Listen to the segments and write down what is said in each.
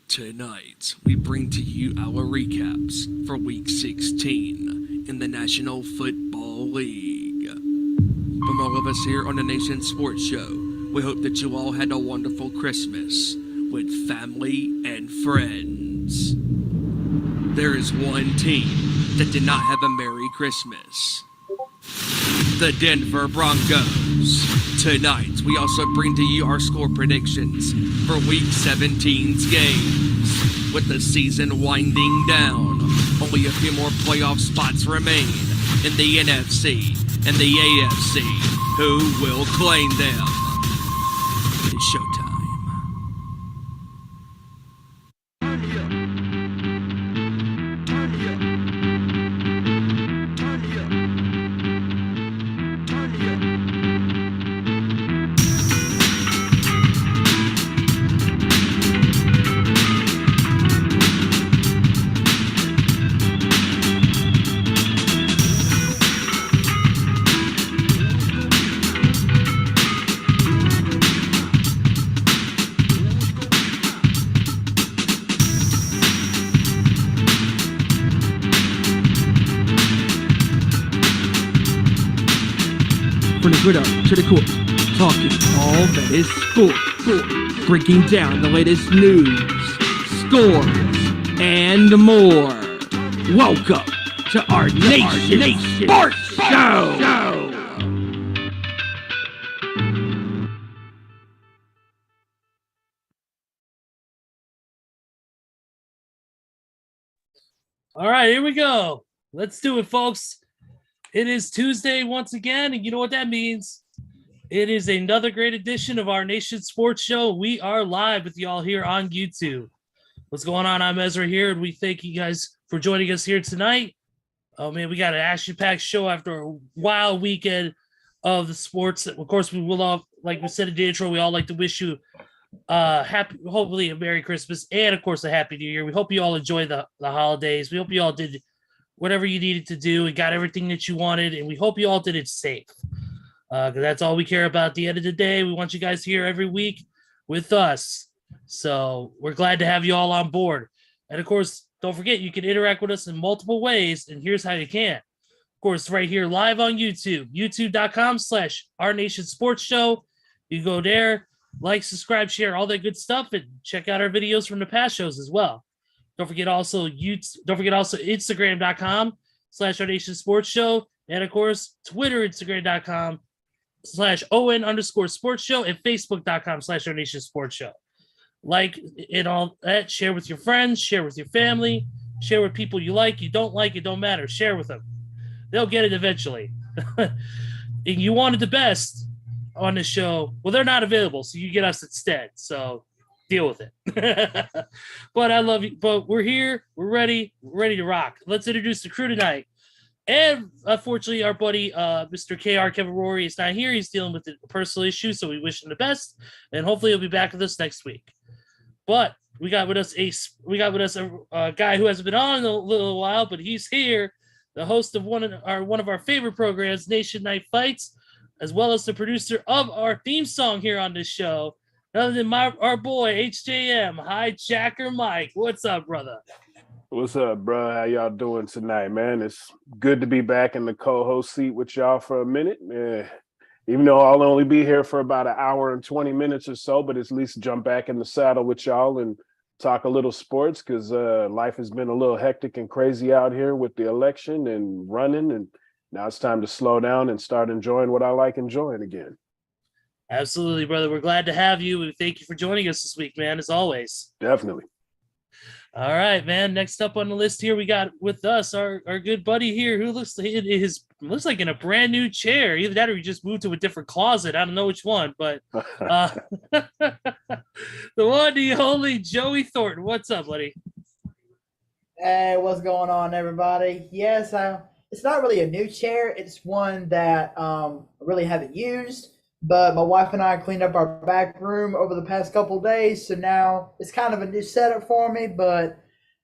Tonight, we bring to you our recaps for Week 16 in the National Football League. From all of us here on the Nation Sports Show, we hope that you all had a wonderful Christmas with family and friends. There is one team that did not have a Merry Christmas. The Denver Broncos. Tonight, we also bring to you our score predictions for Week 17's games. With the season winding down, only a few more playoff spots remain in the NFC and the AFC. Who will claim them? It's showtime. From the grid up to the court, talking all that is sport, breaking down the latest news, scores, and more. Welcome to our Nation Sports Show. All right, here we go. Let's do it, folks. It is Tuesday once again, and you know what that means. It is another great edition of our Nation Sports Show. We are live with y'all here on YouTube. What's going on? I'm Ezra here, and we thank you guys for joining us here tonight. Oh, man, we got an action-packed show after a wild weekend of the sports. Of course, we will all, like we said in the intro, we all like to wish you hopefully a Merry Christmas and, of course, a Happy New Year. We hope you all enjoy the holidays. We hope you all did whatever you needed to do and got everything that you wanted, and we hope you all did it safe. Because that's all we care about at the end of the day. We want you guys here every week with us. So we're glad to have you all on board. And, of course, don't forget, you can interact with us in multiple ways, and here's how you can. Of course, right here live on YouTube, youtube.com/Our Nation Sports Show. You go there, like, subscribe, share, all that good stuff, and check out our videos from the past shows as well. Don't forget also Instagram.com/Our Nation Sports Show. And of course, Twitter, Instagram.com/ON_sports show and Facebook.com/Our Nation Sports Show. Like and all that, share with your friends, share with your family, share with people you like, you don't like, it don't matter. Share with them. They'll get it eventually. And you wanted the best on the show. Well, they're not available, so you get us instead. So deal with it. But I love you. But we're here. We're ready to rock. Let's introduce the crew tonight. And unfortunately, our buddy, Mr. KR Kevin Rory, is not here. He's dealing with a personal issue, so we wish him the best. And hopefully, he'll be back with us next week. But we got with us a guy who hasn't been on in a little while, but he's here, the host of one of our favorite programs, Nation Night Fights, as well as the producer of our theme song here on this show. Other than our boy, HJM, HiJacker Mike. What's up, brother? What's up, bro? How y'all doing tonight, man? It's good to be back in the co-host seat with y'all for a minute. Even though I'll only be here for about an hour and 20 minutes or so, but at least jump back in the saddle with y'all and talk a little sports because life has been a little hectic and crazy out here with the election and running. And now it's time to slow down and start enjoying what I like enjoying again. Absolutely, brother. We're glad to have you. And thank you for joining us this week, man, as always. Definitely. All right, man. Next up on the list here, we got with us our good buddy here who looks like in a brand new chair. Either that or he just moved to a different closet. I don't know which one, but the one, the only Joey Thornton. What's up, buddy? Hey, what's going on, everybody? Yes, it's not really a new chair. It's one that I really haven't used. But my wife and I cleaned up our back room over the past couple of days, so now it's kind of a new setup for me. But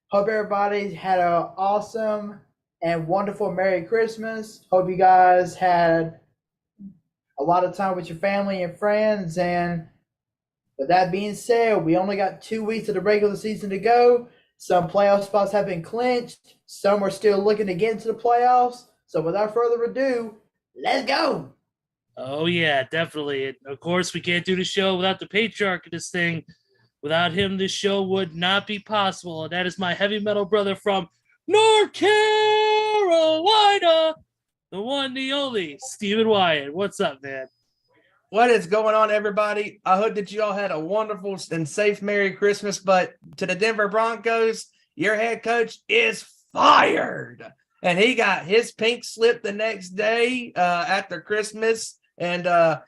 hope everybody had an awesome and wonderful Merry Christmas. Hope you guys had a lot of time with your family and friends, and With that being said, we only got 2 weeks of the regular season to go. Some playoff spots have been clinched. Some are still looking to get into the playoffs. So without further ado, let's go. Oh yeah, definitely. And of course, we can't do the show without the patriarch of this thing. Without him, this show would not be possible. And that is my heavy metal brother from North Carolina, the one, the only, Stephen Wyand. What's up, man? What is going on, everybody? I hope that you all had a wonderful and safe Merry Christmas. But to the Denver Broncos, your head coach is fired. And he got his pink slip the next day after Christmas. And to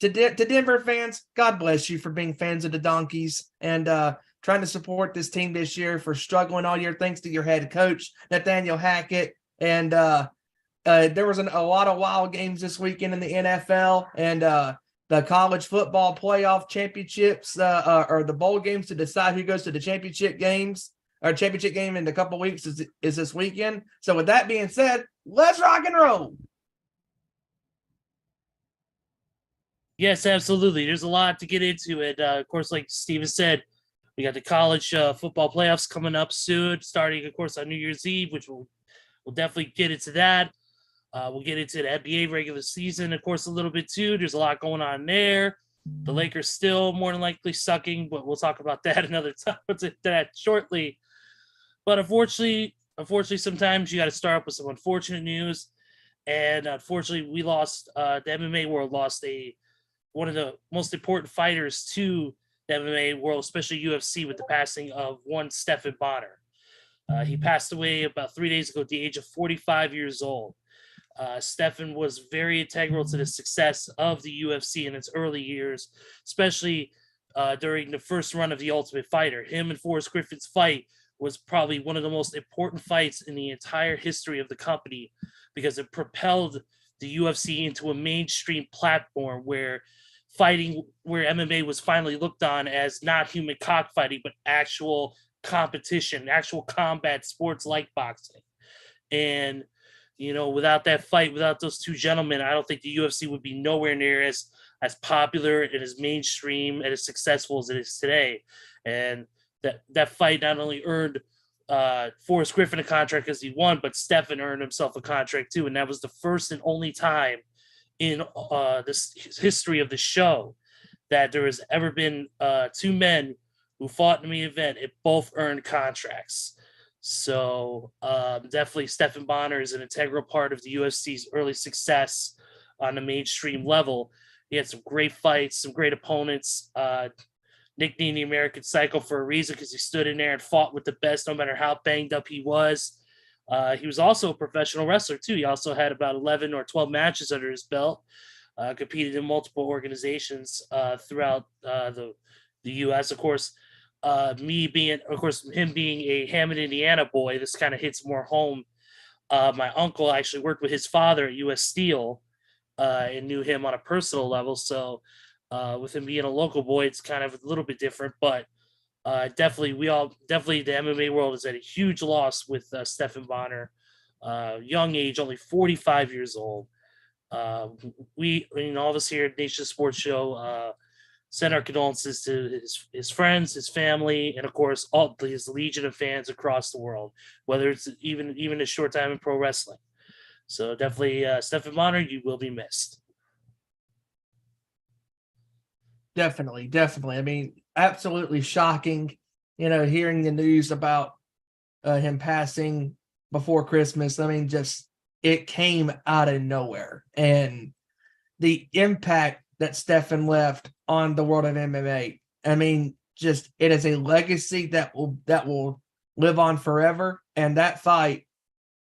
Denver fans, God bless you for being fans of the Donkeys and trying to support this team this year, for struggling all year thanks to your head coach, Nathaniel Hackett. And there was a lot of wild games this weekend in the NFL. And the college football playoff championships or the bowl games to decide who goes to the championship games or championship game in a couple weeks is this weekend. So with that being said, let's rock and roll. Yes, absolutely. There's a lot to get into. And of course, like Steven said, we got the college football playoffs coming up soon, starting, of course, on New Year's Eve, which we'll definitely get into that. We'll get into the NBA regular season, of course, a little bit too. There's a lot going on there. The Lakers still more than likely sucking, but we'll talk about that another time. That shortly. But unfortunately, sometimes you got to start up with some unfortunate news. And unfortunately, we lost. The MMA world lost one of the most important fighters to the MMA world, especially UFC, with the passing of one Stephan Bonnar. He passed away about 3 days ago at the age of 45 years old. Stephan was very integral to the success of the UFC in its early years, especially during the first run of The Ultimate Fighter. Him and Forrest Griffin's fight was probably one of the most important fights in the entire history of the company, because it propelled the UFC into a mainstream platform where MMA was finally looked on as not human cockfighting, but actual competition, actual combat sports like boxing. And without that fight, without those two gentlemen, I don't think the UFC would be nowhere near as popular and as mainstream and as successful as it is today. And that fight not only earned Forrest Griffin a contract because he won, but Stephan earned himself a contract too. And that was the first and only time in this history of the show that there has ever been two men who fought in the main event and both earned contracts. So definitely Stephan Bonnar is an integral part of the UFC's early success on the mainstream level. He had some great fights, some great opponents, nicknamed the American Psycho for a reason, because he stood in there and fought with the best no matter how banged up he was. He was also a professional wrestler too. He also had about 11 or 12 matches under his belt, competed in multiple organizations throughout the U.S. Of course, him being a Hammond, Indiana boy, this kind of hits more home. My uncle actually worked with his father at U.S. Steel and knew him on a personal level. So with him being a local boy, it's kind of a little bit different. But definitely the MMA world is at a huge loss with Stephan Bonnar. Young age, only 45 years old. All of us here at Nation Sports Show send our condolences to his friends, his family, and of course all his legion of fans across the world, whether it's even a short time in pro wrestling. So definitely, Stephan Bonnar, you will be missed. Definitely. I mean, absolutely shocking, hearing the news about him passing before Christmas. I mean, just it came out of nowhere. And the impact that Stephan left on the world of MMA, I mean, just it is a legacy that will live on forever. And that fight,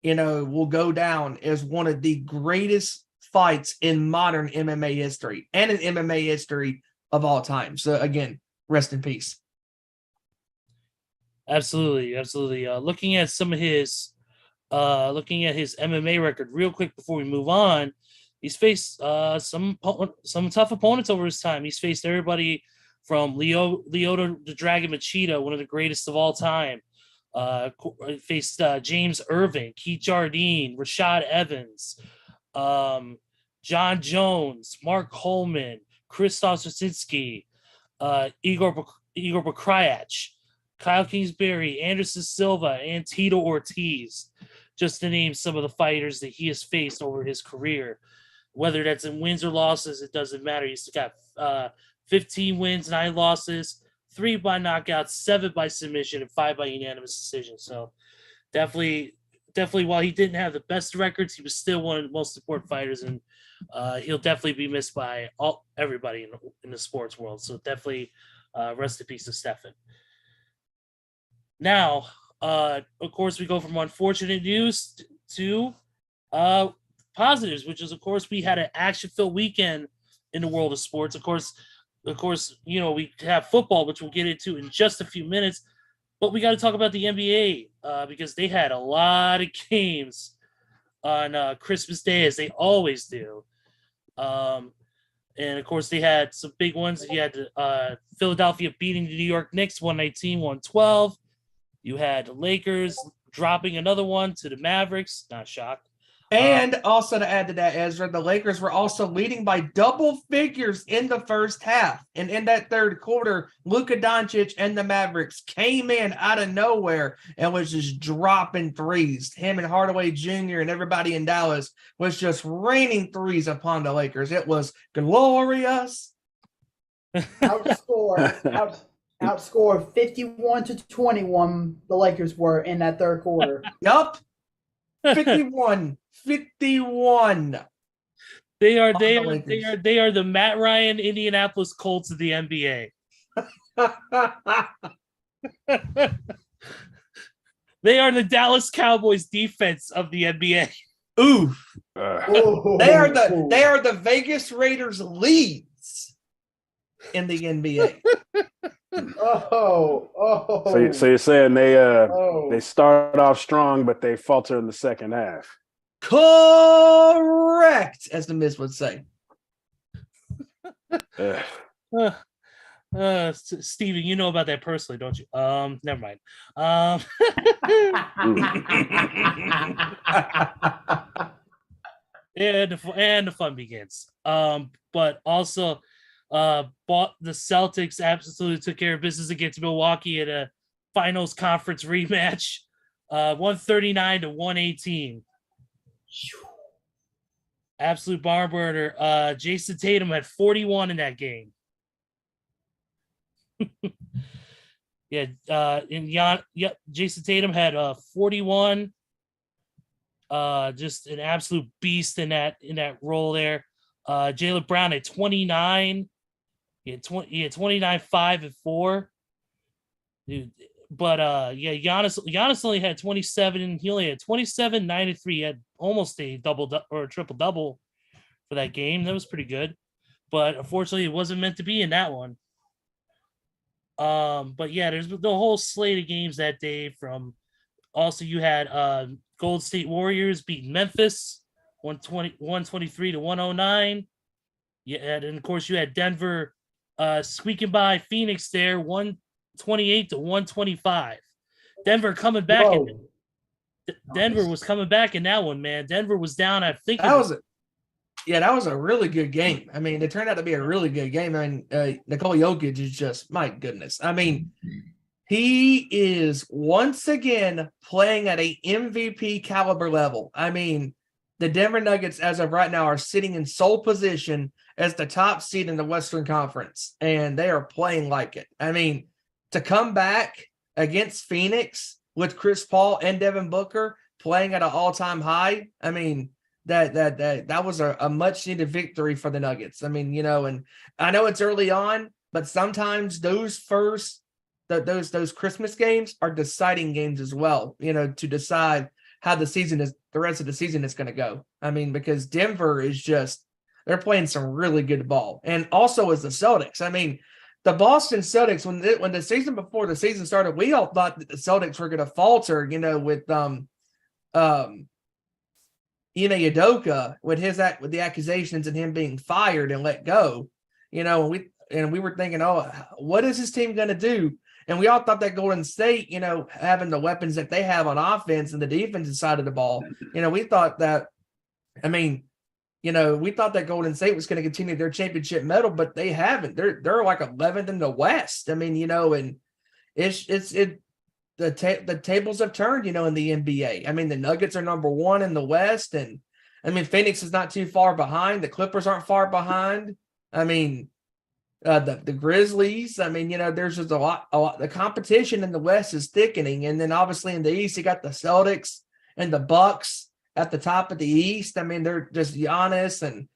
will go down as one of the greatest fights in modern MMA history and in MMA history of all time. So again, rest in peace. Absolutely. Looking at his MMA record real quick before we move on, he's faced some tough opponents over his time. He's faced everybody from Lyoto the Dragon Machida, one of the greatest of all time. Faced James Irving, Keith Jardine, Rashad Evans, John Jones, Mark Coleman, Krzysztof Sosicki, Igor Bakrayach, Kyle Kingsbury, Anderson Silva, and Tito Ortiz, just to name some of the fighters that he has faced over his career. Whether that's in wins or losses, it doesn't matter. He's got 15 wins, 9 losses, 3 by knockout, 7 by submission, and 5 by unanimous decision. So definitely, while he didn't have the best records, he was still one of the most important fighters, and he'll definitely be missed by everybody in the sports world. So definitely rest in peace to Stefan. Now, of course, we go from unfortunate news to positives, which is, of course, we had an action-filled weekend in the world of sports. Of course, we have football, which we'll get into in just a few minutes, but we got to talk about the NBA because they had a lot of games on Christmas Day, as they always do. And of course, they had some big ones. You had Philadelphia beating the New York Knicks 119-112. You had the Lakers dropping another one to the Mavericks. Not shocked. And also to add to that, Ezra, the Lakers were also leading by double figures in the first half. And in that third quarter, Luka Doncic and the Mavericks came in out of nowhere and was just dropping threes. Him and Hardaway Jr. and everybody in Dallas was just raining threes upon the Lakers. It was glorious. Outscored 51-21, the Lakers were in that third quarter. Yup. 51. They are the Matt Ryan Indianapolis Colts of the NBA. They are the Dallas Cowboys defense of the NBA. Oof. They are the Vegas Raiders leads in the NBA. So you're saying they start off strong, but they falter in the second half. Correct, as the Miz would say. Steven, you know about that personally, don't you? Never mind. And the fun begins. But also, the Celtics absolutely took care of business against Milwaukee at a finals conference rematch, 139-118. Absolute barn burner. Jason Tatum had 41 in that game. Jason Tatum had 41. Just an absolute beast in that role there. Jaylen Brown at 29. He had 29, 5, and 4. Dude, but Giannis only had 27. He only had 27, 9, and 3. He had almost a double or a triple double for that game. That was pretty good. But unfortunately, it wasn't meant to be in that one. But yeah, there's the whole slate of games that day. From also, you had Gold State Warriors beating Memphis 123-109. Yeah, and of course you had Denver squeaking by Phoenix there 128-125. Denver coming back. Denver was coming back in that one, man. Denver was down. I think that was a really good game. I mean, it turned out to be a really good game. I mean, Nikola Jokic is just, my goodness. I mean, he is once again playing at a MVP caliber level. I mean, the Denver Nuggets, as of right now, are sitting in sole position as the top seed in the Western Conference, and they are playing like it. I mean, to come back against Phoenix with Chris Paul and Devin Booker playing at an all-time high, I mean, that was a much-needed victory for the Nuggets. I mean, and I know it's early on, but sometimes those Christmas games are deciding games as well, to decide how the rest of the season is going to go. I mean, because Denver is they're playing some really good ball. And also as the Celtics. I mean, the Boston Celtics, when the season before the season started, we all thought that the Celtics were going to falter, with Ime Udoka, with the accusations and him being fired and let go, and we were thinking, oh, what is this team going to do? And we all thought that Golden State, having the weapons that they have on offense and the defensive side of the ball, we thought that, I mean, we thought that Golden State was going to continue their championship medal, but they haven't. They're like 11th in the West. I mean, and the tables have turned, in the NBA. I mean, the Nuggets are number 1 in the West, and I mean, Phoenix is not too far behind. The Clippers aren't far behind. I mean, the Grizzlies. I mean, there's just a lot. The competition in the West is thickening, and then obviously in the East, you got the Celtics and the Bucks at the top of the East. I mean, they're just Giannis and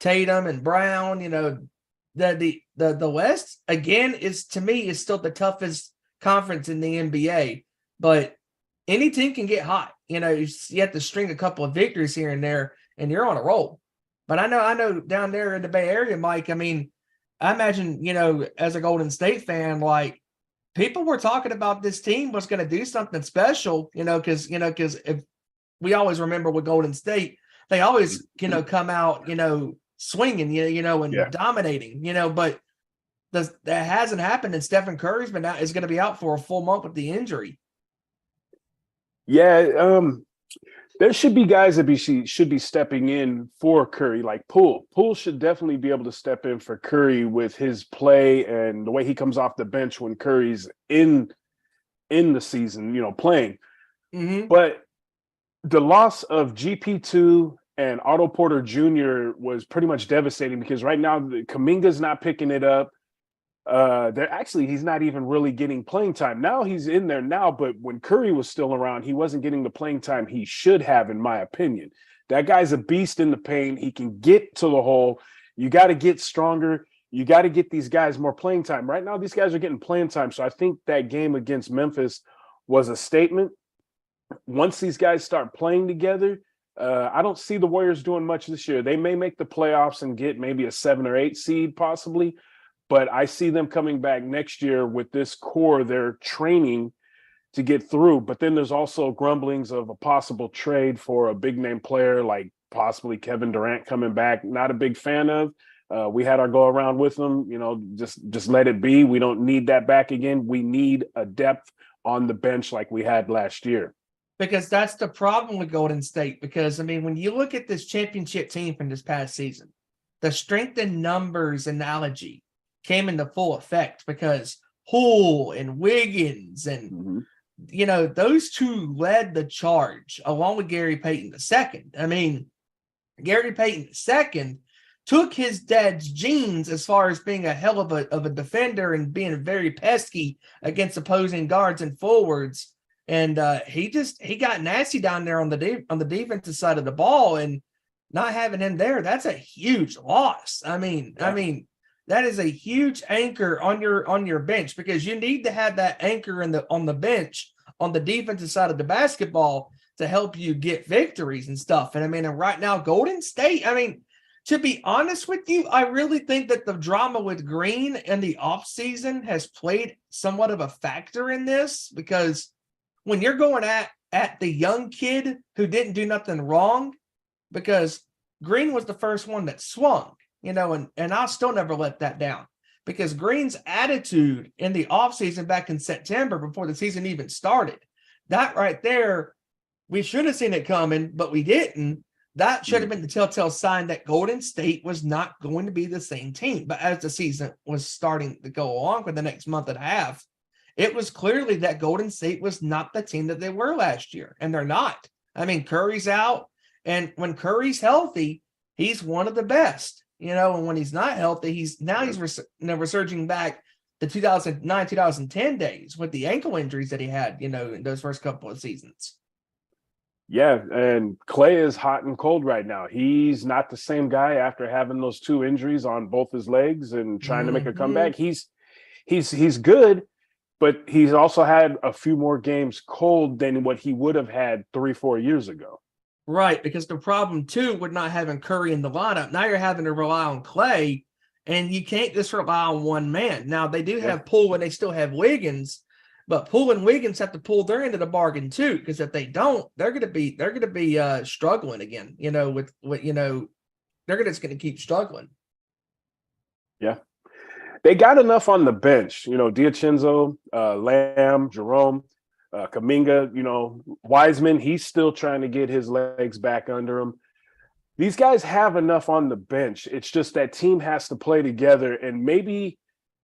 Tatum and Brown. The West again is, to me, is still the toughest conference in the NBA, but any team can get hot. You have to string a couple of victories here and there, and you're on a roll. But I know down there in the Bay Area, Mike. I mean, I imagine, as a Golden State fan, like, people were talking about this team was going to do something special, because if we always remember with Golden State, they always, come out, swinging, and dominating, but that hasn't happened. And Stephen Curry's is going to be out for a full month with the injury. Yeah, there should be guys that should be stepping in for Curry, like Poole. Poole should definitely be able to step in for Curry with his play and the way he comes off the bench when Curry's in the season, playing. Mm-hmm. But the loss of GP2 and Otto Porter Jr. was pretty much devastating, because right now Kuminga's not picking it up. He's not even really getting playing time. Now he's in there now, but when Curry was still around, he wasn't getting the playing time he should have, in my opinion. That guy's a beast in the paint. He can get to the hole. You got to get stronger. You got to get these guys more playing time. Right now, these guys are getting playing time. So I think that game against Memphis was a statement. Once these guys start playing together, I don't see the Warriors doing much this year. They may make the playoffs and get maybe a 7 or 8 seed possibly, but I see them coming back next year with this core they're training to get through. But then there's also grumblings of a possible trade for a big name player, like possibly Kevin Durant coming back. Not a big fan of. We had our go around with them, just let it be. We don't need that back again. We need a depth on the bench like we had last year. Because that's the problem with Golden State. Because, I mean, when you look at this championship team from this past season, the strength in numbers analogy came into full effect, because Poole and Wiggins and, those two led the charge along with Gary Payton II. I mean, Gary Payton II took his dad's genes as far as being a hell of a defender and being very pesky against opposing guards and forwards. And he got nasty down there on the defensive side of the ball, and not having him there, that's a huge loss. I mean, that is a huge anchor on your bench, because you need to have that anchor on the bench on the defensive side of the basketball to help you get victories and stuff. And I mean, and right now, Golden State, I mean, to be honest with you, I really think that the drama with Green in the offseason has played somewhat of a factor in this, because when you're going at the young kid who didn't do nothing wrong, because Green was the first one that swung, and I'll still never let that down, because Green's attitude in the offseason back in September before the season even started, that right there, we should have seen it coming, but we didn't. That should have been the telltale sign that Golden State was not going to be the same team. But as the season was starting to go along for the next month and a half, it was clearly that Golden State was not the team that they were last year, and they're not. I mean, Curry's out, and when Curry's healthy, he's one of the best, and when he's not healthy, he's resurging back to 2009, 2010 days with the ankle injuries that he had, in those first couple of seasons. Yeah, and Clay is hot and cold right now. He's not the same guy after having those 2 injuries on both his legs and trying to make a comeback. He's good, but he's also had a few more games cold than what he would have had 3-4 years ago. Right, because the problem, too, with not having Curry in the lineup, now you're having to rely on Clay, and you can't just rely on one man. Now, they do have Poole, and they still have Wiggins, but Poole and Wiggins have to pull their end of the bargain, too, because if they don't, they're going to be struggling again, they're just going to keep struggling. Yeah. They got enough on the bench, DiVincenzo, Lamb, Jerome, Kuminga, Wiseman, he's still trying to get his legs back under him. these guys have enough on the bench. It's just that team has to play together, and maybe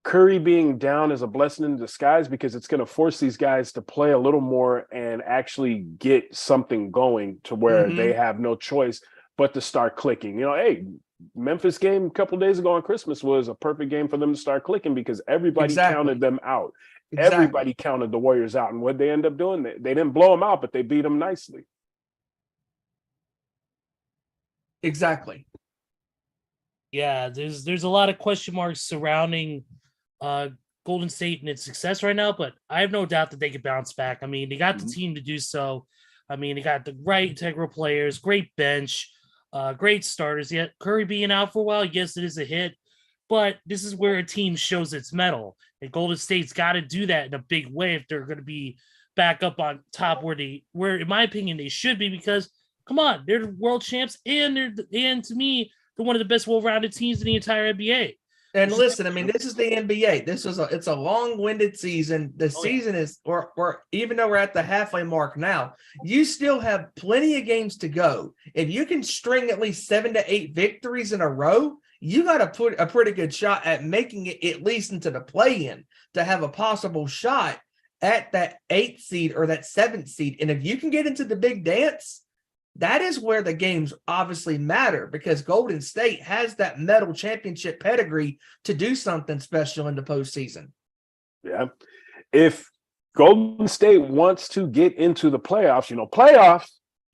Curry being down is a blessing in disguise because it's going to force these guys to play a little more and actually get something going to where they have no choice but to start clicking. Hey, Memphis game a couple of days ago on Christmas was a perfect game for them to start clicking because everybody counted them out. Everybody counted the Warriors out. And what they end up doing, they didn't blow them out, but they beat them nicely. Exactly. Yeah, there's a lot of question marks surrounding Golden State and its success right now, but I have no doubt that they could bounce back. I mean, they got the team to do so. I mean, they got the right integral players, great bench, great starters. Yet Curry being out for a while, yes, it is a hit, but this is where a team shows its mettle. And Golden State's got to do that in a big way if they're going to be back up on top where in my opinion, they should be, because come on, they're the world champs, and to me, they're one of the best well-rounded teams in the entire NBA. And listen, I mean, this is the NBA. It's a long-winded season. The season is, we're even though we're at the halfway mark now, you still have plenty of games to go. If you can string at least 7 to 8 victories in a row, you got to put a pretty good shot at making it at least into the play-in to have a possible shot at that 8th seed or that 7th seed. And if you can get into the big dance, that is where the games obviously matter, because Golden State has that medal championship pedigree to do something special in the postseason. Yeah. If Golden State wants to get into the playoffs,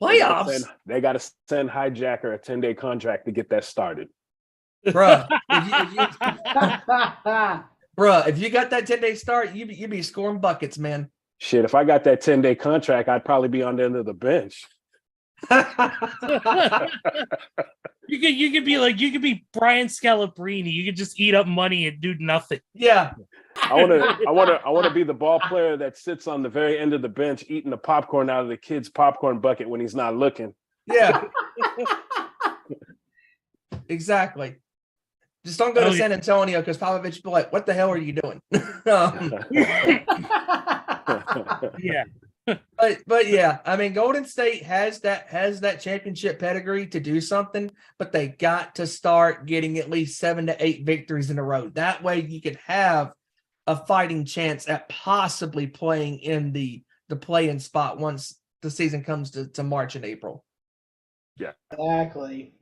playoffs, they got to send HiJacker a 10-day contract to get that started. Bruh, if you got that 10-day start, you be scoring buckets, man. Shit, if I got that 10-day contract, I'd probably be on the end of the bench. You could be Brian Scalabrine. You could just eat up money and do nothing. Yeah. I want to be the ball player that sits on the very end of the bench eating the popcorn out of the kid's popcorn bucket when he's not looking. Yeah. Exactly. Just don't go to San Antonio, because Popovich will be like, what the hell are you doing? Yeah. But yeah, I mean, Golden State has that championship pedigree to do something, but they got to start getting at least 7 to 8 victories in a row. That way you can have a fighting chance at possibly playing in the play-in spot once the season comes to March and April. Yeah. Exactly.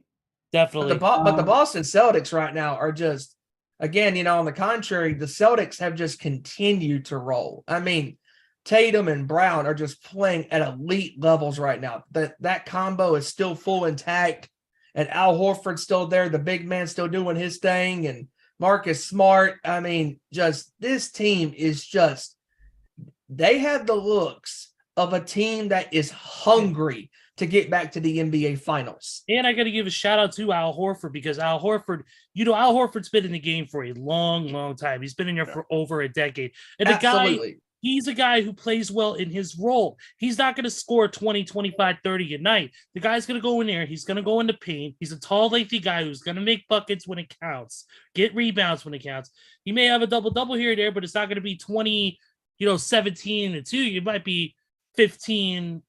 Definitely. But the Boston Celtics right now are just, again, on the contrary, the Celtics have just continued to roll. I mean, Tatum and Brown are just playing at elite levels right now. That combo is still full intact, and Al Horford's still there. The big man still doing his thing, and Marcus Smart. I mean, just this team is they have the looks of a team that is hungry to get back to the NBA Finals. And I got to give a shout out to Al Horford, because Al Horford's been in the game for a long, long time. He's been in there for over a decade. And he's a guy who plays well in his role. He's not going to score 20, 25, 30 a night. The guy's going to go in there. He's going to go into paint. He's a tall, lengthy guy who's going to make buckets when it counts, get rebounds when it counts. He may have a double-double here or there, but it's not going to be 20, 17 and 2. It might be 15,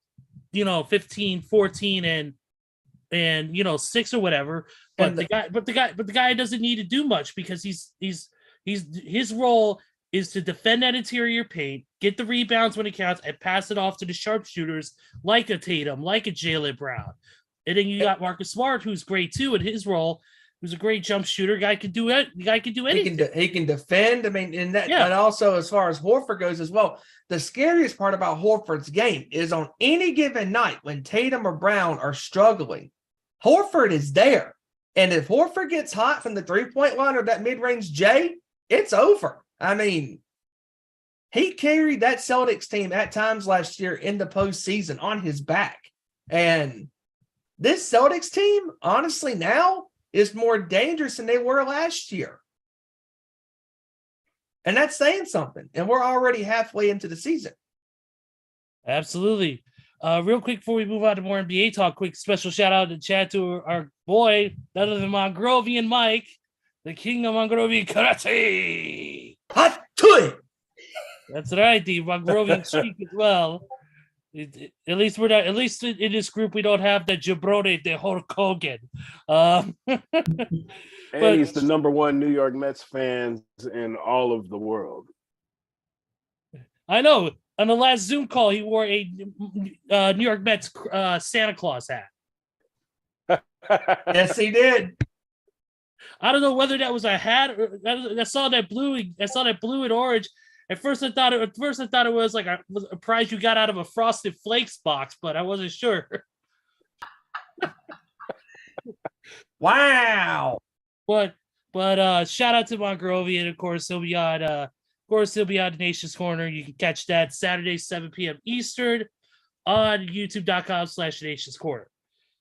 14 and 6 or whatever. But the guy doesn't need to do much, because his role is to defend that interior paint, get the rebounds when it counts, and pass it off to the sharpshooters like a Tatum, like a Jaylen Brown. And then you got Marcus Smart, who's great too in his role, who's a great jump shooter. Guy can do it. The guy can do anything. He can defend. I mean, and also as far as Horford goes as well, the scariest part about Horford's game is on any given night when Tatum or Brown are struggling, Horford is there. And if Horford gets hot from the 3-point line or that mid-range J, it's over. I mean, he carried that Celtics team at times last year in the postseason on his back. And this Celtics team, honestly, now is more dangerous than they were last year. And that's saying something. And we're already halfway into the season. Absolutely. Real quick before we move on to more NBA talk, quick special shout out to chat to our boy, none other than Mongrovian Mike, the king of Mongrovian karate. Hot toy. That's right, the Mongrovian streak as well. At least we're not. At least in this group, we don't have the jabroni de Hulk Hogan. And he's the number one New York Mets fan in all of the world. I know. On the last Zoom call, he wore a New York Mets Santa Claus hat. Yes, he did. I don't know whether that was a hat or I saw that blue. I saw that blue and orange. At first, I thought it was like a prize you got out of a Frosted Flakes box, but I wasn't sure. Wow. But shout out to Mongrovian. Of course, he'll be on. The Nation's Corner. You can catch that Saturday, 7 p.m. Eastern on YouTube.com/Nation's Corner.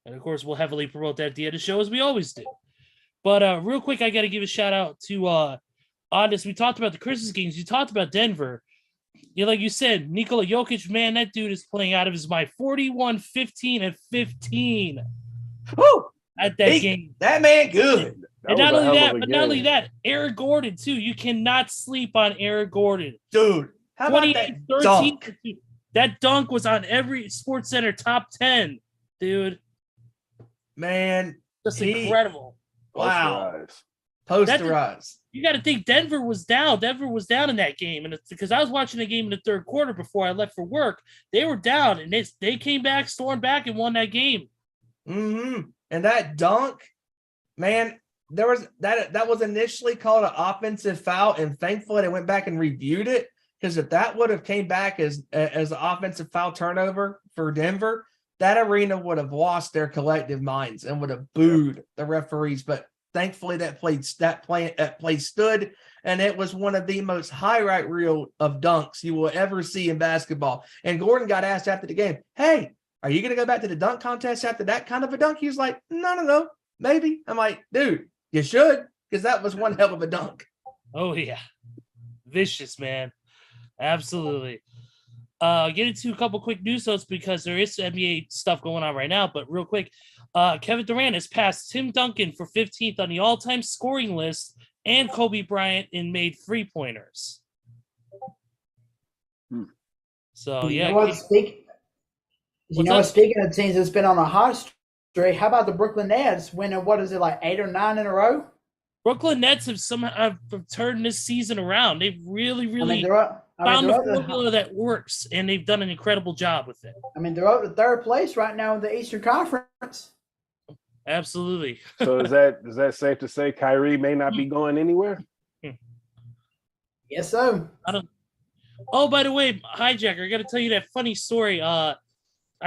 And of course, we'll heavily promote that at the end of the show as we always do. But real quick, I got to give a shout out to on this. We talked about the Christmas games. You talked about Denver. Like you said, Nikola Jokic, man, that dude is playing out of his mind. 41, 15, and 15 at that game. That man good. And not only that, Eric Gordon, too. You cannot sleep on Eric Gordon. Dude, how about that dunk? That dunk was on every Sports Center top 10, dude. Man. Just incredible. Wow. Posterize. You got to think Denver was down. Denver was down in that game. And because I was watching the game in the third quarter before I left for work. They were down, and they came back, stormed back, and won that game. Mm-hmm. And that dunk, man, there was that was initially called an offensive foul, and thankfully they went back and reviewed it, because if that would have came back as an offensive foul turnover for Denver, that arena would have lost their collective minds and would have booed the referees. But thankfully that play stood, and it was one of the most highlight reel of dunks you will ever see in basketball. And Gordon got asked after the game, "Hey, are you going to go back to the dunk contest after that kind of a dunk?" He was like, "No, maybe." I'm like, "Dude, you should, because that was one hell of a dunk." Oh, yeah. Vicious, man. Absolutely. Get into a couple quick news notes because there is NBA stuff going on right now. But real quick, Kevin Durant has passed Tim Duncan for 15th on the all-time scoring list and Kobe Bryant in made three-pointers. So, yeah. Speaking of teams that's been on a hot streak, how about the Brooklyn Nets winning, what is it, like 8 or 9 in a row? Brooklyn Nets have somehow turned this season around. They've really found the formula that works, and they've done an incredible job with it. I mean, they're up to third place right now in the Eastern Conference. Absolutely. So is that safe to say Kyrie may not be going anywhere? Yes, so. Oh, by the way, HiJacker, I got to tell you that funny story. I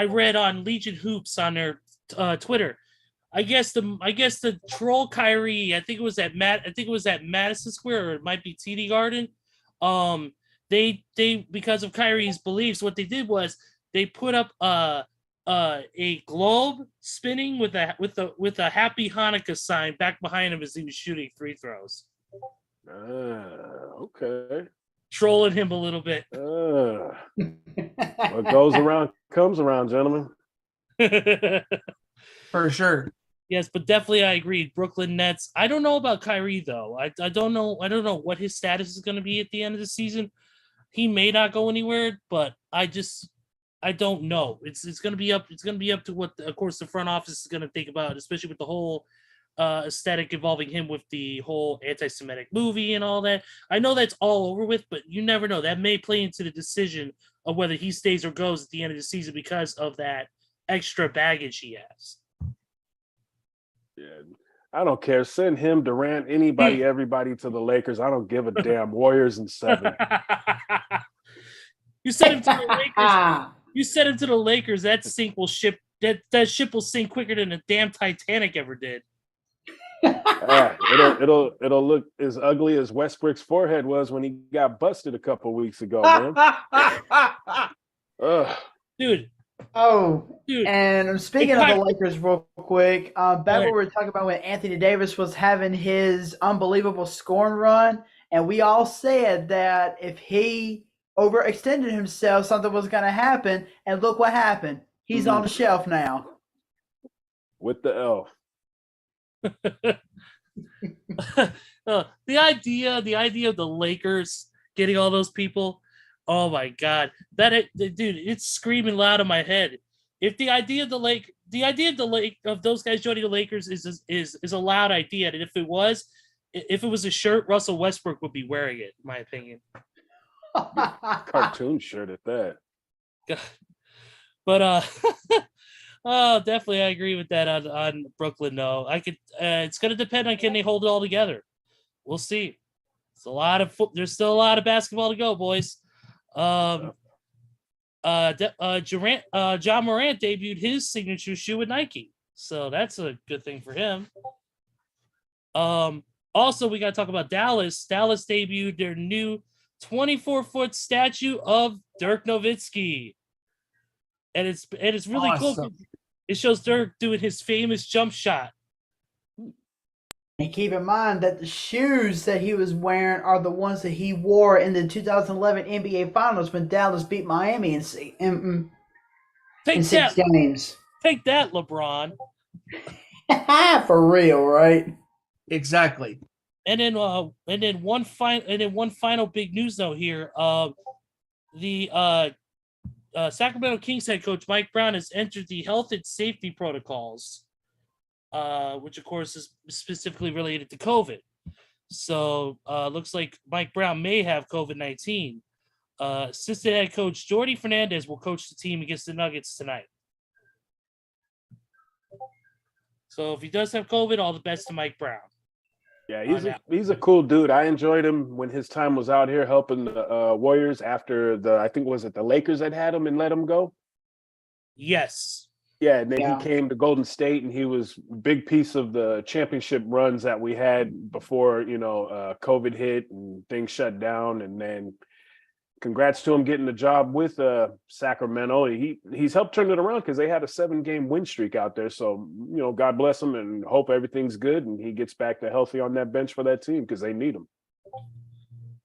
read on Legion Hoops on their Twitter. I guess the troll Kyrie, I think it was at Madison Square, or it might be TD Garden. They because of Kyrie's beliefs, what they did was they put up a globe spinning with a happy Hanukkah sign back behind him as he was shooting free throws. Okay. Trolling him a little bit. What goes around comes around, gentlemen. For sure. Yes, but definitely I agree. Brooklyn Nets. I don't know about Kyrie though. I don't know what his status is going to be at the end of the season. He may not go anywhere, but I don't know. It's going to be up. It's going to be up to what, of course, the front office is going to think about, especially with the whole aesthetic involving him with the whole anti-Semitic movie and all that. I know that's all over with, but you never know. That may play into the decision of whether he stays or goes at the end of the season because of that extra baggage he has. Yeah, I don't care. Send him, Durant, anybody, everybody to the Lakers. I don't give a damn. Warriors in 7. You sent him to the Lakers. You sent him to the Lakers. That ship will sink quicker than the damn Titanic ever did. It'll look as ugly as Westbrook's forehead was when he got busted a couple weeks ago, man. Dude. Oh, dude. And speaking of the Lakers real quick, back when we were talking about when Anthony Davis was having his unbelievable scoring run, and we all said that if he overextended himself, something was going to happen, and look what happened. He's on the shelf now. With the L. The idea of the Lakers getting all those people, Oh my God, dude, it's screaming loud in my head. If the idea of of those guys joining the Lakers is a loud idea, and if it was a shirt, Russell Westbrook would be wearing it, in my opinion. Cartoon shirt at that. But oh, definitely, I agree with that on Brooklyn. No, it's going to depend on can they hold it all together. We'll see. There's still a lot of basketball to go, boys. John Morant debuted his signature shoe with Nike, so that's a good thing for him. Also, we got to talk about Dallas. Dallas debuted their new 24-foot statue of Dirk Nowitzki, and it's really Awesome. cool. It shows Dirk doing his famous jump shot. And keep in mind that the shoes that he was wearing are the ones that he wore in the 2011 NBA Finals when Dallas beat Miami in 6 games. Take that, LeBron. For real, right? Exactly. And then one final big news note here. The Sacramento Kings head coach Mike Brown has entered the health and safety protocols, which of course is specifically related to COVID. So looks like Mike Brown may have COVID-19. Assistant head coach Jordy Fernandez will coach the team against the Nuggets tonight. So if he does have COVID, all the best to Mike Brown. Yeah, he's a cool dude. I enjoyed him when his time was out here helping the Warriors after I think was it the Lakers that had him and let him go? Yes. Yeah, and then he came to Golden State, and he was a big piece of the championship runs that we had before, COVID hit and things shut down. And then congrats to him getting the job with Sacramento. He's helped turn it around because they had a 7-game win streak out there. So, God bless him and hope everything's good and he gets back to healthy on that bench for that team because they need him.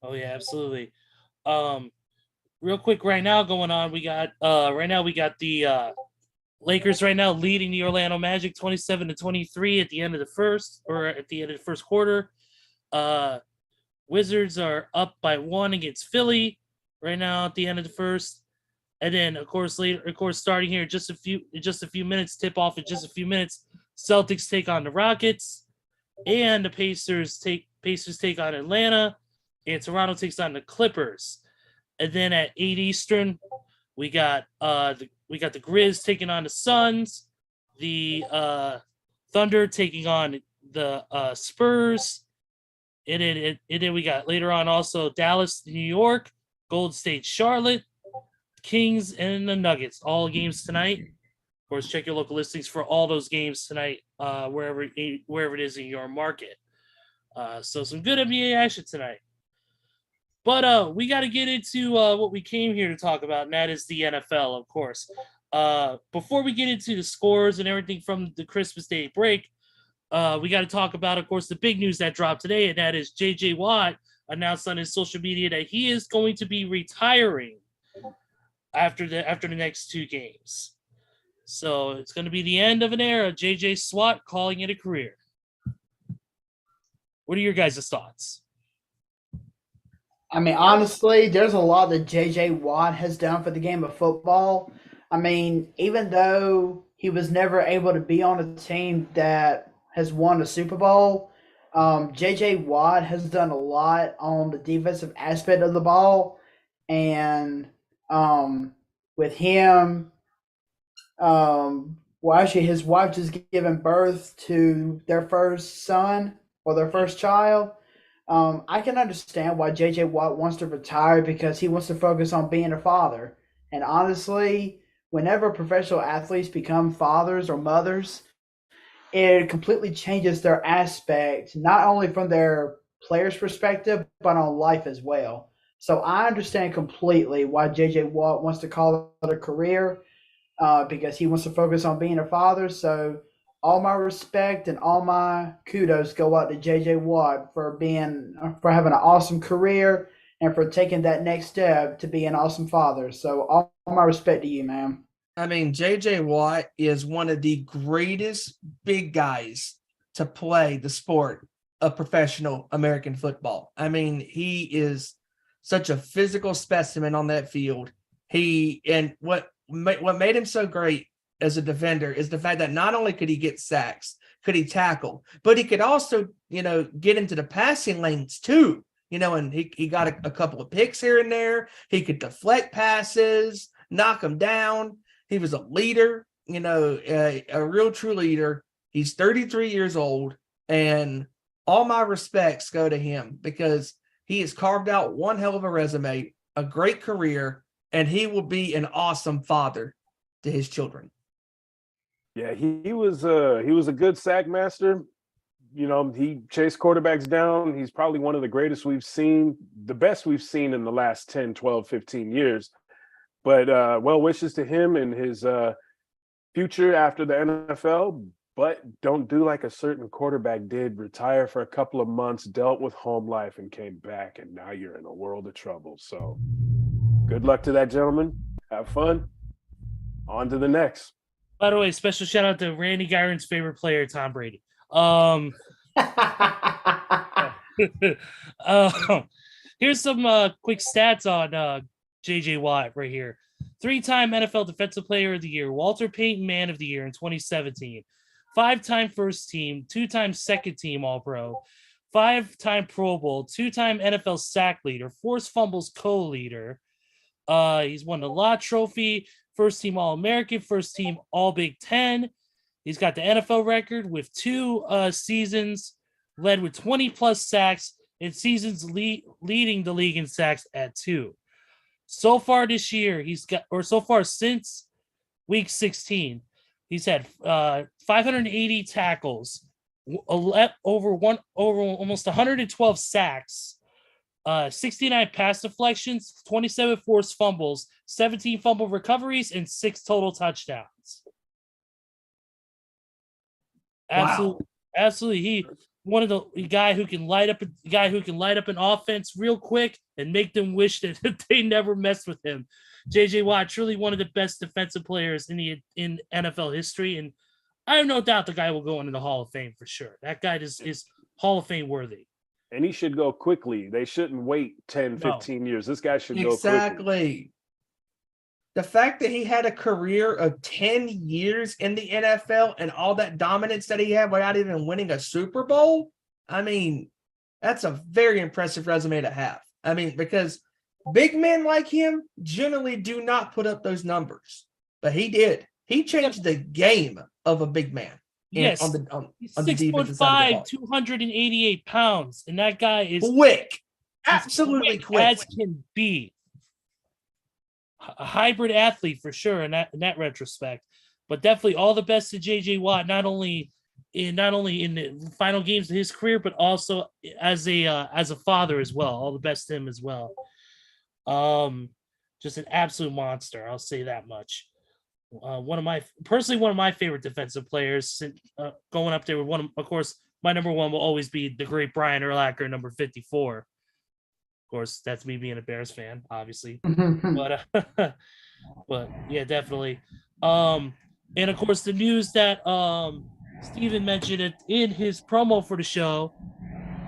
Oh, yeah, absolutely. Real quick right now going on, we got the Lakers right now leading the Orlando Magic 27-23 at the end of the first quarter. Wizards are up by 1 against Philly right now at the end of the first. And then of course starting here just a few minutes, tip off in just a few minutes, Celtics take on the Rockets, and the Pacers take on Atlanta, and Toronto takes on the Clippers. And then at 8 Eastern, we got the Grizz taking on the Suns, the Thunder taking on the Spurs, and then we got later on also Dallas, New York, Golden State, Charlotte, Kings, and the Nuggets. All games tonight. Of course, check your local listings for all those games tonight, wherever it is in your market. So some good NBA action tonight. But we got to get into what we came here to talk about, and that is the NFL, of course. Before we get into the scores and everything from the Christmas Day break, we got to talk about, of course, the big news that dropped today, and that is J.J. Watt announced on his social media that he is going to be retiring after the next 2 games. So it's going to be the end of an era. J.J. Watt calling it a career. What are your guys' thoughts? I mean, honestly, there's a lot that J.J. Watt has done for the game of football. I mean, even though he was never able to be on a team that has won a Super Bowl, J.J. Watt has done a lot on the defensive aspect of the ball. And with him, his wife just given birth to their first son or their first child. I can understand why J.J. Watt wants to retire because he wants to focus on being a father. And honestly, whenever professional athletes become fathers or mothers, it completely changes their aspect, not only from their player's perspective, but on life as well. So I understand completely why J.J. Watt wants to call it a career because he wants to focus on being a father. So all my respect and all my kudos go out to J.J. Watt for having an awesome career and for taking that next step to be an awesome father. So all my respect to you, man. I mean, J.J. Watt is one of the greatest big guys to play the sport of professional American football. I mean, he is such a physical specimen on that field. What made him so great as a defender is the fact that not only could he get sacks, could he tackle, but he could also, get into the passing lanes too. And he got a couple of picks here and there. He could deflect passes, knock them down. He was a leader, a real true leader. He's 33 years old, and all my respects go to him because he has carved out one hell of a resume, a great career, and he will be an awesome father to his children. Yeah, he was a good sack master. He chased quarterbacks down. He's probably one of the greatest we've seen, the best we've seen in the last 10, 12, 15 years. But well wishes to him and his future after the NFL. But don't do like a certain quarterback did, retire for a couple of months, dealt with home life, and came back. And now you're in a world of trouble. So good luck to that gentleman. Have fun. On to the next. By the way, special shout out to Randy Gyron's favorite player, Tom Brady. Here's some quick stats on JJ Watt right here. 3-time NFL Defensive Player of the Year, Walter Payton Man of the Year in 2017, 5-time first team, 2-time second team All-Pro, 5-time Pro Bowl, 2-time NFL sack leader, forced fumbles co-leader. He's won the Lott Trophy, first team All-American, first team All-Big Ten. He's got the NFL record with 2 seasons, led with 20-plus sacks, and seasons leading the league in sacks at 2. So far this year, so far since week 16, he's had 580 tackles, over almost 112 sacks, 69 pass deflections, 27 forced fumbles, 17 fumble recoveries, and 6 total touchdowns. Absolutely. He one of the guy who can light up an offense real quick and make them wish that they never messed with him. JJ Watt, truly one of the best defensive players in NFL history, and I have no doubt the guy will go into the Hall of Fame for sure. That guy is Hall of Fame worthy. And he should go quickly. They shouldn't wait 10, 15 years. This guy should go quickly. Exactly. The fact that he had a career of 10 years in the NFL and all that dominance that he had without even winning a Super Bowl, that's a very impressive resume to have. Because big men like him generally do not put up those numbers, but he did. He changed the game of a big man. Yes, on the 6'5", 288 pounds, and that guy is quick, absolutely quick as can be. A hybrid athlete for sure in that retrospect, but definitely all the best to JJ Watt, not only in the final games of his career, but also as a father as well. All the best to him as well. Just an absolute monster. I'll say that much. One of my favorite defensive players, going up there with of course, my number one will always be the great Brian Urlacher, number 54. Of course, that's me being a Bears fan, obviously. but yeah, definitely. And of course, the news that Steven mentioned it in his promo for the show,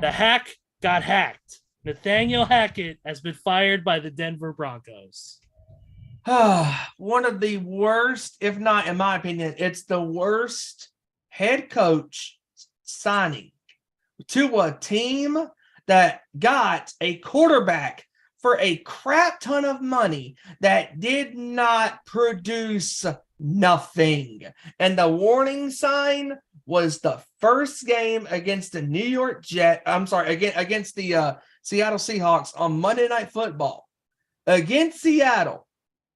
the hack got hacked. Nathaniel Hackett has been fired by the Denver Broncos. One of the worst, if not, in my opinion, it's the worst head coach signing to a team that got a quarterback for a crap ton of money that did not produce nothing. And the warning sign was the first game against the against the Seattle Seahawks on Monday Night Football. Against Seattle,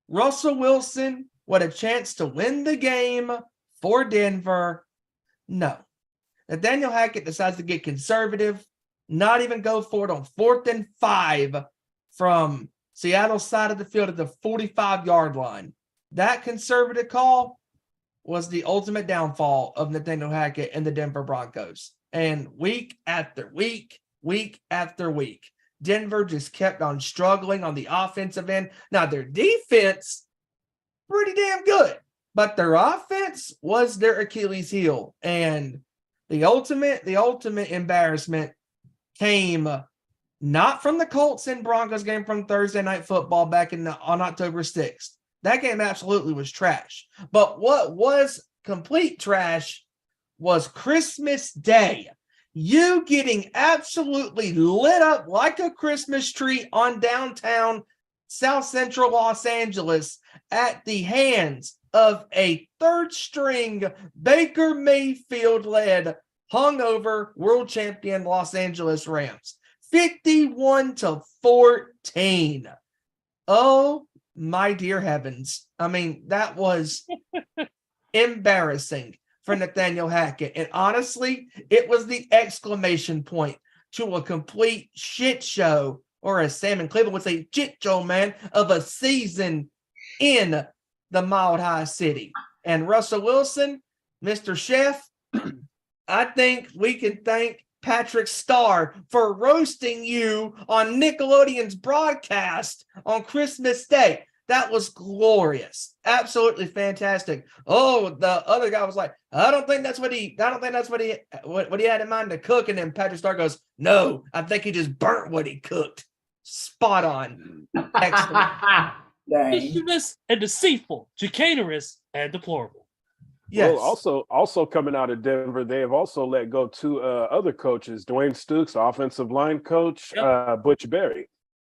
Russell Wilson with a chance to win the game for Denver. No. Nathaniel Hackett decides to get conservative, not even go for it on 4th and 5 from Seattle's side of the field at the 45-yard line. That conservative call was the ultimate downfall of Nathaniel Hackett and the Denver Broncos. And week after week after week, Denver just kept on struggling on the offensive end. Now, their defense, pretty damn good, but their offense was their Achilles heel. And the ultimate embarrassment came not from the Colts and Broncos game from Thursday Night Football back on October 6th. That game absolutely was trash. But what was complete trash was Christmas Day. You getting absolutely lit up like a Christmas tree on downtown South Central Los Angeles at the hands of a third-string Baker Mayfield-led hungover world champion Los Angeles Rams. 51-14. Oh, my dear heavens. I mean, that was embarrassing for Nathaniel Hackett. And honestly, it was the exclamation point to a complete shit show, or as Sam in Cleveland would say, shit show, man, of a season in the Mile High City. And Russell Wilson, Mr. Chef, I think we can thank Patrick Starr for roasting you on Nickelodeon's broadcast on Christmas Day. That was glorious. Absolutely fantastic. Oh, the other guy was like, I don't think that's what he had in mind to cook. And then Patrick Starr goes, no, I think he just burnt what he cooked. Spot on. Excellent. Mischievous and deceitful, chicanerous and deplorable. Yes. Well, also coming out of Denver, they have also let go two other coaches, Dwayne Stukes, offensive line coach, Butch Berry.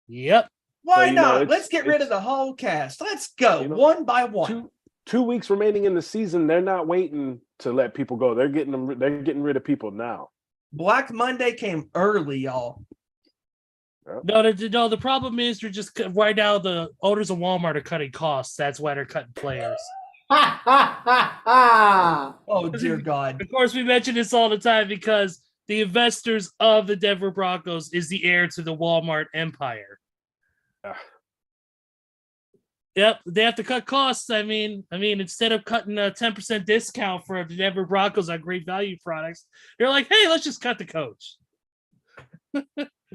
Yep. Why not? Let's get rid of the whole cast. Let's go one by one. 2 weeks remaining in the season. They're not waiting to let people go. They're getting rid of people now. Black Monday came early, y'all. Yep. No, the problem is they're just right now the owners of Walmart are cutting costs. That's why they're cutting players. Oh, dear God. Of course, we mention this all the time because the investors of the Denver Broncos is the heir to the Walmart empire. Yep, they have to cut costs. I mean, instead of cutting a 10% discount for the Denver Broncos on great value products, they're like, hey, let's just cut the coach.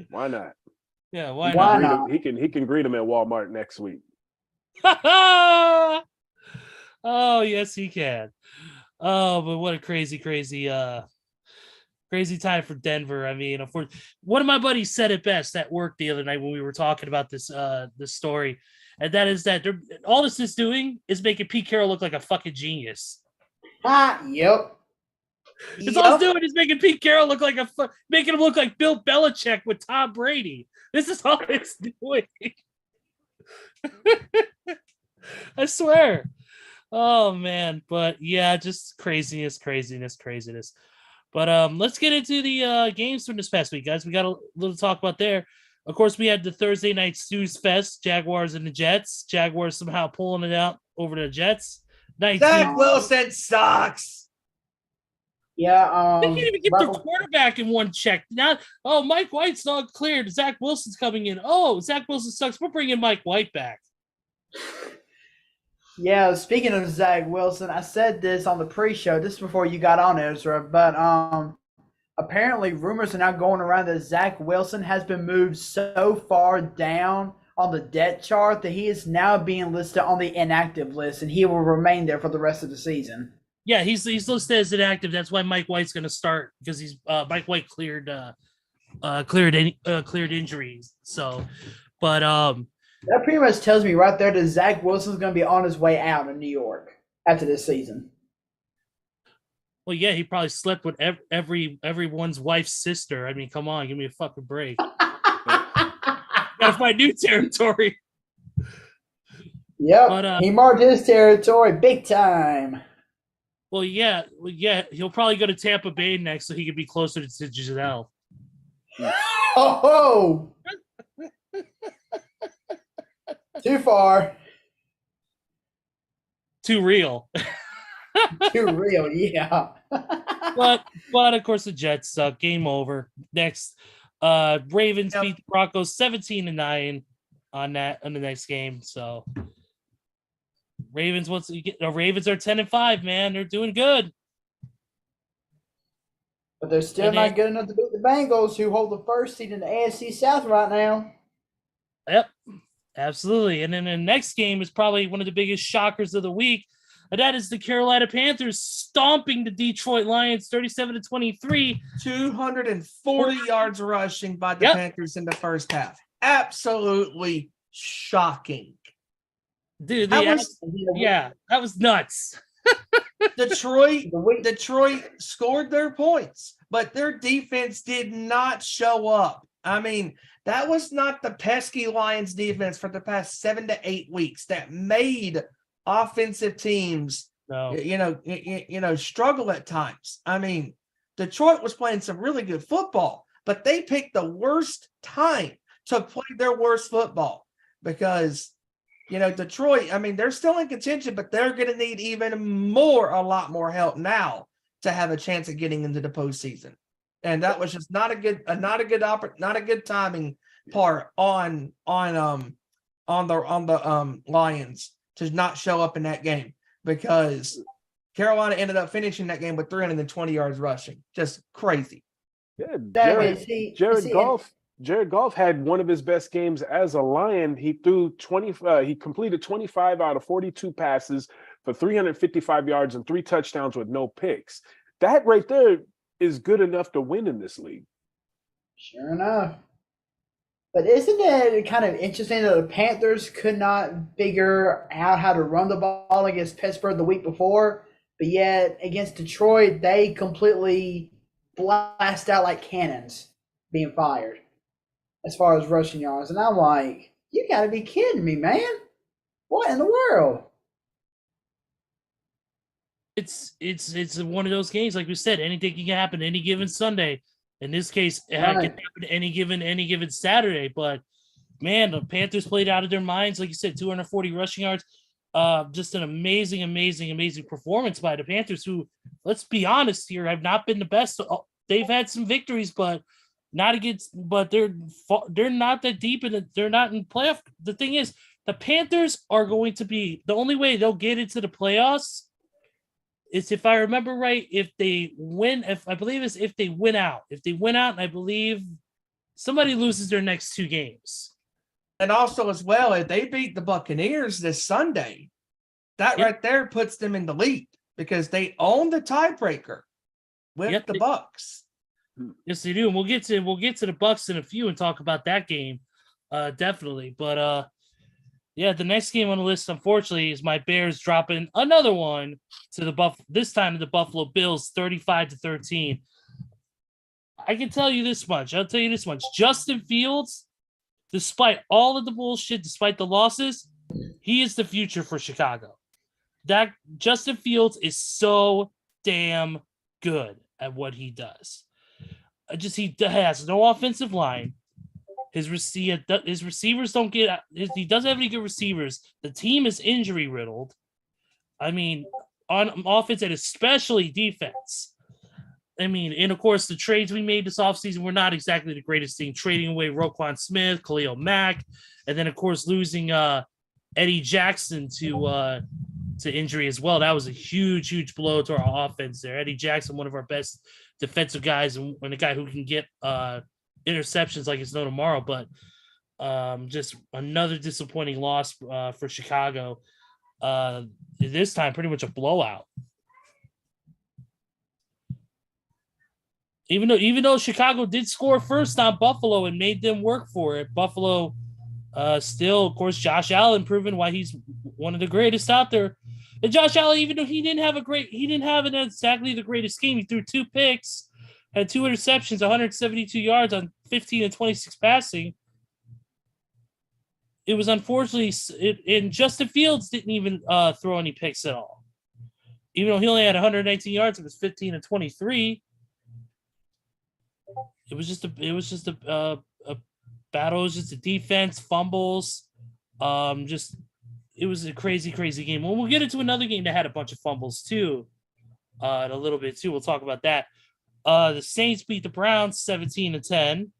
Why not? Yeah, why not? He can greet him at Walmart next week. Oh, yes, he can. Oh, but what a crazy time for Denver. I mean, one of my buddies said it best at work the other night when we were talking about this story, and that is that all this is doing is making Pete Carroll look like a fucking genius. Yep. It's all it's doing is making Pete Carroll look like making him look like Bill Belichick with Tom Brady. This is all it's doing. I swear. Oh man, but yeah, just craziness. But let's get into the games from this past week, guys. We got a little to talk about there. Of course, we had the Thursday night snooze fest, Jaguars and the Jets. Jaguars somehow pulling it out over the Jets. Zach Wilson sucks. Yeah, they can't even get their quarterback in one check. Now, Mike White's not cleared. Zach Wilson's coming in. Oh, Zach Wilson sucks. We're bringing Mike White back. Yeah, speaking of Zach Wilson, I said this on the pre-show, just before you got on, Ezra, but apparently rumors are now going around that Zach Wilson has been moved so far down on the depth chart that he is now being listed on the inactive list, and he will remain there for the rest of the season. Yeah, he's listed as inactive. That's why Mike White's going to start, because Mike White cleared injuries. So, but that pretty much tells me right there that Zach Wilson's going to be on his way out of New York after this season. Well, yeah, he probably slept with everyone's wife's sister. I mean, come on, give me a fucking break. Gotta find new territory. Yep, but, he marked his territory big time. Well, yeah, he'll probably go to Tampa Bay next, so he can be closer to Giselle. Oh, too far. Too real. Too real, yeah. but of course the Jets suck. Game over. Next, Ravens beat the Broncos 17-9 on the next game. So Ravens are 10-5, man. They're doing good. But they're still not good enough to beat the Bengals, who hold the first seed in the AFC South right now. Yep, absolutely. And then the next game is probably one of the biggest shockers of the week. and that is the Carolina Panthers stomping the Detroit Lions 37-23. 240 yards rushing by the Yep. Panthers in the first half. Absolutely shocking. Dude, That was that was nuts. Detroit scored their points, but their defense did not show up. I mean, that was not the pesky Lions defense for the past 7 to 8 weeks that made offensive teams, struggle at times. I mean, Detroit was playing some really good football, but they picked the worst time to play their worst football because, Detroit, I mean, they're still in contention, but they're going to need a lot more help now to have a chance at getting into the postseason. And that was just not a good timing part on the Lions to not show up in that game because Carolina ended up finishing that game with 320 yards rushing. Just crazy. Yeah, Jared Goff had one of his best games as a Lion. He threw he completed 25 out of 42 passes for 355 yards and 3 touchdowns with no picks. That right there is good enough to win in this league. Sure enough. But isn't it kind of interesting that the Panthers could not figure out how to run the ball against Pittsburgh the week before, but yet against Detroit, they completely blast out like cannons being fired as far as rushing yards. And I'm like, you got to be kidding me, man. What in the world? It's one of those games, like we said, anything can happen any given Sunday. In this case, it can happen any given Saturday. But man, the Panthers played out of their minds, like you said, 240 rushing yards. Just an amazing performance by the Panthers, who, let's be honest here, have not been the best. They've had some victories, but not against. But they're not that deep in it. They're not in playoff. The thing is, the Panthers are going to be the only way they'll get into the playoffs. It's if I remember right, if they win, if they win out. If they win out, and I believe somebody loses their next 2 games. And also as well, if they beat the Buccaneers this Sunday, that right there puts them in the lead because they own the tiebreaker with the Bucs. Yes, they do. And we'll get to the Bucs in a few and talk about that game. Definitely. But yeah, the next game on the list, unfortunately, is my Bears dropping another one to this time to the Buffalo Bills, 35-13. I can tell you this much. I'll tell you this much. Justin Fields, despite all of the bullshit, despite the losses, he is the future for Chicago. That Justin Fields is so damn good at what he does. He has no offensive line. His receivers don't get. He doesn't have any good receivers. The team is injury riddled. I mean, on offense and especially defense. I mean, and of course, the trades we made this offseason were not exactly the greatest thing. Trading away Roquan Smith, Khalil Mack, and then of course losing Eddie Jackson to injury as well. That was a huge blow to our offense there. Eddie Jackson, one of our best defensive guys, and a guy who can get interceptions like it's no tomorrow. But just another disappointing loss for Chicago. This time, pretty much a blowout. Even though Chicago did score first on Buffalo and made them work for it, Buffalo still, of course, Josh Allen proving why he's one of the greatest out there. And Josh Allen, even though he didn't have exactly the greatest game. He threw 2 picks, had 2 interceptions, 172 yards on 15 and 26 passing. It was unfortunately, and Justin Fields didn't even throw any picks at all. Even though he only had 119 yards, it was 15 and 23. It was just a battle. It was just a defense, fumbles. It was a crazy game. Well, we'll get into another game that had a bunch of fumbles too, in a little bit too. We'll talk about that. The Saints beat the Browns 17-10.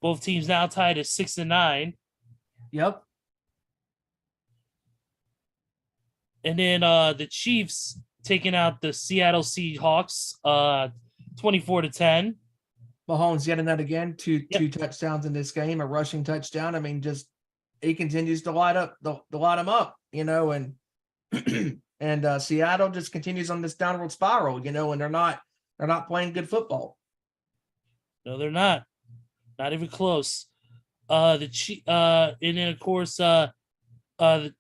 Both teams now tied at 6-9. Yep. And then the Chiefs taking out the Seattle Seahawks 24-10. Mahomes yet another again, two touchdowns in this game, a rushing touchdown. I mean, just he continues to light them up, and And Seattle just continues on this downward spiral, and they're not playing good football. No, they're not. Not even close. And then of course the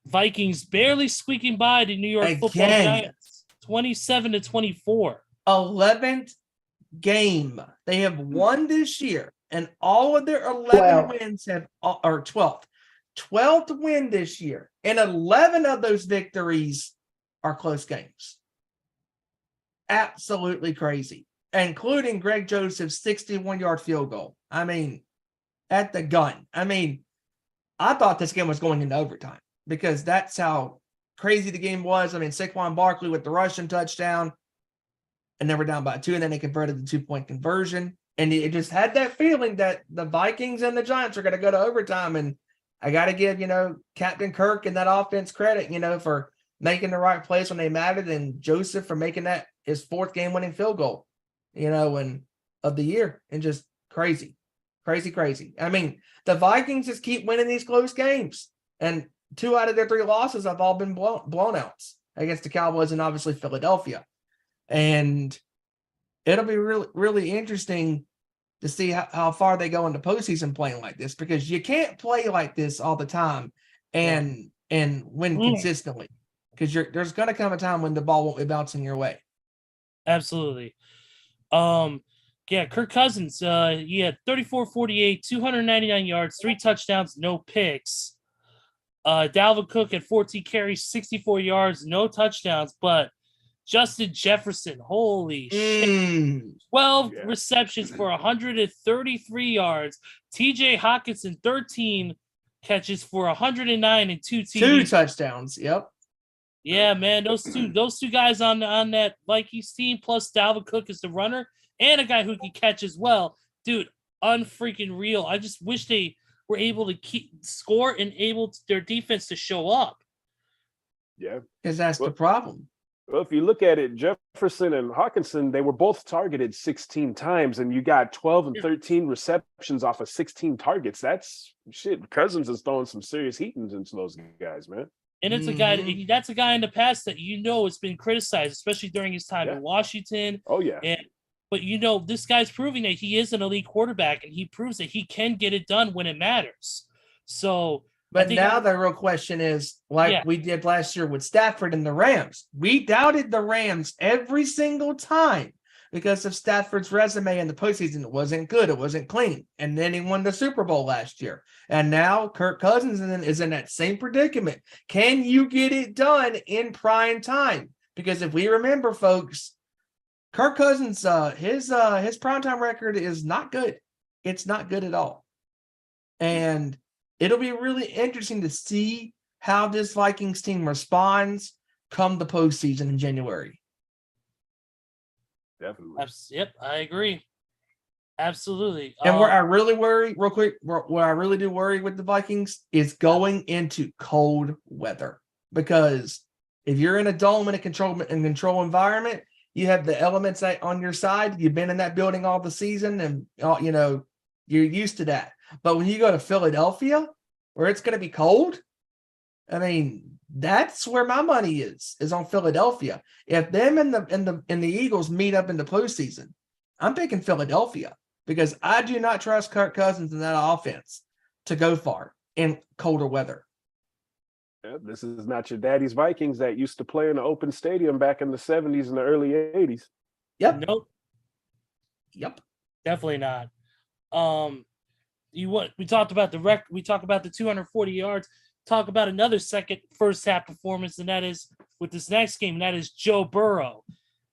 Vikings barely squeaking by the New York Football Giants, 27-24. 11th game they have won this year, and all of their 11 wins or 12th win this year, and 11 of those victories are close games. Absolutely crazy, including Greg Joseph's 61-yard field goal. I mean, at the gun. I mean, I thought this game was going into overtime because that's how crazy the game was. I mean, Saquon Barkley with the rushing touchdown, and they were down by 2, and then they converted the 2-point conversion. And it just had that feeling that the Vikings and the Giants are going to go to overtime. And I got to give, Captain Kirk and that offense credit, for making the right plays when they mattered, and Joseph for making that his 4th game-winning field goal, and of the year. And just crazy. Crazy. I mean, the Vikings just keep winning these close games, and 2 out of their 3 losses have all been blownouts against the Cowboys and obviously Philadelphia. And it'll be really, really interesting to see how far they go into postseason playing like this, because you can't play like this all the time and win consistently, because there's going to come a time when the ball won't be bouncing your way. Absolutely. Kirk Cousins, he had 34-48, 299 yards, 3 touchdowns, no picks. Dalvin Cook had 14 carries, 64 yards, no touchdowns, but Justin Jefferson, holy shit, 12 receptions for 133 yards. TJ Hawkinson, 13 catches for 109 and 2 TDs. 2 touchdowns, yep. Yeah, man, those two guys on that Vikings team, plus Dalvin Cook is the runner, and a guy who can catch as well. Dude, unfreaking real. I just wish they were able to score and their defense to show up. Yeah. Because that's the problem. Well, if you look at it, Jefferson and Hawkinson, they were both targeted 16 times, and you got 12 and 13 receptions off of 16 targets. That's shit. Cousins is throwing some serious heat into those guys, man. And it's a guy that's a guy in the past that has been criticized, especially during his time in Washington. Oh, yeah. But this guy's proving that he is an elite quarterback, and he proves that he can get it done when it matters. So, but now the real question is, we did last year with Stafford and the Rams. We doubted the Rams every single time because of Stafford's resume in the postseason. It wasn't good. It wasn't clean. And then he won the Super Bowl last year. And now Kirk Cousins is in that same predicament. Can you get it done in prime time? Because if we remember, folks, Kirk Cousins, his primetime record is not good. It's not good at all. And it'll be really interesting to see how this Vikings team responds come the postseason in January. Definitely. Yep, I agree. Absolutely. And where I really worry, real quick, where I really do worry with the Vikings is going into cold weather. Because if you're in a dome in a control environment, you have the elements on your side. You've been in that building all the season, and you're used to that. But when you go to Philadelphia, where it's going to be cold, I mean, that's where my money is on Philadelphia. If them and the Eagles meet up in the postseason, I'm picking Philadelphia, because I do not trust Kirk Cousins in that offense to go far in colder weather. Yeah, this is not your daddy's Vikings that used to play in an open stadium back in the 70s and the early 80s. Yep. Nope. Yep. Definitely not. We talked about we talked about the 240 yards. Talk about another first half performance, and that is with this next game, and that is Joe Burrow.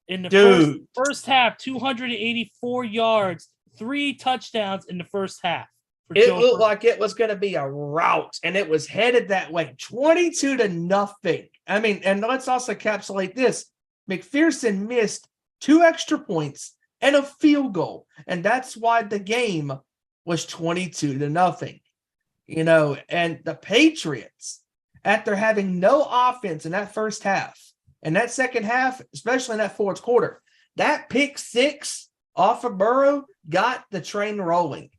In the first half, 284 yards, 3 touchdowns in the first half. It looked like it was going to be a rout, and it was headed that way, 22-0. I mean, and let's also encapsulate this. McPherson missed 2 extra points and a field goal, and that's why the game was 22-0. And the Patriots, after having no offense in that first half, and that second half, especially in that fourth quarter, that pick 6 off of Burrow got the train rolling.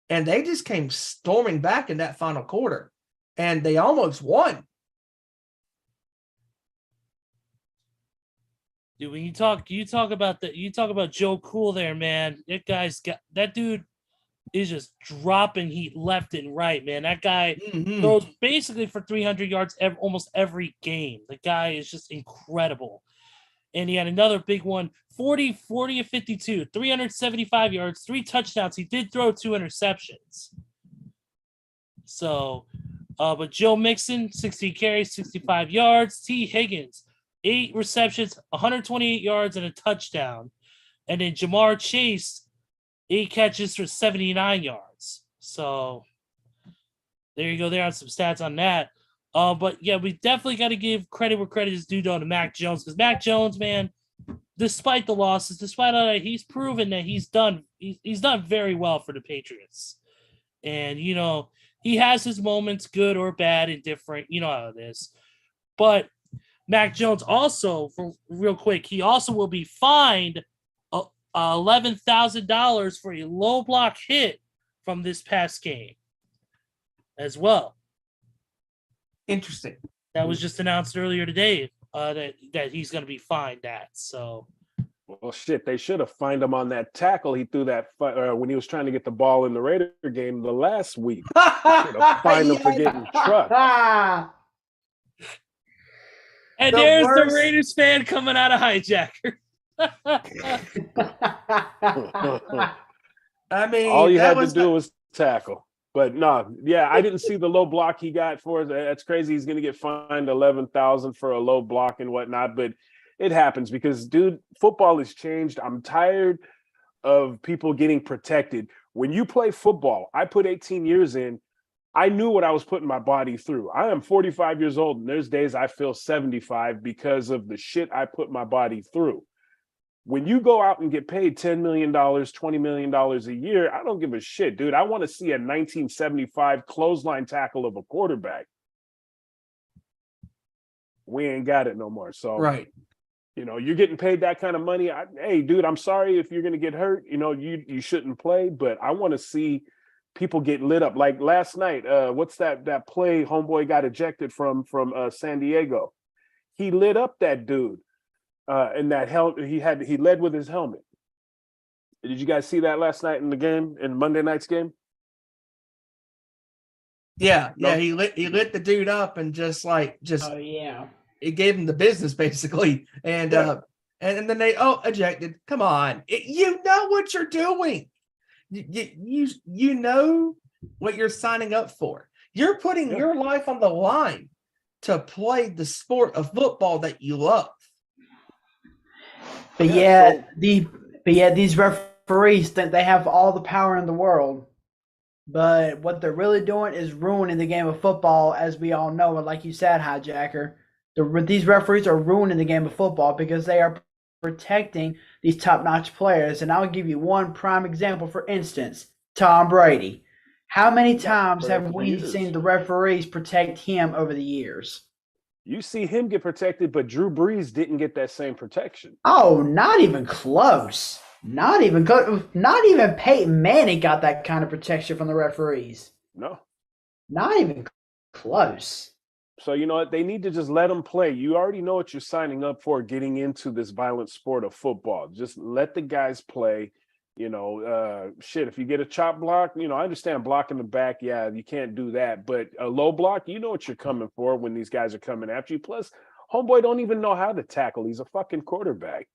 And they just came storming back in that final quarter. And they almost won. Dude, when you talk about Joe Cool there, man. That dude is just dropping heat left and right, man. That guy throws basically for 300 yards almost every game. The guy is just incredible. And he had another big one, 40 of 52, 375 yards, 3 touchdowns. He did throw 2 interceptions. So, but Joe Mixon, 60 carries, 65 yards. T. Higgins, 8 receptions, 128 yards, and a touchdown. And then Jamar Chase, 8 catches for 79 yards. So there you go. There are some stats on that. But yeah, we definitely got to give credit where credit is due to Mac Jones, because Mac Jones, man, despite the losses, despite all that, he's proven that he's done very well for the Patriots. And you know, he has his moments, good or bad, indifferent. You know how it is. But Mac Jones also, for real quick, he also will be fined $11,000 for a low block hit from this past game as well. Interesting. That was just announced earlier today that he's going to be fined that. So, well, shit, they should have fined him on that tackle he threw that when he was trying to get the ball in the Raider game the last week. Should have fined him for getting trucked. And there's the Raiders fan coming out of HiJacker. I mean, all you had to do was tackle. But no, yeah, I didn't see the low block he got for it. That's crazy. He's going to get fined $11,000 for a low block and whatnot. But it happens because, dude, football has changed. I'm tired of people getting protected. When you play football, I put 18 years in. I knew what I was putting my body through. I am 45 years old, and there's days I feel 75 because of the shit I put my body through. When you go out and get paid $10 million, $20 million a year, I don't give a shit, dude. I want to see a 1975 clothesline tackle of a quarterback. We ain't got it no more. So, right. You know, you're getting paid that kind of money. Hey, dude, I'm sorry if you're going to get hurt. You know, you shouldn't play, but I want to see people get lit up. Like last night, what's that play homeboy got ejected from San Diego? He lit up that dude. And that he led with his helmet. Did you guys see that last night in the game, in Monday night's game? Yeah, he lit the dude up and just oh yeah, it gave him the business basically, and and then they ejected. Come on, you know what you're doing. You know what you're signing up for. You're putting your life on the line to play the sport of football that you love. But these referees think they have all the power in the world. But what they're really doing is ruining the game of football, as we all know. And like you said, HiJacker, these referees are ruining the game of football because they are protecting these top-notch players. And I'll give you one prime example. For instance, Tom Brady. How many times have we seen the referees protect him over the years? You see him get protected, but Drew Brees didn't get that same protection. Oh, not even close. Not even Peyton Manning got that kind of protection from the referees. No. Not even close. So, you know what? They need to just let them play. You already know what you're signing up for getting into this violent sport of football. Just let the guys play. You know, if you get a chop block, you know, I understand blocking the back. Yeah, you can't do that. But a low block, you know what you're coming for when these guys are coming after you. Plus, homeboy don't even know how to tackle. He's a fucking quarterback.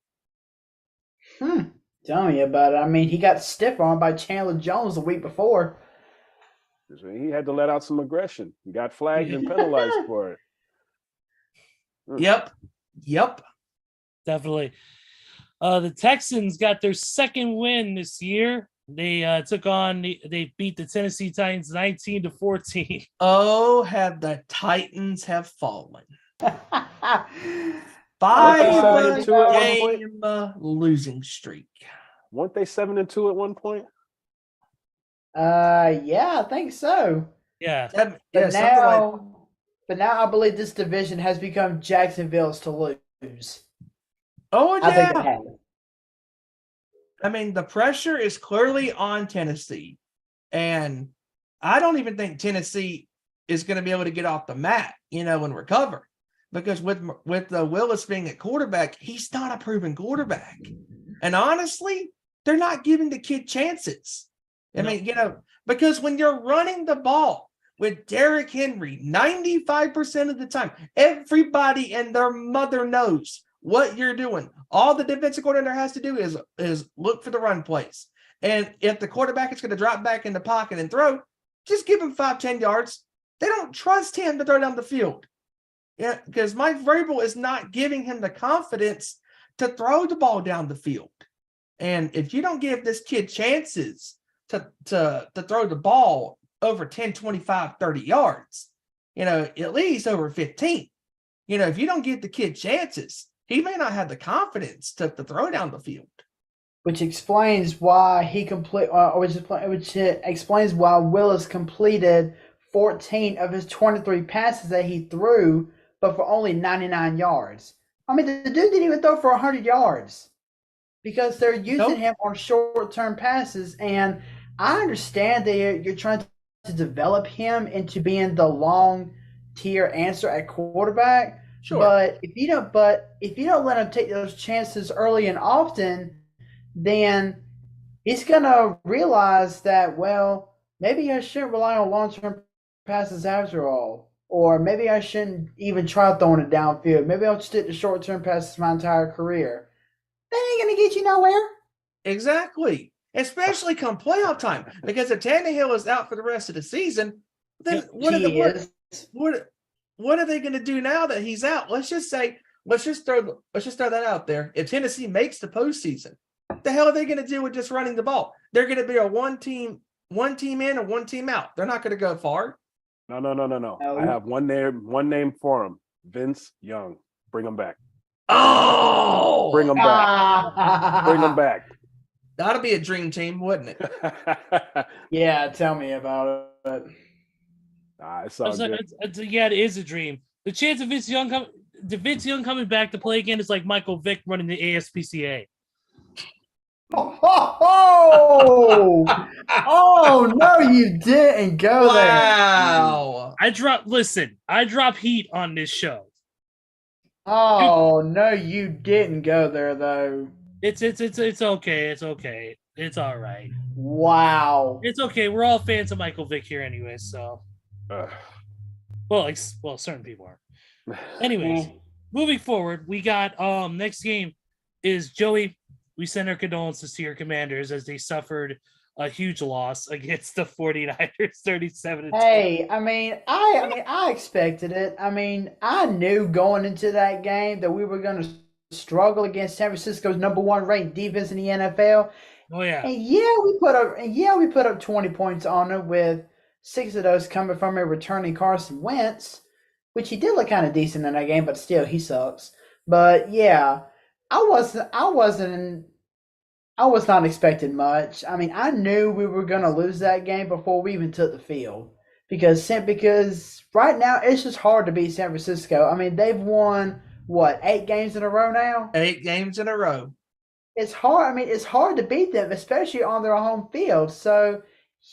Telling you about it. I mean, he got stiff-armed by Chandler Jones the week before. He had to let out some aggression. He got flagged and penalized for it. Yep. Definitely. The Texans got their second win this year. They they beat the Tennessee Titans 19-14. Oh, have the Titans have fallen. 5-game losing streak. Weren't they 7-2 at one point? Yeah, I think so. Yeah. But now I believe this division has become Jacksonville's to lose. Oh, yeah. I think it has. I mean, the pressure is clearly on Tennessee. And I don't even think Tennessee is going to be able to get off the mat, and recover. because with Willis being at quarterback, he's not a proven quarterback. And honestly, they're not giving the kid chances. I mean, because when you're running the ball with Derrick Henry 95% of the time, everybody and their mother knows what you're doing. All the defensive coordinator has to do is look for the run plays. And if the quarterback is going to drop back in the pocket and throw, just give him 5-10 yards. They don't trust him to throw down the field. Yeah, because Mike Vrabel is not giving him the confidence to throw the ball down the field. And if you don't give this kid chances to throw the ball over 10, 25, 30 yards, at least over 15, if you don't give the kid chances, he may not have the confidence to throw down the field. Which explains why which explains why Willis completed 14 of his 23 passes that he threw, but for only 99 yards. I mean, the dude didn't even throw for 100 yards because they're using him on short-term passes. And I understand that you're trying to develop him into being the long-tier answer at quarterback. Sure. But if you don't let him take those chances early and often, then he's gonna realize that, well, maybe I shouldn't rely on long-term passes after all. Or maybe I shouldn't even try throwing it downfield. Maybe I'll stick to short-term passes my entire career. That ain't going to get you nowhere. Exactly. Especially come playoff time. Because if Tannehill is out for the rest of the season, then what are they going to do now that he's out? Let's just throw that out there. If Tennessee makes the postseason, what the hell are they going to do with just running the ball? They're going to be a one team in or one team out. They're not going to go far. No. I have one name for him. Vince Young. Bring him back. Oh! Bring him back. Bring him back. That'd be a dream team, wouldn't it? Yeah, tell me about it. It's all good. It is a dream. The chance of Vince Young coming back to play again is like Michael Vick running the ASPCA. Oh no, you didn't go there. Wow. I drop heat on this show. Oh no, you didn't go there though. It's okay. It's okay. It's all right. Wow. It's okay. We're all fans of Michael Vick here anyway, so well, certain people are. Anyways, moving forward, we got next game is Joey. We send our condolences to your Commanders as they suffered a huge loss against the 49ers, 37-10. Hey, I expected it. I mean, I knew going into that game that we were going to struggle against San Francisco's #1 ranked defense in the NFL. Oh yeah. And we put up 20 points on them, with 6 of those coming from a returning Carson Wentz, which he did look kind of decent in that game, but still he sucks. But yeah, I was not expecting much. I mean, I knew we were going to lose that game before we even took the field because right now it's just hard to beat San Francisco. I mean, they've won 8 games in a row now? 8 games in a row. It's hard. I mean, it's hard to beat them, especially on their home field. So,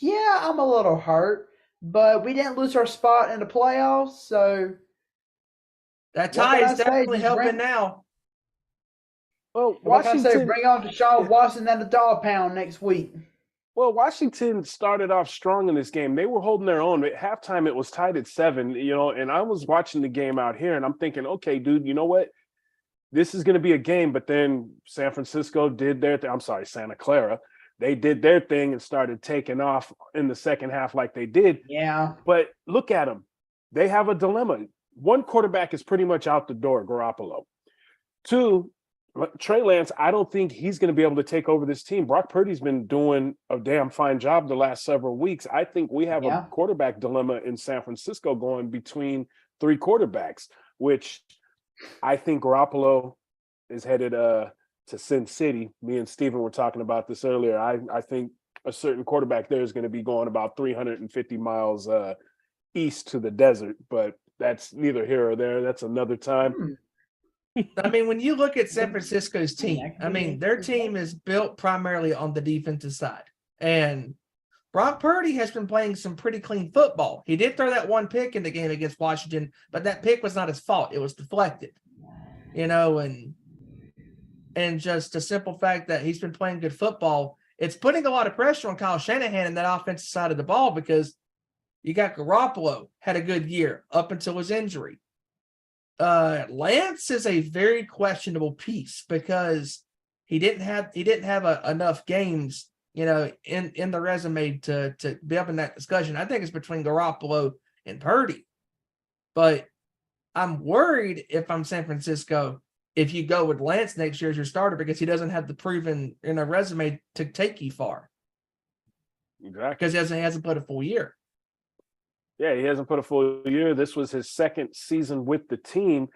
yeah, I'm a little hurt, but we didn't lose our spot in the playoffs. So that tie is definitely helping now. Well, Washington, bring on Deshaun Watson and the dog pound next week. Well, Washington started off strong in this game. They were holding their own. At halftime, it was tied at 7, and I was watching the game out here, and I'm thinking, okay, dude, you know what? This is going to be a game. But then San Francisco did their thing. I'm sorry, Santa Clara. They did their thing and started taking off in the second half like they did. Yeah. But look at them. They have a dilemma. One quarterback is pretty much out the door, Garoppolo. 2, Trey Lance, I don't think he's going to be able to take over this team. Brock Purdy's been doing a damn fine job the last several weeks. I think we have a quarterback dilemma in San Francisco going between 3 quarterbacks, which I think Garoppolo is headed to Sin City. Me and Steven were talking about this earlier. I think a certain quarterback there is going to be going about 350 miles east to the desert, but that's neither here or there. That's another time. I mean, when you look at San Francisco's team, I mean, their team is built primarily on the defensive side. And Brock Purdy has been playing some pretty clean football. He did throw that one pick in the game against Washington, but that pick was not his fault. It was deflected, and just the simple fact that he's been playing good football, it's putting a lot of pressure on Kyle Shanahan in that offensive side of the ball because you got Garoppolo had a good year up until his injury. Lance is a very questionable piece because he didn't have enough games, in the resume to be up in that discussion. I think it's between Garoppolo and Purdy, but I'm worried if I'm San Francisco if you go with Lance next year as your starter because he doesn't have the proven resume to take you far. Exactly. Because he hasn't played a full year. Yeah, he hasn't put a full year. This was his second season with the team,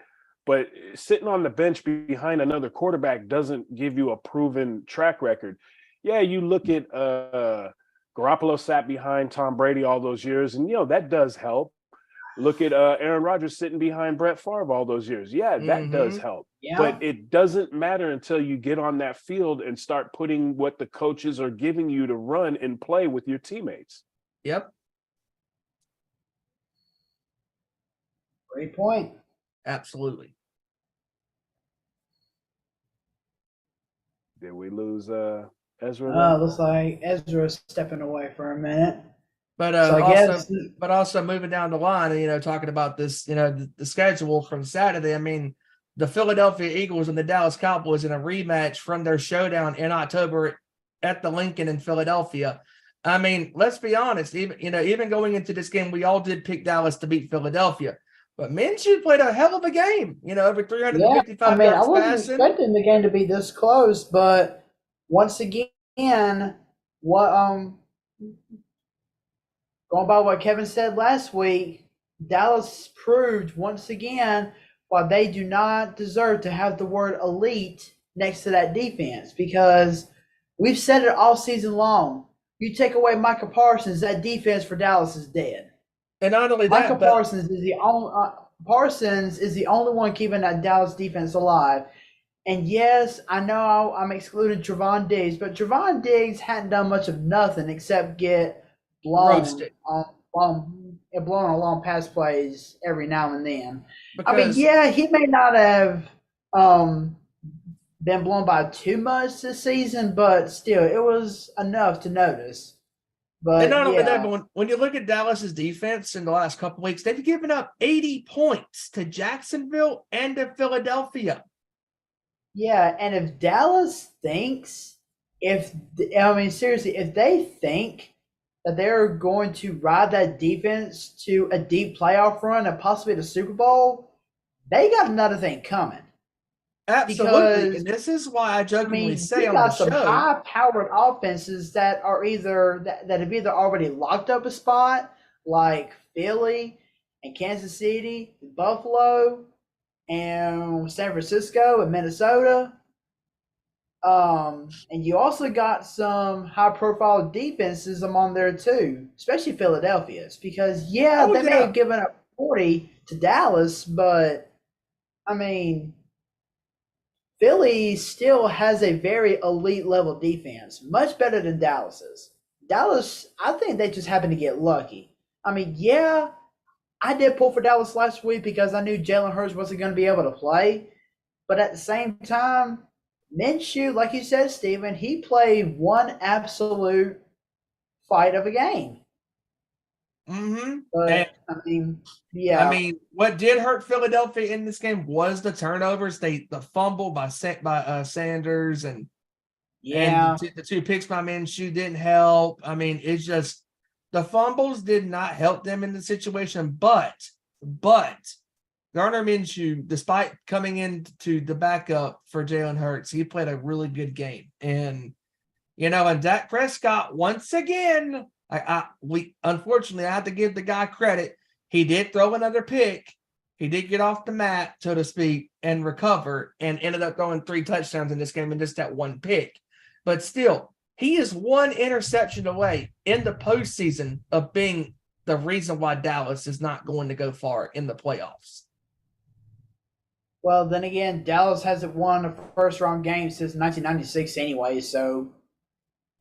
but sitting on the bench behind another quarterback doesn't give you a proven track record. Yeah, you look at Garoppolo sat behind Tom Brady all those years, and that does help. Look at Aaron Rodgers sitting behind Brett Favre all those years. Yeah, that does help. Yeah. But it doesn't matter until you get on that field and start putting what the coaches are giving you to run and play with your teammates. Yep. Great point. Absolutely. Did we lose Ezra? Looks like Ezra's stepping away for a minute. But So also moving down the line, talking about this, the schedule from Saturday. I mean, the Philadelphia Eagles and the Dallas Cowboys in a rematch from their showdown in October at the Lincoln in Philadelphia. I mean, let's be honest. Even going into this game, we all did pick Dallas to beat Philadelphia. But Minshew played a hell of a game. Over 355 I yards wasn't passing. expecting the game to be this close, but once again, going by what Kevin said last week, Dallas proved once again why they do not deserve to have the word elite next to that defense, because we've said it all season long. You take away Micah Parsons, that defense for Dallas is dead. And not only that, Micah Parsons is the only one keeping that Dallas defense alive. And yes, I know I'm excluding Trevon Diggs, but Trevon Diggs hadn't done much of nothing except get blown on long pass plays every now and then. He may not have been blown by too much this season, but still, it was enough to notice. But and not only that, but when you look at Dallas's defense in the last couple of weeks, they've given up 80 points to Jacksonville and to Philadelphia. Yeah, and if Dallas thinks, seriously, if they think that they're going to ride that defense to a deep playoff run and possibly the Super Bowl, they got another thing coming. Absolutely, and this is why I jokingly say on the show, got some high-powered offenses that are that have either already locked up a spot, like Philly and Kansas City, Buffalo, and San Francisco and Minnesota. And you also got some high-profile defenses among there too, especially Philadelphia's, because may have given up 40 to Dallas, but Philly still has a very elite level defense, much better than Dallas's. Dallas, I think they just happened to get lucky. I did pull for Dallas last week because I knew Jalen Hurts wasn't going to be able to play. But at the same time, Minshew, like you said, Steven, he played one absolute fight of a game. Mm-hmm. But, what did hurt Philadelphia in this game was the turnovers. The fumble by Sanders and the two picks by Minshew didn't help. It's just the fumbles did not help them in the situation. But Gardner Minshew, despite coming into the backup for Jalen Hurts, he played a really good game. And and Dak Prescott once again. Unfortunately, I have to give the guy credit. He did throw another pick. He did get off the mat, so to speak, and recover, and ended up throwing 3 touchdowns in this game and just that one pick. But still, he is one interception away in the postseason of being the reason why Dallas is not going to go far in the playoffs. Well, then again, Dallas hasn't won a first-round game since 1996 anyway, so...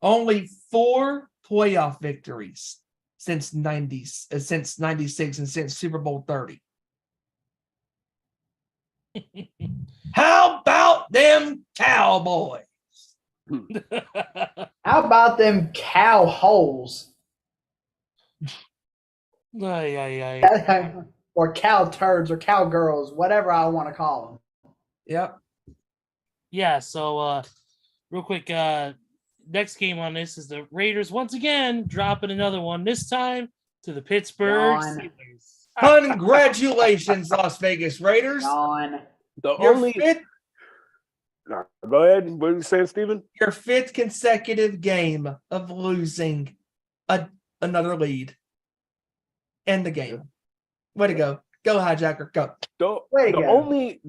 Only 4 playoff victories since 96 and since Super Bowl 30. How about them Cowboys? How about them cow holes? Or cow turds or cowgirls, whatever I want to call them. Yep. Yeah, so real quick, next game on this is the Raiders once again dropping another one, this time to the Pittsburgh Yawn. Steelers. Congratulations, Las Vegas Raiders. Yawn. Your fifth No, go ahead. What are you saying, Steven? your fifth consecutive game of losing another lead in the game. Way to go. Go, HiJacker. Go. The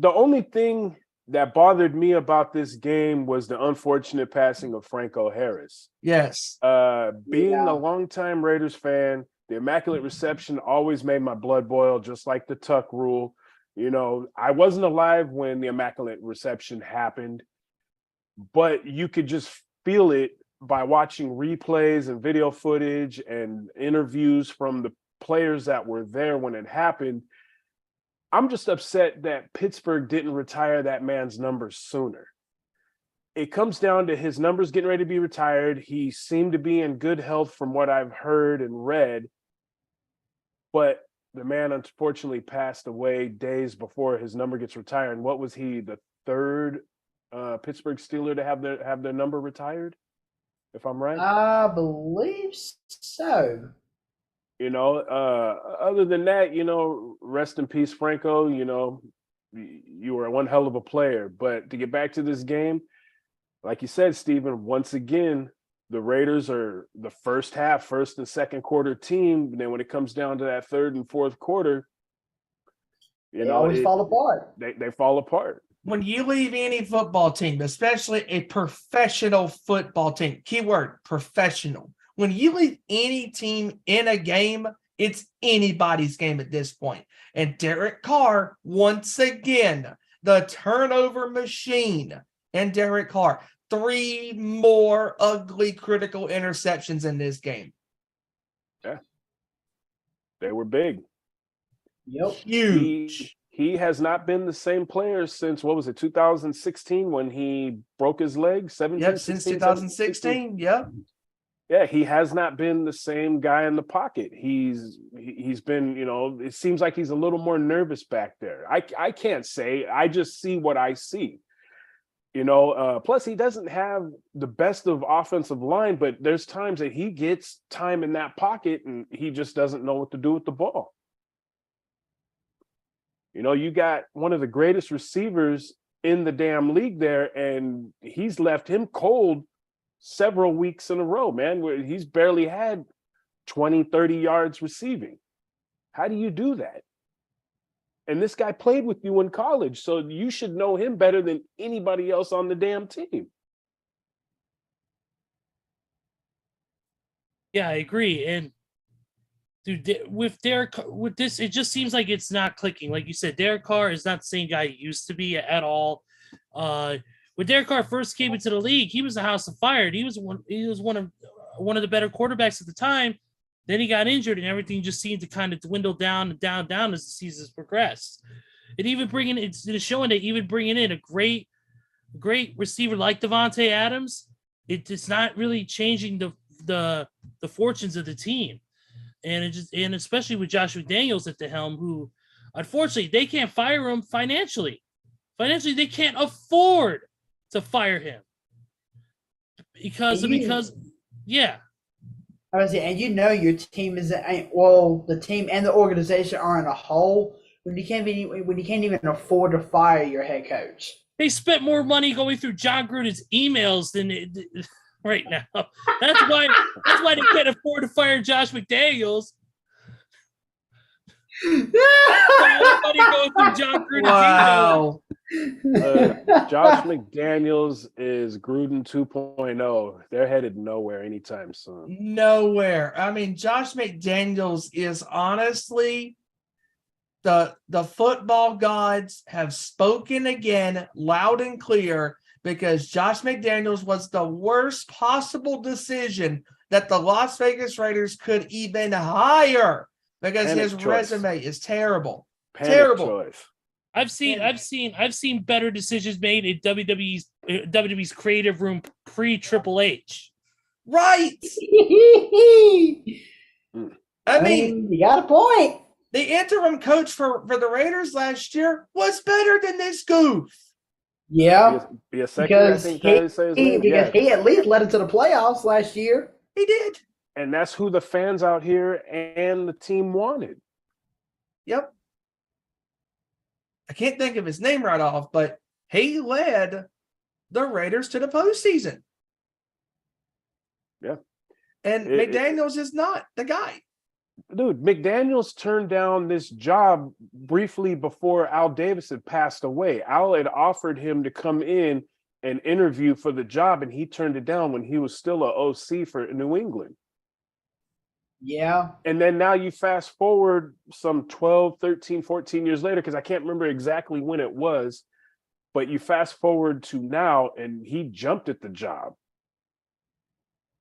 only thing that bothered me about this game was the unfortunate passing of Franco Harris. Yes. Being a longtime Raiders fan, the Immaculate Reception always made my blood boil, just like the Tuck rule. You know, I wasn't alive when the Immaculate Reception happened, but you could just feel it by watching replays and video footage and interviews from the players that were there when it happened. I'm just upset that Pittsburgh didn't retire that man's numbers sooner. It comes down to his numbers getting ready to be retired. He seemed to be in good health from what I've heard and read, but the man unfortunately passed away days before his number gets retired. And what was he, the third Pittsburgh Steeler to have their number retired, if I'm right? I believe so. You know, other than that, you know, rest in peace, Franco. You know, you were one hell of a player. But to get back to this game, like you said, Steven, once again, the Raiders are the first and second quarter team. And then when it comes down to that third and fourth quarter, They always fall apart. They fall apart. When you leave any football team, especially a professional football team, keyword professional, when you leave any team in a game, it's anybody's game at this point. And Derek Carr, once again, the turnover machine, and Derek Carr, 3 more ugly critical interceptions in this game. Yeah. They were big. Yep. Huge. He has not been the same player since, 2016 when he broke his leg? 17, Yep, since 2016. Yep. Yeah, he has not been the same guy in the pocket. He's been, you know, it seems like he's a little more nervous back there. I can't say. I just see what I see. You know, plus he doesn't have the best of offensive line, but there's times that he gets time in that pocket and he just doesn't know what to do with the ball. You know, you got one of the greatest receivers in the damn league there, and he's left him cold several weeks in a row, man, where he's barely had 20, 30 yards receiving. How do you do that? And this guy played with you in college, so you should know him better than anybody else on the damn team. Yeah, I agree. And dude, with this, it just seems like it's not clicking. Like you said, Derek Carr is not the same guy he used to be at all. When Derek Carr first came into the league, he was a house of fire. He was one of the better quarterbacks at the time. Then he got injured, and everything just seemed to kind of dwindle down and down as the seasons progressed. And even it's showing that even bringing in a great receiver like Devontae Adams, it's not really changing the fortunes of the team. And especially with Josh McDaniels at the helm, who unfortunately they can't fire him financially. Financially, they can't afford to fire him because yeah. I was saying, and you know your team is the team and the organization are in a hole when you can't even afford to fire your head coach. They spent more money going through John Gruden's emails than right now. That's why they can't afford to fire Josh McDaniels. Everybody going through John Gruden's emails. Josh McDaniels is Gruden 2.0. They're headed nowhere anytime soon. Nowhere. I mean, Josh McDaniels is honestly the football gods have spoken again loud and clear, because Josh McDaniels was the worst possible decision that the Las Vegas Raiders could even hire because Panic his choice. resume is terrible. Panic Terrible. choice. I've seen better decisions made in WWE's creative room pre Triple H. Right. I mean, you got a point. the interim coach for the Raiders last year was better than this goof. Yeah, Be a second. I because think Tyler say his name. because Yeah. he at least led it to the playoffs last year. He did. And that's who the fans out here and the team wanted. Yep. I can't think of his name right off, but he led the Raiders to the postseason. Yeah. And McDaniels is not the guy. Dude, McDaniels turned down this job briefly before Al Davis had passed away. Al had offered him to come in and interview for the job, and he turned it down when he was still a OC for New England. Yeah. And then now you fast forward some 12, 13, 14 years later, because I can't remember exactly when it was, but you fast forward to now, and he jumped at the job.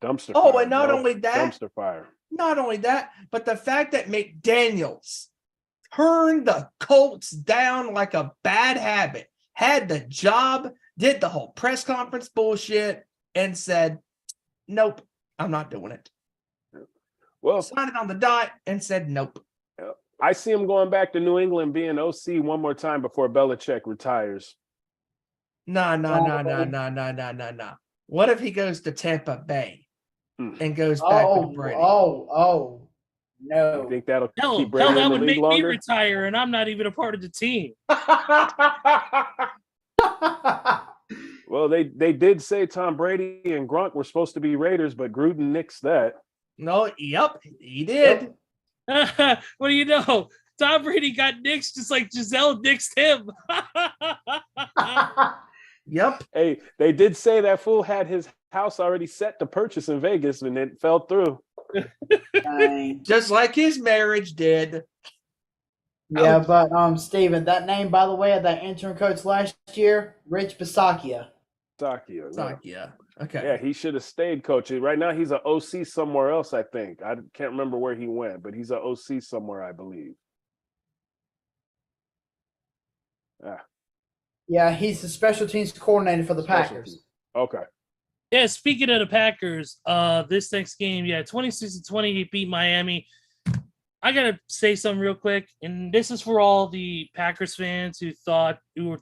Dumpster fire. Oh, and not bro. only that, Dumpster fire. Not only that, but the fact that McDaniels turned the Colts down like a bad habit, had the job, did the whole press conference bullshit, and said, nope, I'm not doing it. Well, Signed it on the dot and said, nope. I see him going back to New England being OC one more time before Belichick retires. No. What if he goes to Tampa Bay and goes back to Brady? No. I think that'll Hell, keep Brady in that the would league make me longer. retire, and I'm not even a part of the team. Well, they did say Tom Brady and Gronk were supposed to be Raiders, but Gruden nixed that. No, yep, he did. What do you know? Tom Brady got nixed just like Giselle nixed him. Yep. Hey, they did say that fool had his house already set to purchase in Vegas, and it fell through. Just like his marriage did. Yeah, but Steven, that name, by the way, of that interim coach last year, Rich Bisaccia. Yeah. Okay. Yeah, he should have stayed coaching. Right now, he's an OC somewhere else, I think. I can't remember where he went, but he's an OC somewhere, I believe. Yeah, he's the special teams coordinator for the Packers. Okay. Yeah, speaking of the Packers, this next game, 26-20, he beat Miami. I gotta say something real quick, and this is for all the Packers fans who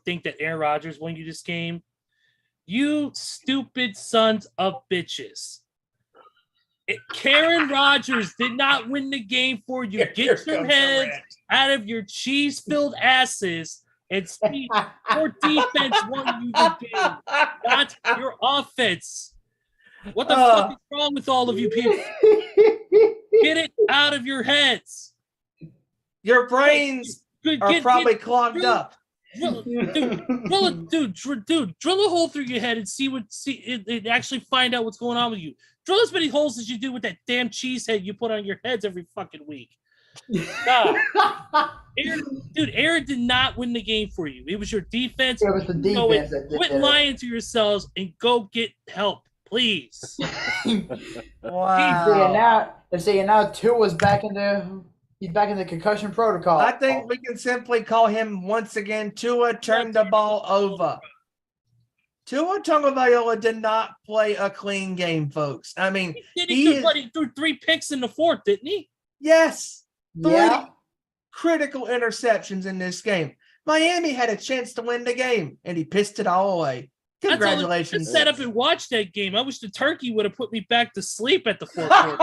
think that Aaron Rodgers won you this game. You stupid sons of bitches. Karen Rodgers did not win the game for you. Get your heads out of your cheese-filled asses and see your defense won you the game, not your offense. What the fuck is wrong with all of you people? Get it out of your heads. Your brains are probably clogged up. Drill a hole through your head and actually find out what's going on with you. Drill as many holes as you do with that damn cheese head you put on your heads every fucking week. God. Aaron did not win the game for you. It was your defense. It was the defense that did Quit it. lying to yourselves and go get help, please. Wow. Now Tua's back in the concussion protocol. I think we can simply call him once again Tua turned the ball over. Tua Tagovailoa did not play a clean game, folks. I mean, He threw 3 picks in the fourth, didn't he? yes, 3 Yeah. critical interceptions in this game. Miami had a chance to win the game, and he pissed it all away. Congratulations. I sat up and watched that game. I wish the turkey would have put me back to sleep at the fourth quarter.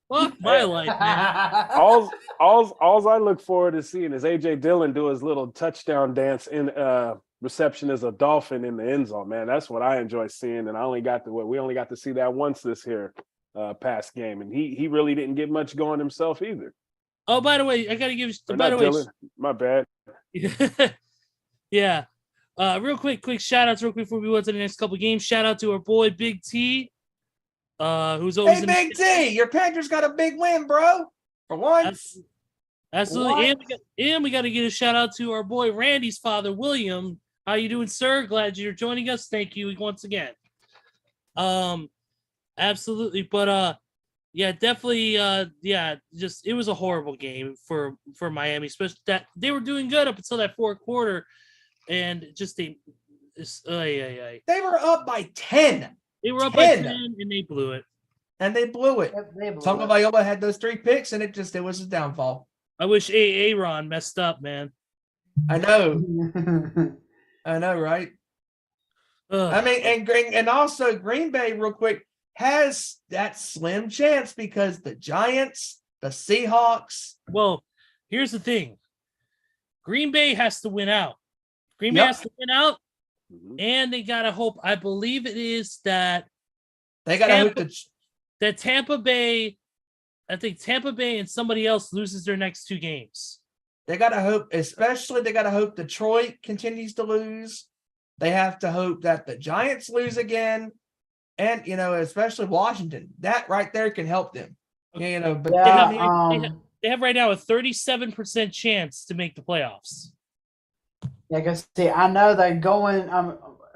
Fuck my life, man. All I look forward to seeing is AJ Dillon do his little touchdown dance in reception as a dolphin in the end zone. Man, that's what I enjoy seeing. And we only got to see that once this here past game, and he really didn't get much going himself either. Oh, by the way, I gotta give. Dillon, my bad. Yeah. Real quick shout outs real quick before we go to the next couple games. Shout out to our boy Big T. Who's always Hey, Big T, your Panthers got a big win, bro. For once. Absolutely. And we got to give a shout out to our boy Randy's father, William. How you doing, sir? Glad you're joining us. Thank you once again. Absolutely. But yeah, definitely just it was a horrible game for Miami, especially that they were doing good up until that fourth quarter, and just They were up by 10. They were up 10. by 10 and they blew it. And they blew it. Yep, they blew Tonga it. Viola had those 3 picks, and it was a downfall. I wish Aaron messed up, man. I know. I know, right? Ugh. I mean, and also Green Bay, real quick, has that slim chance because the Giants, the Seahawks. Well, here's the thing. Green Bay has to win out. Green Bay has to win out, and they gotta hope. I believe it is that they gotta hope that Tampa Bay. I think Tampa Bay and somebody else loses their next 2 games. They gotta hope, especially they gotta hope Detroit continues to lose. They have to hope that the Giants lose again, and especially Washington. That right there can help them. But They have right now a 37% chance to make the playoffs. Yeah, because see, I know they're going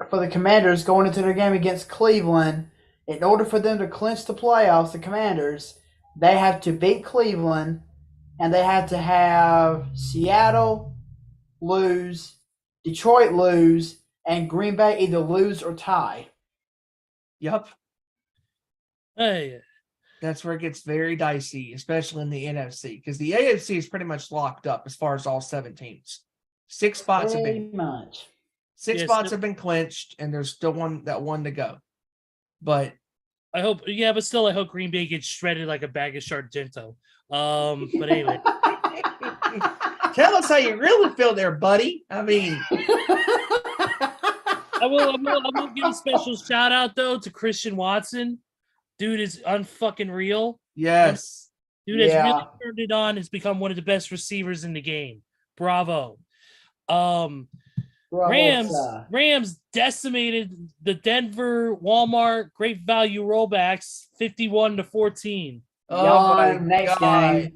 for the Commanders going into their game against Cleveland. In order for them to clinch the playoffs, the Commanders, they have to beat Cleveland, and they have to have Seattle lose, Detroit lose, and Green Bay either lose or tie. Yep. Hey. That's where it gets very dicey, especially in the NFC, because the AFC is pretty much locked up as far as all 7 teams. 6 spots have been clinched, and there's still one to go. But I hope Green Bay gets shredded like a bag of Sargento. But anyway, tell us how you really feel there, buddy. I mean, I will give a special shout out though to Christian Watson. Dude is unfucking real. Yes. Dude has really turned it on. Has become one of the best receivers in the game. Bravo. Rams decimated the Denver Walmart Great Value Rollbacks 51-14. Oh my next God. game.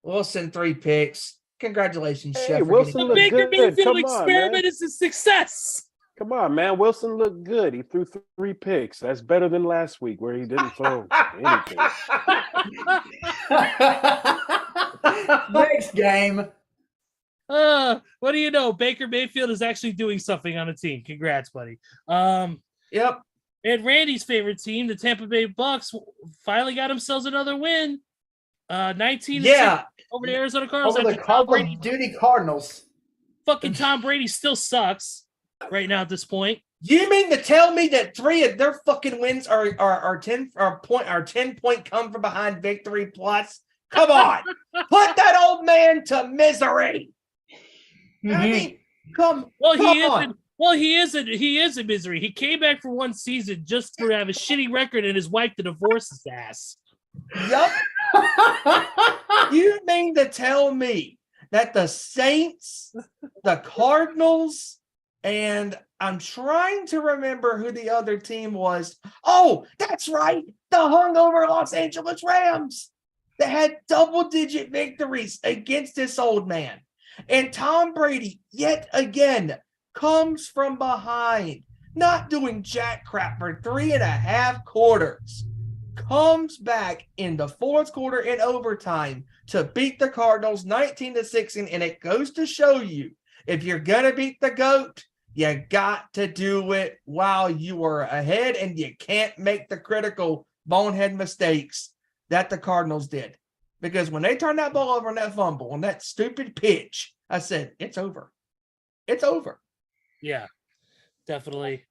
Wilson 3 picks. Congratulations, Hey, Chef. Wilson The looked Baker good. Mayfield Come on, experiment man. is a success. Come on, man. Wilson looked good. He threw 3 picks. That's better than last week where he didn't throw anything. Next game. What do you know? Baker Mayfield is actually doing something on a team. Congrats, buddy. Yep. And Randy's favorite team, the Tampa Bay Bucks, finally got themselves another win. 19-6 over the Arizona Cardinals. Over the Call of Duty Cardinals. Fucking Tom Brady still sucks right now at this point. You mean to tell me that 3 of their fucking wins are 10 point come from behind victory plus? Come on. Put that old man to misery. Mm-hmm. I mean, come on. He is in misery. He came back for 1 season just to have a shitty record and his wife to divorce his ass. Yup. You mean to tell me that the Saints, the Cardinals, and I'm trying to remember who the other team was. Oh, that's right. The hungover Los Angeles Rams that had double-digit victories against this old man. And Tom Brady, yet again, comes from behind, not doing jack crap for 3.5 quarters. Comes back in the 4th quarter in overtime to beat the Cardinals 19-6. And it goes to show you, if you're going to beat the GOAT, you got to do it while you are ahead, and you can't make the critical bonehead mistakes that the Cardinals did. Because when they turned that ball over on that fumble, on that stupid pitch, I said, it's over. It's over. Yeah, definitely.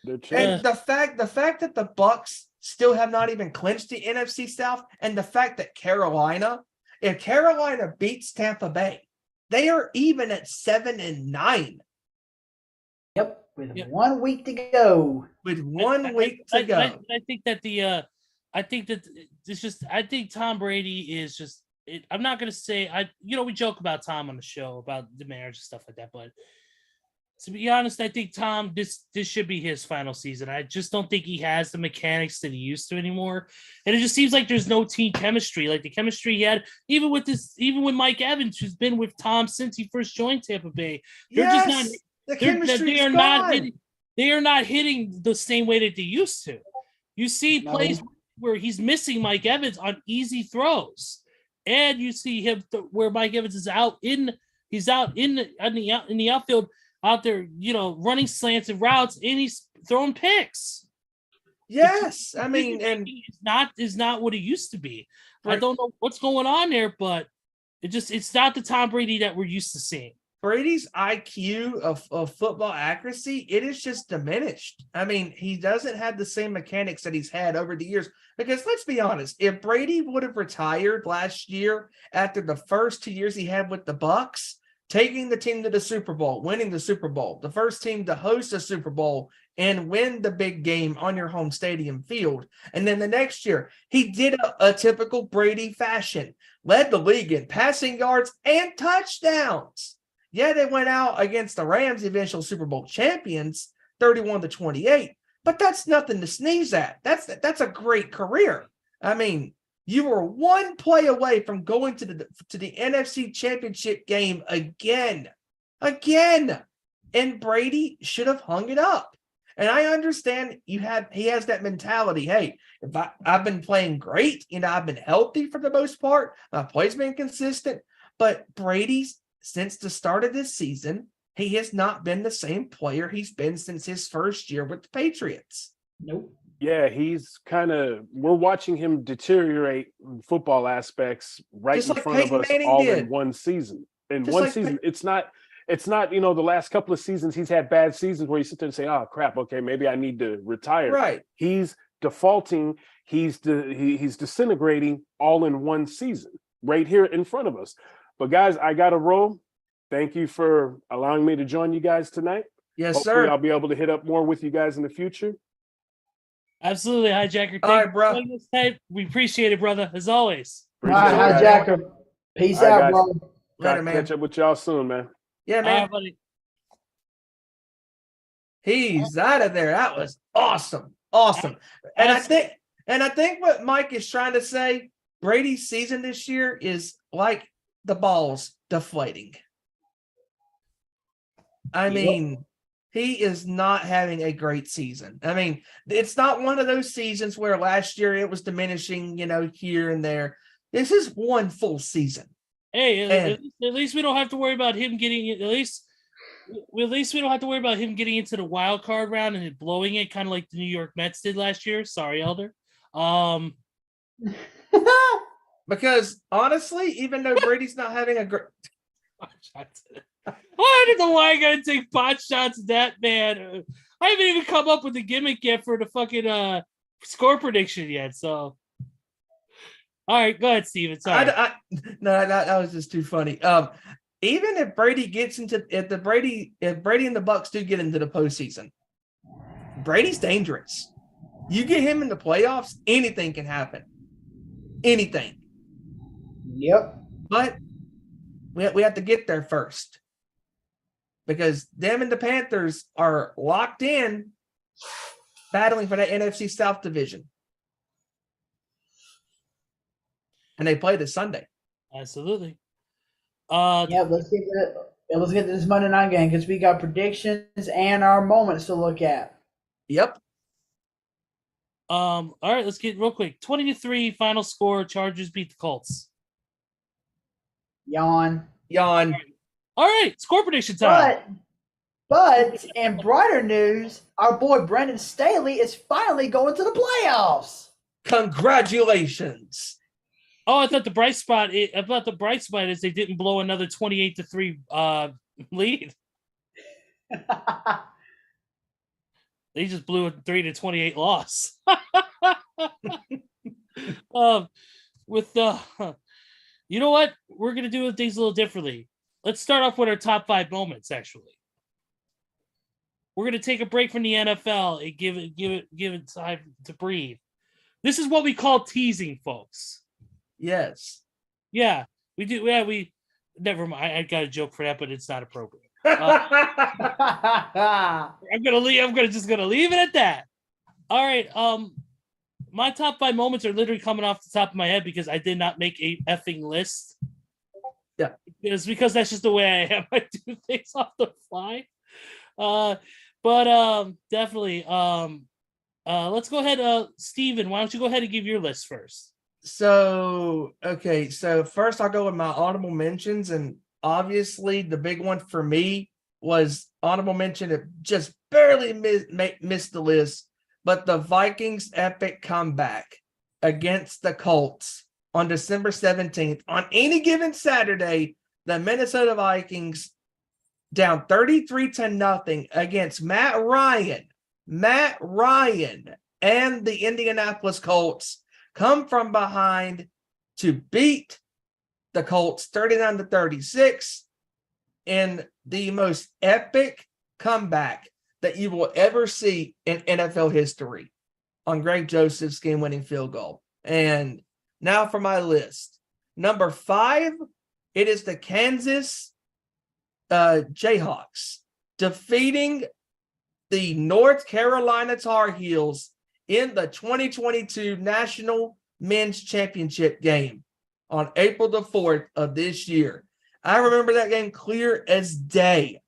And the fact that the Bucks still have not even clinched the NFC South, and the fact that if Carolina beats Tampa Bay, they are even at 7-9. Yep, with 1 week to go. With 1 week to go. I think that I think Tom Brady is just. I'm not gonna say we joke about Tom on the show about the marriage and stuff like that, but to be honest, I think Tom this should be his final season. I just don't think he has the mechanics that he used to anymore, and it just seems like there's no team chemistry. Like the chemistry he had, even with Mike Evans, who's been with Tom since he first joined Tampa Bay. They're just not. The chemistry is gone. they are not hitting the same way that they used to. You see plays where he's missing Mike Evans on easy throws, and you see him where Mike Evans is out in the outfield, out there, running slants and routes, and he's throwing picks. Yes, I mean, and is not what it used to be. I don't know what's going on there, but it's not the Tom Brady that we're used to seeing. Brady's IQ of football accuracy, it is just diminished. I mean, he doesn't have the same mechanics that he's had over the years. Because let's be honest, if Brady would have retired last year after the first 2 years he had with the Bucs, taking the team to the Super Bowl, winning the Super Bowl, the first team to host a Super Bowl and win the big game on your home stadium field. And then the next year, he did a typical Brady fashion, led the league in passing yards and touchdowns. Yeah, they went out against the Rams, the eventual Super Bowl champions, 31-28. But that's nothing to sneeze at. That's a great career. I mean, you were one play away from going to the NFC Championship game again. And Brady should have hung it up. And I understand he has that mentality. Hey, if I've been playing great, I've been healthy for the most part. My play's been consistent. But Brady's, since the start of this season, he has not been the same player he's been since his first year with the Patriots. Nope. Yeah, we're watching him deteriorate in football aspects right Just in like front Peyton of us Manning all did. in one season. In Just one like season, it's not, the last couple of seasons he's had bad seasons where you sit there and say, oh crap, okay, maybe I need to retire. Right. He's defaulting, he's disintegrating all in one season right here in front of us. But guys, I got to roll. Thank you for allowing me to join you guys tonight. Yes, Hopefully sir. I'll be able to hit up more with you guys in the future. Absolutely, HiJacker. All right, bro. We appreciate it, brother, as always. All right, HiJacker. Peace All right, out, guys. bro. Later, man. Catch up with y'all soon, man. Yeah, All man. right, buddy. He's out of there. That was awesome. And I think what Mike is trying to say, Brady's season this year is like the balls deflating. I mean, he is not having a great season. I mean, it's not one of those seasons where last year it was diminishing, here and there. This is one full season. Hey, at least we don't have to worry about him getting at least we don't have to worry about him getting into the wild card round and it blowing it, kind of like the New York Mets did last year. Sorry, Elder. Because honestly, even though Brady's not having a great I don't know why I gotta take pot shots at that man. I haven't even come up with the gimmick yet for the fucking score prediction yet. So, all right, go ahead, Steven. Sorry. No, that was just too funny. Even if Brady gets if Brady and the Bucs do get into the postseason, Brady's dangerous. You get him in the playoffs, anything can happen. Anything. Yep. But we have to get there first. Because them and the Panthers are locked in, battling for that NFC South division. And they play this Sunday. Absolutely. Let's get this Monday night game because we got predictions and our moments to look at. Yep. All right, let's get real quick. 20-3 final score. Chargers beat the Colts. Yawn. All right, score prediction time. But in brighter news, our boy Brendan Staley is finally going to the playoffs. Congratulations. Oh, I thought the bright spot is they didn't blow another 28-3 lead. They just blew a 3-28 loss. You know what? We're gonna do things a little differently. Let's start off with our top 5 moments. Actually, we're gonna take a break from the NFL and give it time to breathe. This is what we call teasing, folks. Yes. Yeah, we do. Yeah, we. Never mind. I got a joke for that, but it's not appropriate. I'm just gonna leave it at that. All right. My top 5 moments are literally coming off the top of my head because I did not make a effing list. Yeah. It's because that's just the way I am. I do things off the fly. But But definitely. Let's go ahead. Steven, why don't you go ahead and give your list first? So first I'll go with my honorable mentions, and obviously the big one for me was honorable mention. It just barely missed the list, but the Vikings' epic comeback against the Colts on December 17th. On any given Saturday, the Minnesota Vikings down 33-0 against Matt Ryan, and the Indianapolis Colts come from behind to beat the Colts 39-36 in the most epic comeback that you will ever see in NFL history on Greg Joseph's game-winning field goal. And now for my list. Number 5, it is the Kansas Jayhawks defeating the North Carolina Tar Heels in the 2022 National Men's Championship game on April the 4th of this year. I remember that game clear as day.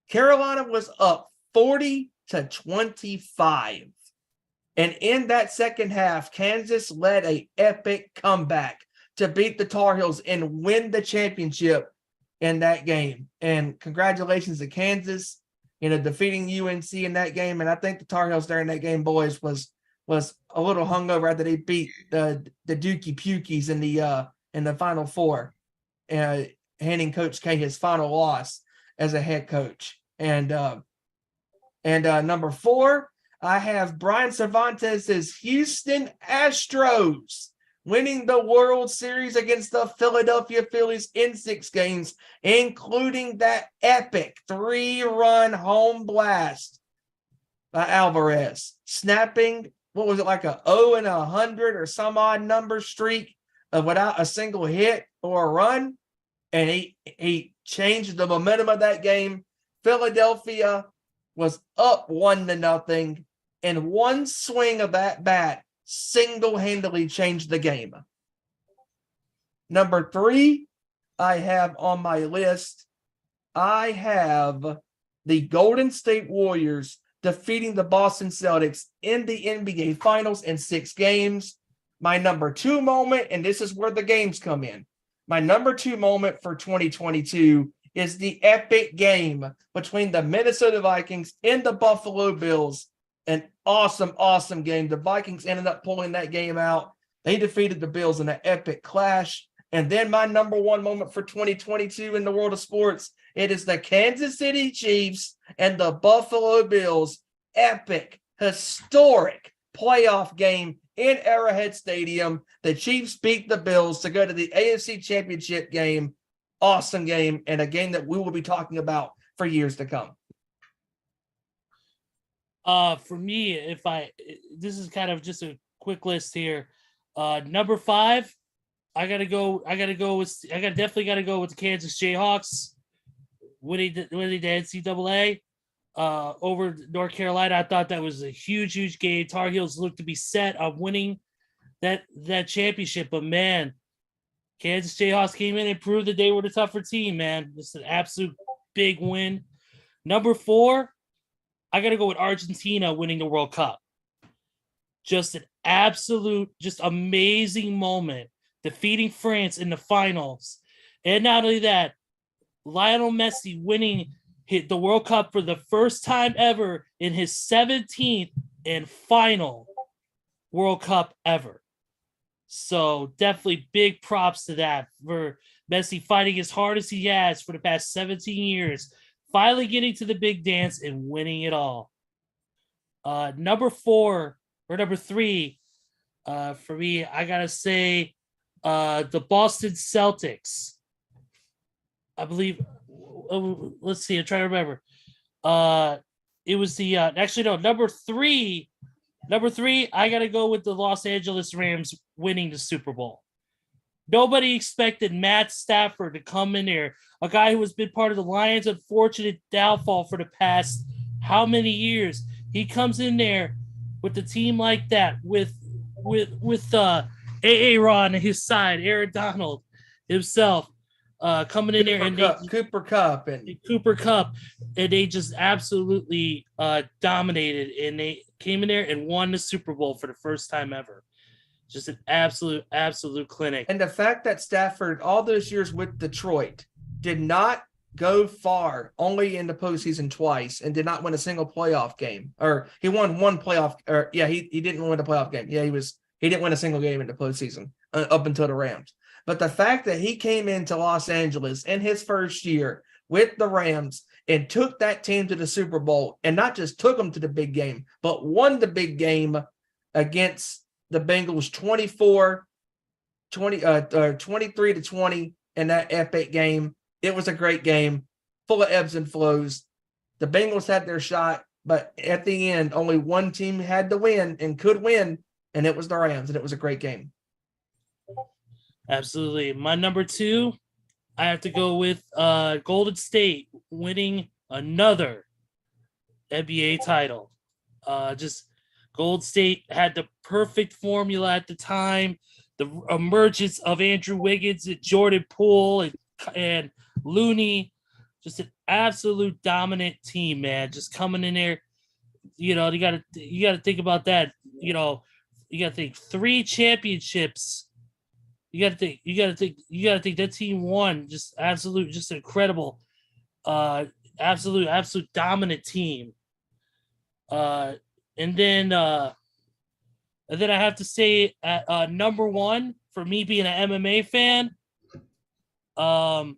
Carolina was up 40-25. And in that second half, Kansas led an epic comeback to beat the Tar Heels and win the championship in that game. And congratulations to Kansas, defeating UNC in that game. And I think the Tar Heels during that game, boys, was a little hungover after they beat the Dookie Pukies in the Final Four, handing Coach K his final loss as a head coach. And number 4, I have Brian Cervantes' Houston Astros winning the World Series against the Philadelphia Phillies in 6 games, including that epic 3-run home blast by Alvarez, snapping, what was it, like a 0-100 or some odd number streak of without a single hit or a run. And he changed the momentum of that game. Philadelphia was up 1-0, and one swing of that bat single-handedly changed the game. Number 3, I have on my list, I have the Golden State Warriors defeating the Boston Celtics in the NBA Finals in 6 games. My number 2 moment, and this is where the games come in, my number 2 moment for 2022 is the epic game between the Minnesota Vikings and the Buffalo Bills. An awesome game. The Vikings ended up pulling that game out. They defeated the Bills in an epic clash. And then my number 1 moment for 2022 in the world of sports, it is the Kansas City Chiefs and the Buffalo Bills epic, historic playoff game in Arrowhead Stadium. The Chiefs beat the Bills to go to the AFC Championship game. Awesome game, and a game that we will be talking about for years to come. For me, this is kind of just a quick list here. Number 5, I definitely got to go with the Kansas Jayhawks winning the NCAA over North Carolina. I thought that was a huge game. Tar Heels looked to be set on winning that championship, but man, Kansas Jayhawks came in and proved that they were the tougher team, man. It's an absolute big win. Number 4, I got to go with Argentina winning the World Cup. Just an absolute, just amazing moment, defeating France in the finals. And not only that, Lionel Messi winning the World Cup for the first time ever in his 17th and final World Cup ever. So definitely big props to that for Messi fighting as hard as he has for the past 17 years, finally getting to the big dance and winning it all. Number 3, for me, I gotta say the Boston Celtics. I believe. Let's see. I'm trying to remember. It was the number 3. Number 3, I got to go with the Los Angeles Rams winning the Super Bowl. Nobody expected Matt Stafford to come in there, a guy who has been part of the Lions' unfortunate downfall for the past how many years. He comes in there with a team like that, with Aaron on his side, Aaron Donald himself. coming in there and Cooper Cup and Cooper Cup, and they just absolutely dominated, and they came in there and won the Super Bowl for the first time ever. Just an absolute clinic. And the fact that Stafford, all those years with Detroit, did not go far, only in the postseason twice, and did not win a single playoff game. Or he won one playoff, he didn't win a playoff game. Yeah, he didn't win a single game in the postseason up until the Rams. But the fact that he came into Los Angeles in his first year with the Rams and took that team to the Super Bowl, and not just took them to the big game, but won the big game against the Bengals 23-20 in that epic game. It was a great game, full of ebbs and flows. The Bengals had their shot, but at the end, only one team had to win and could win, and it was the Rams, and it was a great game. Absolutely. My number 2, I have to go with Golden State winning another NBA title. Just Gold State had the perfect formula at the time. The emergence of Andrew Wiggins and Jordan Poole and Looney, just an absolute dominant team, man. Just coming in there, you gotta think about that. You gotta think 3 championships. You gotta think that team won. Just incredible, absolute dominant team. And then I have to say at number 1 for me being an MMA fan, I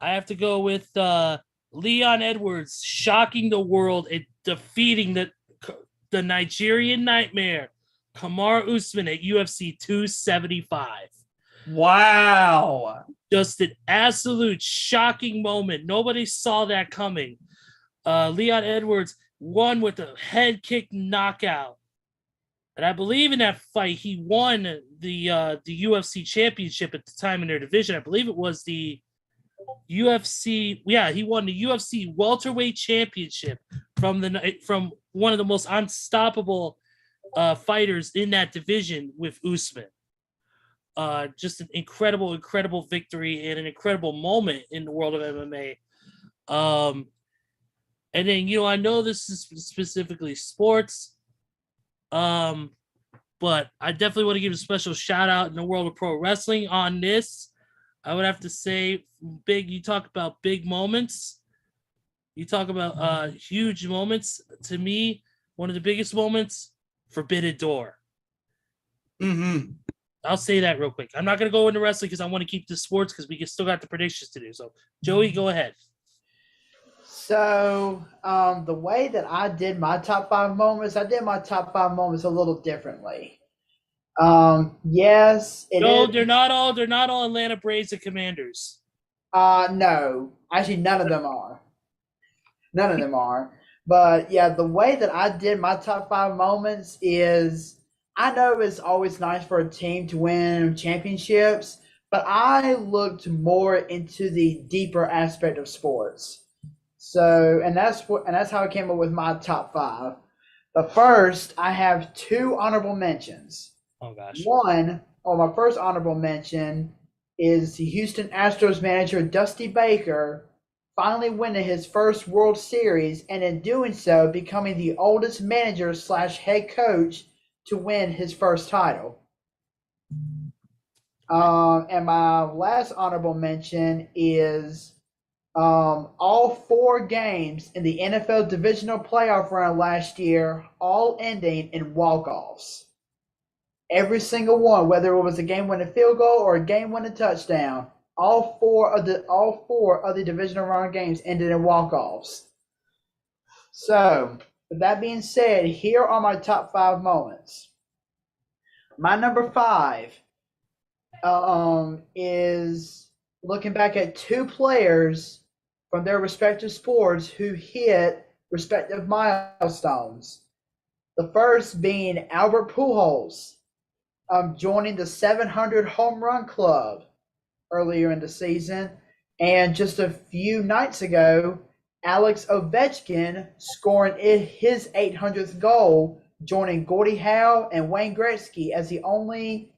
have to go with Leon Edwards shocking the world and defeating the Nigerian Nightmare, Kamaru Usman, at UFC 275. Wow. Just an absolute shocking moment. Nobody saw that coming. Leon Edwards won with a head kick knockout. And I believe in that fight, he won the UFC championship at the time in their division. I believe it was the UFC. Yeah, he won the UFC welterweight championship from one of the most unstoppable fighters in that division with Usman. Just an incredible victory and an incredible moment in the world of MMA. And then, I know this is specifically sports, but I definitely want to give a special shout out in the world of pro wrestling on this. I would have to say, you talk about big moments. You talk about huge moments. To me, one of the biggest moments, Forbidden Door. Mm-hmm. I'll say that real quick. I'm not going to go into wrestling because I want to keep the sports because we still got the predictions to do. So, Joey, go ahead. So, the way that I did my top 5 moments, I did my top 5 moments a little differently. Yes, they're not all Atlanta Braves and Commanders. No, actually, none of them are. None of them are. But yeah, the way that I did my top 5 moments is, I know it's always nice for a team to win championships, but I looked more into the deeper aspect of sports. So, and that's how I came up with my top 5. But first, I have 2 honorable mentions. Oh gosh. My first honorable mention is the Houston Astros manager Dusty Baker finally winning his first World Series, and in doing so, becoming the oldest manager / head coach to win his first title. And my last honorable mention is all 4 games in the NFL divisional playoff round last year, all ending in walk-offs. Every single one, whether it was a game-winning field goal or a game-winning touchdown, all four of the divisional round games ended in walk-offs. So, with that being said, here are my top 5 moments. My number 5 is looking back at 2 players from their respective sports who hit respective milestones. The first being Albert Pujols, joining the 700 home run club earlier in the season, and just a few nights ago, Alex Ovechkin scoring his 800th goal, joining Gordie Howe and Wayne Gretzky as the only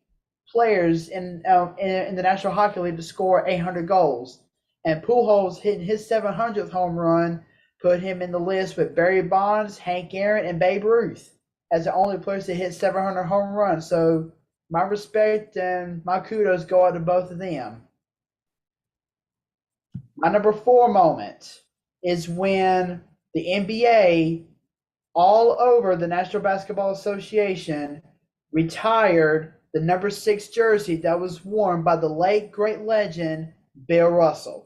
players in the National Hockey League to score 800 goals. And Pujols hitting his 700th home run put him in the list with Barry Bonds, Hank Aaron, and Babe Ruth as the only players to hit 700 home runs. So my respect and my kudos go out to both of them. My number 4 moment is when the NBA, all over the National Basketball Association, retired the number 6 jersey that was worn by the late great legend Bill Russell.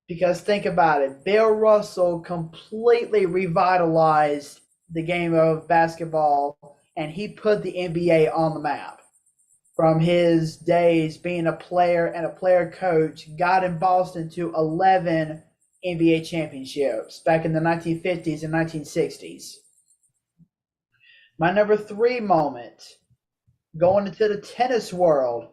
Because think about it, Bill Russell completely revitalized the game of basketball, and he put the NBA on the map. From his days being a player and a player coach, got in Boston to 11 NBA championships back in the 1950s and 1960s. My number 3 moment, going into the tennis world.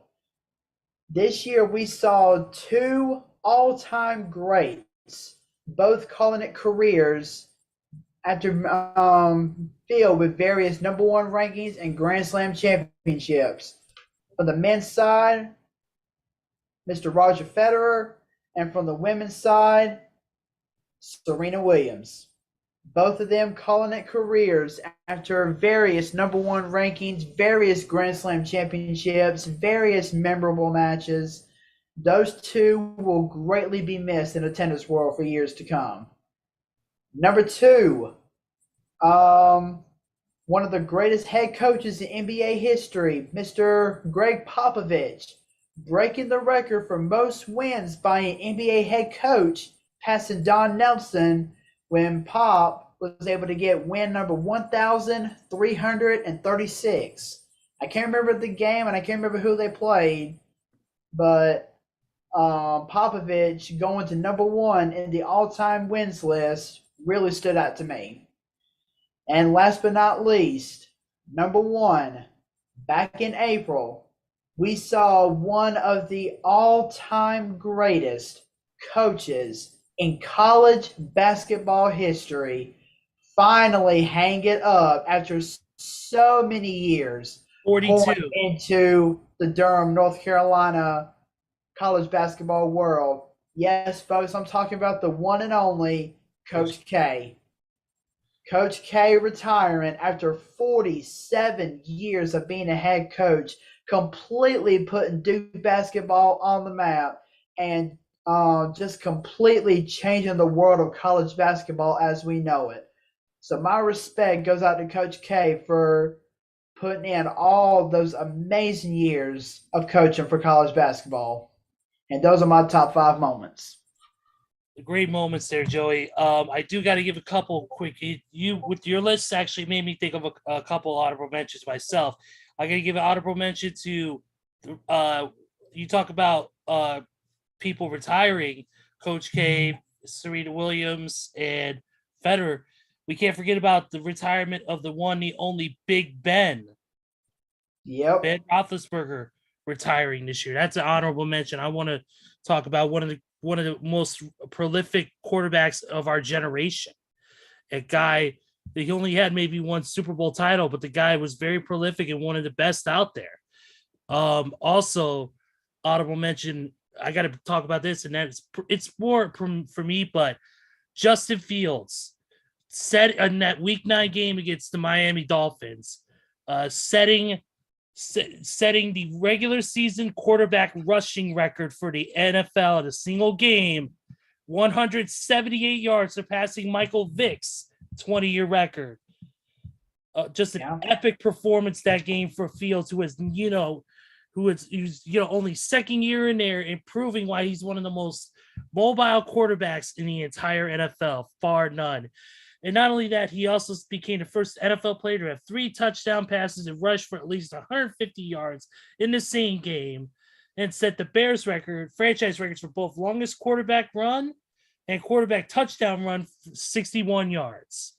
This year we saw 2 all-time greats, both calling it careers after filled with various number 1 rankings and Grand Slam championships. On the men's side, Mr. Roger Federer, and from the women's side, Serena Williams. Both of them calling it careers after various number 1 rankings, various Grand Slam championships, various memorable matches. Those 2 will greatly be missed in the tennis world for years to come. Number 2, one of the greatest head coaches in NBA history, Mr. Greg Popovich, breaking the record for most wins by an NBA head coach, passing Don Nelson when Pop was able to get win number 1,336. I can't remember the game and I can't remember who they played, but Popovich going to number 1 in the all-time wins list really stood out to me. And last but not least, number 1, back in April, we saw one of the all-time greatest coaches in college basketball history finally hang it up after so many years 42 into the Durham, North Carolina college basketball world. Yes, folks, I'm talking about the one and only Coach K. Coach K retiring after 47 years of being a head coach, completely putting Duke basketball on the map and just completely changing the world of college basketball as we know it. So my respect goes out to Coach K for putting in all those amazing years of coaching for college basketball. And those are my top 5 moments. Great moments there, Joey. I do got to give a couple quick. You with your list actually made me think of a couple honorable mentions myself. I got to give an honorable mention to. You talk about people retiring, Coach K, Serena Williams, and Federer. We can't forget about the retirement of the one, the only Big Ben. Yep. Ben Roethlisberger retiring this year. That's an honorable mention. I want to talk about one of the most prolific quarterbacks of our generation. A guy that he only had maybe 1 Super Bowl title, but the guy was very prolific and one of the best out there. Also, honorable mention, I got to talk about this, and it's more for me, but Justin Fields set in that Week 9 game against the Miami Dolphins, setting the regular season quarterback rushing record for the NFL in a single game, 178 yards, surpassing Michael Vick's 20-year record. Just an epic performance that game for Fields, who is only second year in there, and proving why he's one of the most mobile quarterbacks in the entire NFL, far none. And not only that, he also became the first NFL player to have 3 touchdown passes and rush for at least 150 yards in the same game, and set the Bears franchise records for both longest quarterback run and quarterback touchdown run, 61 yards.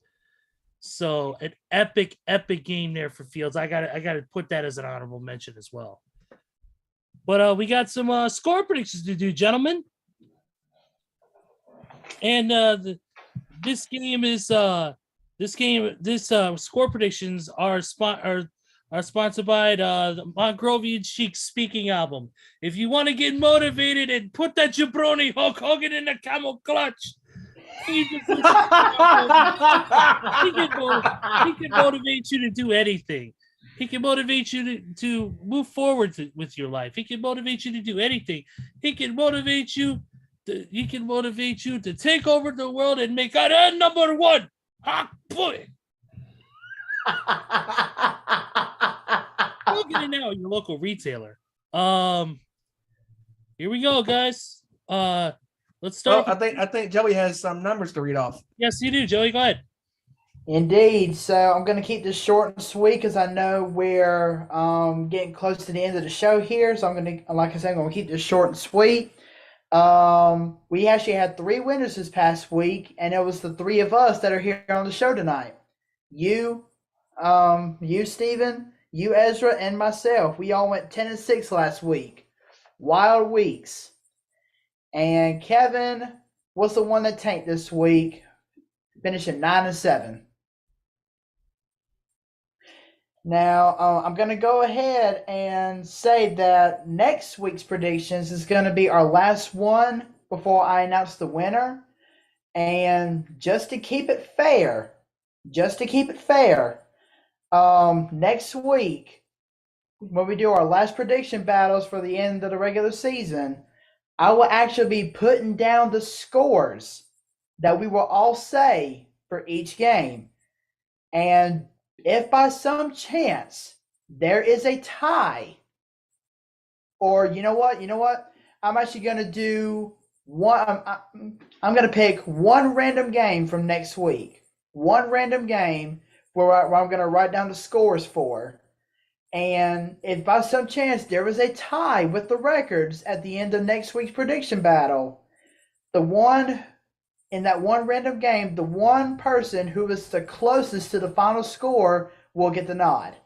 So an epic game there for Fields. I got to put that as an honorable mention as well. But we got some score predictions to do, gentlemen. And this score predictions are are sponsored by the Mongrovian Chic Speaking album. If you want to get motivated and put that jabroni Hulk Hogan in the camel clutch, you just listen to he can motivate you to do anything. He can motivate you to move forward with your life. He can motivate you to do anything. He can motivate you to take over the world and make it number one. Hot boy. Go get it now at your local retailer. Here we go, guys. Let's start. I think Joey has some numbers to read off. Yes, you do, Joey. Go ahead. Indeed. So I'm going to keep this short and sweet because I know we're getting close to the end of the show here. So I'm going to, like I said, I'm going to keep this short and sweet. We actually had 3 winners this past week, and it was the 3 of us that are here on the show tonight. You, Steven, you, Ezra, and myself. We all went 10-6 last week. Wild weeks. And Kevin was the one that tanked this week, finishing 9-7. Now, I'm going to go ahead and say that next week's predictions is going to be our last one before I announce the winner. And just to keep it fair, next week, when we do our last prediction battles for the end of the regular season, I will actually be putting down the scores that we will all say for each game. And if by some chance there is a tie, or you know what? I'm actually going to do one. I'm going to pick one random game from next week. One random game where I'm going to write down the scores for. And if by some chance there was a tie with the records at the end of next week's prediction battle, in that one random game, the one person who is the closest to the final score will get the nod.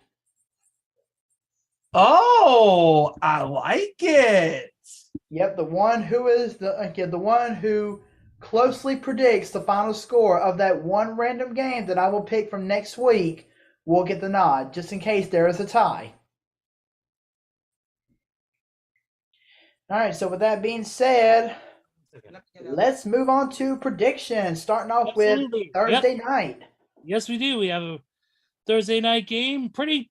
Oh, I like it. Yep, the one who closely predicts the final score of that one random game that I will pick from next week will get the nod, just in case there is a tie. All right, so with that being said, let's move on to predictions, starting off with Thursday night. Yes, we do. We have a Thursday night game. Pretty,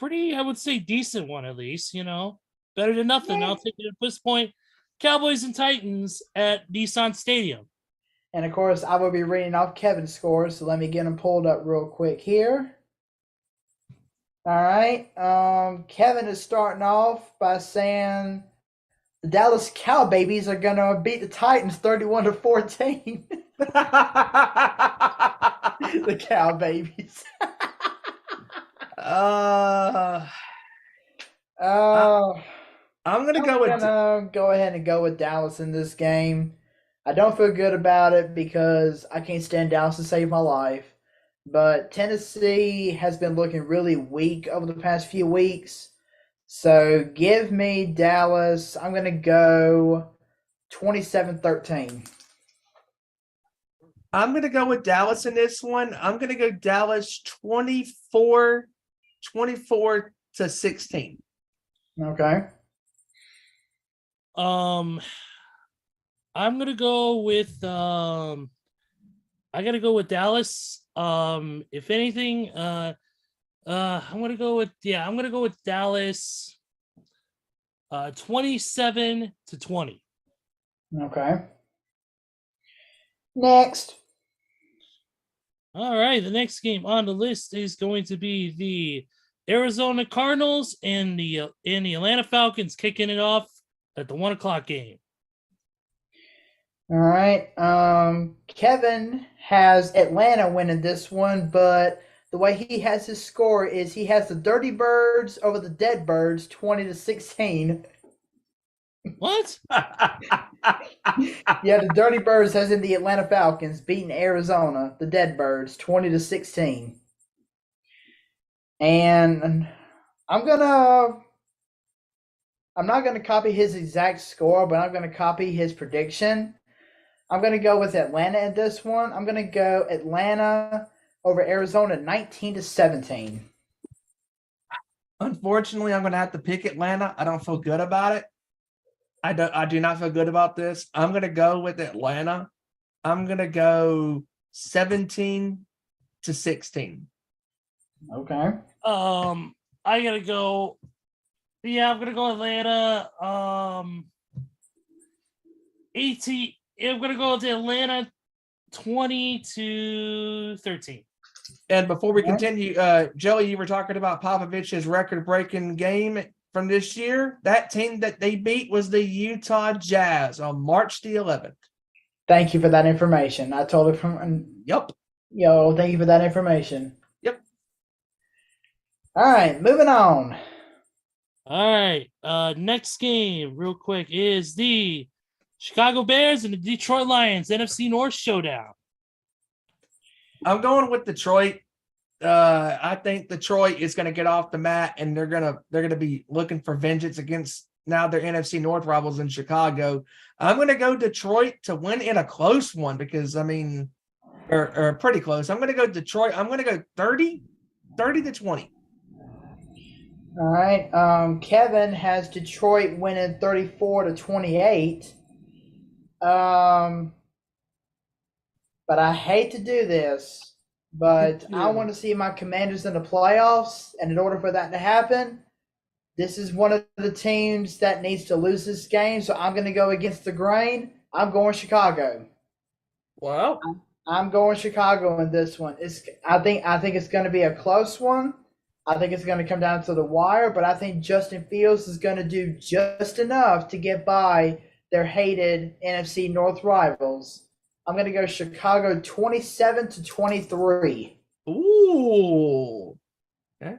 I would say, decent one at least, Better than nothing. Yeah. I'll take it at this point. Cowboys and Titans at Nissan Stadium. And, of course, I will be reading off Kevin's scores, so let me get them pulled up real quick here. All right. Kevin is starting off by saying the Dallas Cowbabies are going to beat the Titans 31-14. The Cowbabies. I'm going to go ahead and go with Dallas in this game. I don't feel good about it because I can't stand Dallas to save my life. But Tennessee has been looking really weak over the past few weeks. So give me Dallas. I'm going to go 27-13. I'm going to go with Dallas in this one. I'm going to go Dallas 24-16. Okay. I'm gonna go with I gotta go with Dallas. If anything, I'm gonna go with Dallas 27-20. Okay. Next. All right, the next game on the list is going to be the Arizona Cardinals and the Atlanta Falcons kicking it off at the 1:00 game. All right. Kevin has Atlanta winning this one, but the way he has his score is he has the Dirty Birds over the Dead Birds 20-16. What? Yeah, the Dirty Birds, as in the Atlanta Falcons, beating Arizona, the Dead Birds 20-16. And I'm not gonna copy his exact score, but I'm gonna copy his prediction. I'm going to go with Atlanta at this one. I'm going to go Atlanta over Arizona 19-17. Unfortunately, I'm going to have to pick Atlanta. I don't feel good about it. I do not feel good about this. I'm going to go with Atlanta. I'm going to go 17-16. Okay. I gotta go. Yeah, I'm gonna go Atlanta. 18. I'm gonna go with Atlanta 20-13. And before we continue, Joey, you were talking about Popovich's record-breaking game from this year. That team that they beat was the Utah Jazz on March the 11th. Thank you for that information. I totally Yep. Yo, thank you for that information. Yep. All right, moving on. All right. Next game, real quick, is the Chicago Bears and the Detroit Lions NFC North showdown. I'm going with Detroit. I think Detroit is going to get off the mat, and they're gonna be looking for vengeance against now their NFC North rivals in Chicago. I'm going to go Detroit to win in a close one because or pretty close. I'm going to go Detroit. I'm going to go 30-20. All right. Kevin has Detroit winning 34-28. But I hate to do this, but I want to see my Commanders in the playoffs, and in order for that to happen, this is one of the teams that needs to lose this game. So I'm going to go against the grain. I'm going Chicago. Wow. I'm going Chicago in this one. I think it's going to be a close one. I think it's going to come down to the wire, but I think Justin Fields is going to do just enough to get by their hated NFC North rivals. I'm going to go Chicago 27-23. Ooh. Okay.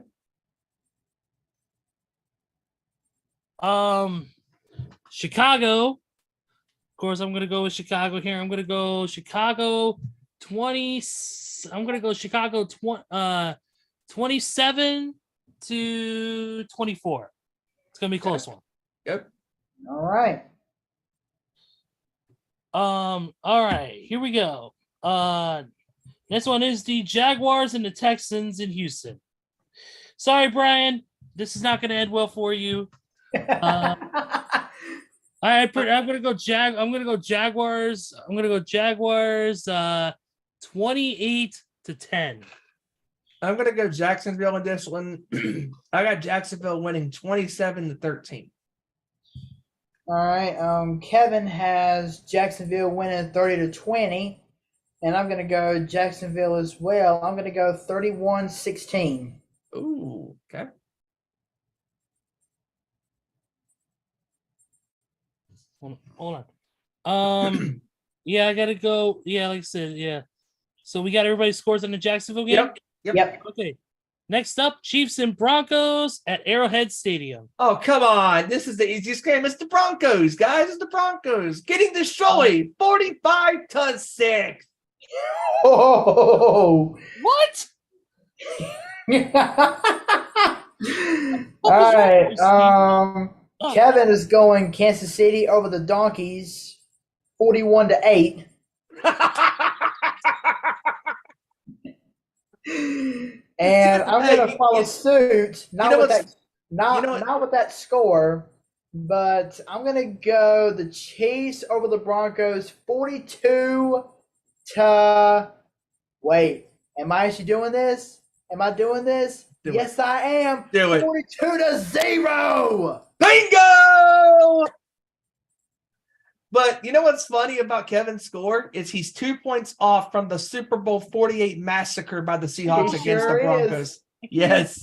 Chicago. Of course, I'm going to go with Chicago here. I'm going to go Chicago 20. I'm going to go Chicago 27-24. It's going to be a close one. Yep. All right. All right, here we go. This one is the Jaguars and the Texans in Houston. Sorry, Brian, this is not going to end well for you. All right, I'm going to go Jaguars. I'm going to go Jaguars 28-10. I'm going to go Jacksonville in this one. I got Jacksonville winning 27-13. All right. Kevin has Jacksonville winning 30-20, and I'm going to go Jacksonville as well. I'm going to go 31-16. Ooh, okay. Hold on. Yeah, I got to go. Yeah, like I said, yeah. So we got everybody's scores on the Jacksonville game? Yep. Okay. Next up, Chiefs and Broncos at Arrowhead Stadium. Oh, come on. This is the easiest game. It's the Broncos, guys. It's the Broncos getting destroyed 45-6. Oh. What? All right. Kevin is going Kansas City over the Donkeys 41-8. And I'm going to follow suit, not with that score, but I'm going to go the Chiefs over the Broncos 42 to wait. Am I actually doing this? Am I doing this? Yes, I am. Do it. 42-0. Bingo! But you know what's funny about Kevin's score is he's 2 points off from the Super Bowl 48 massacre by the Seahawks against the Broncos. Yes.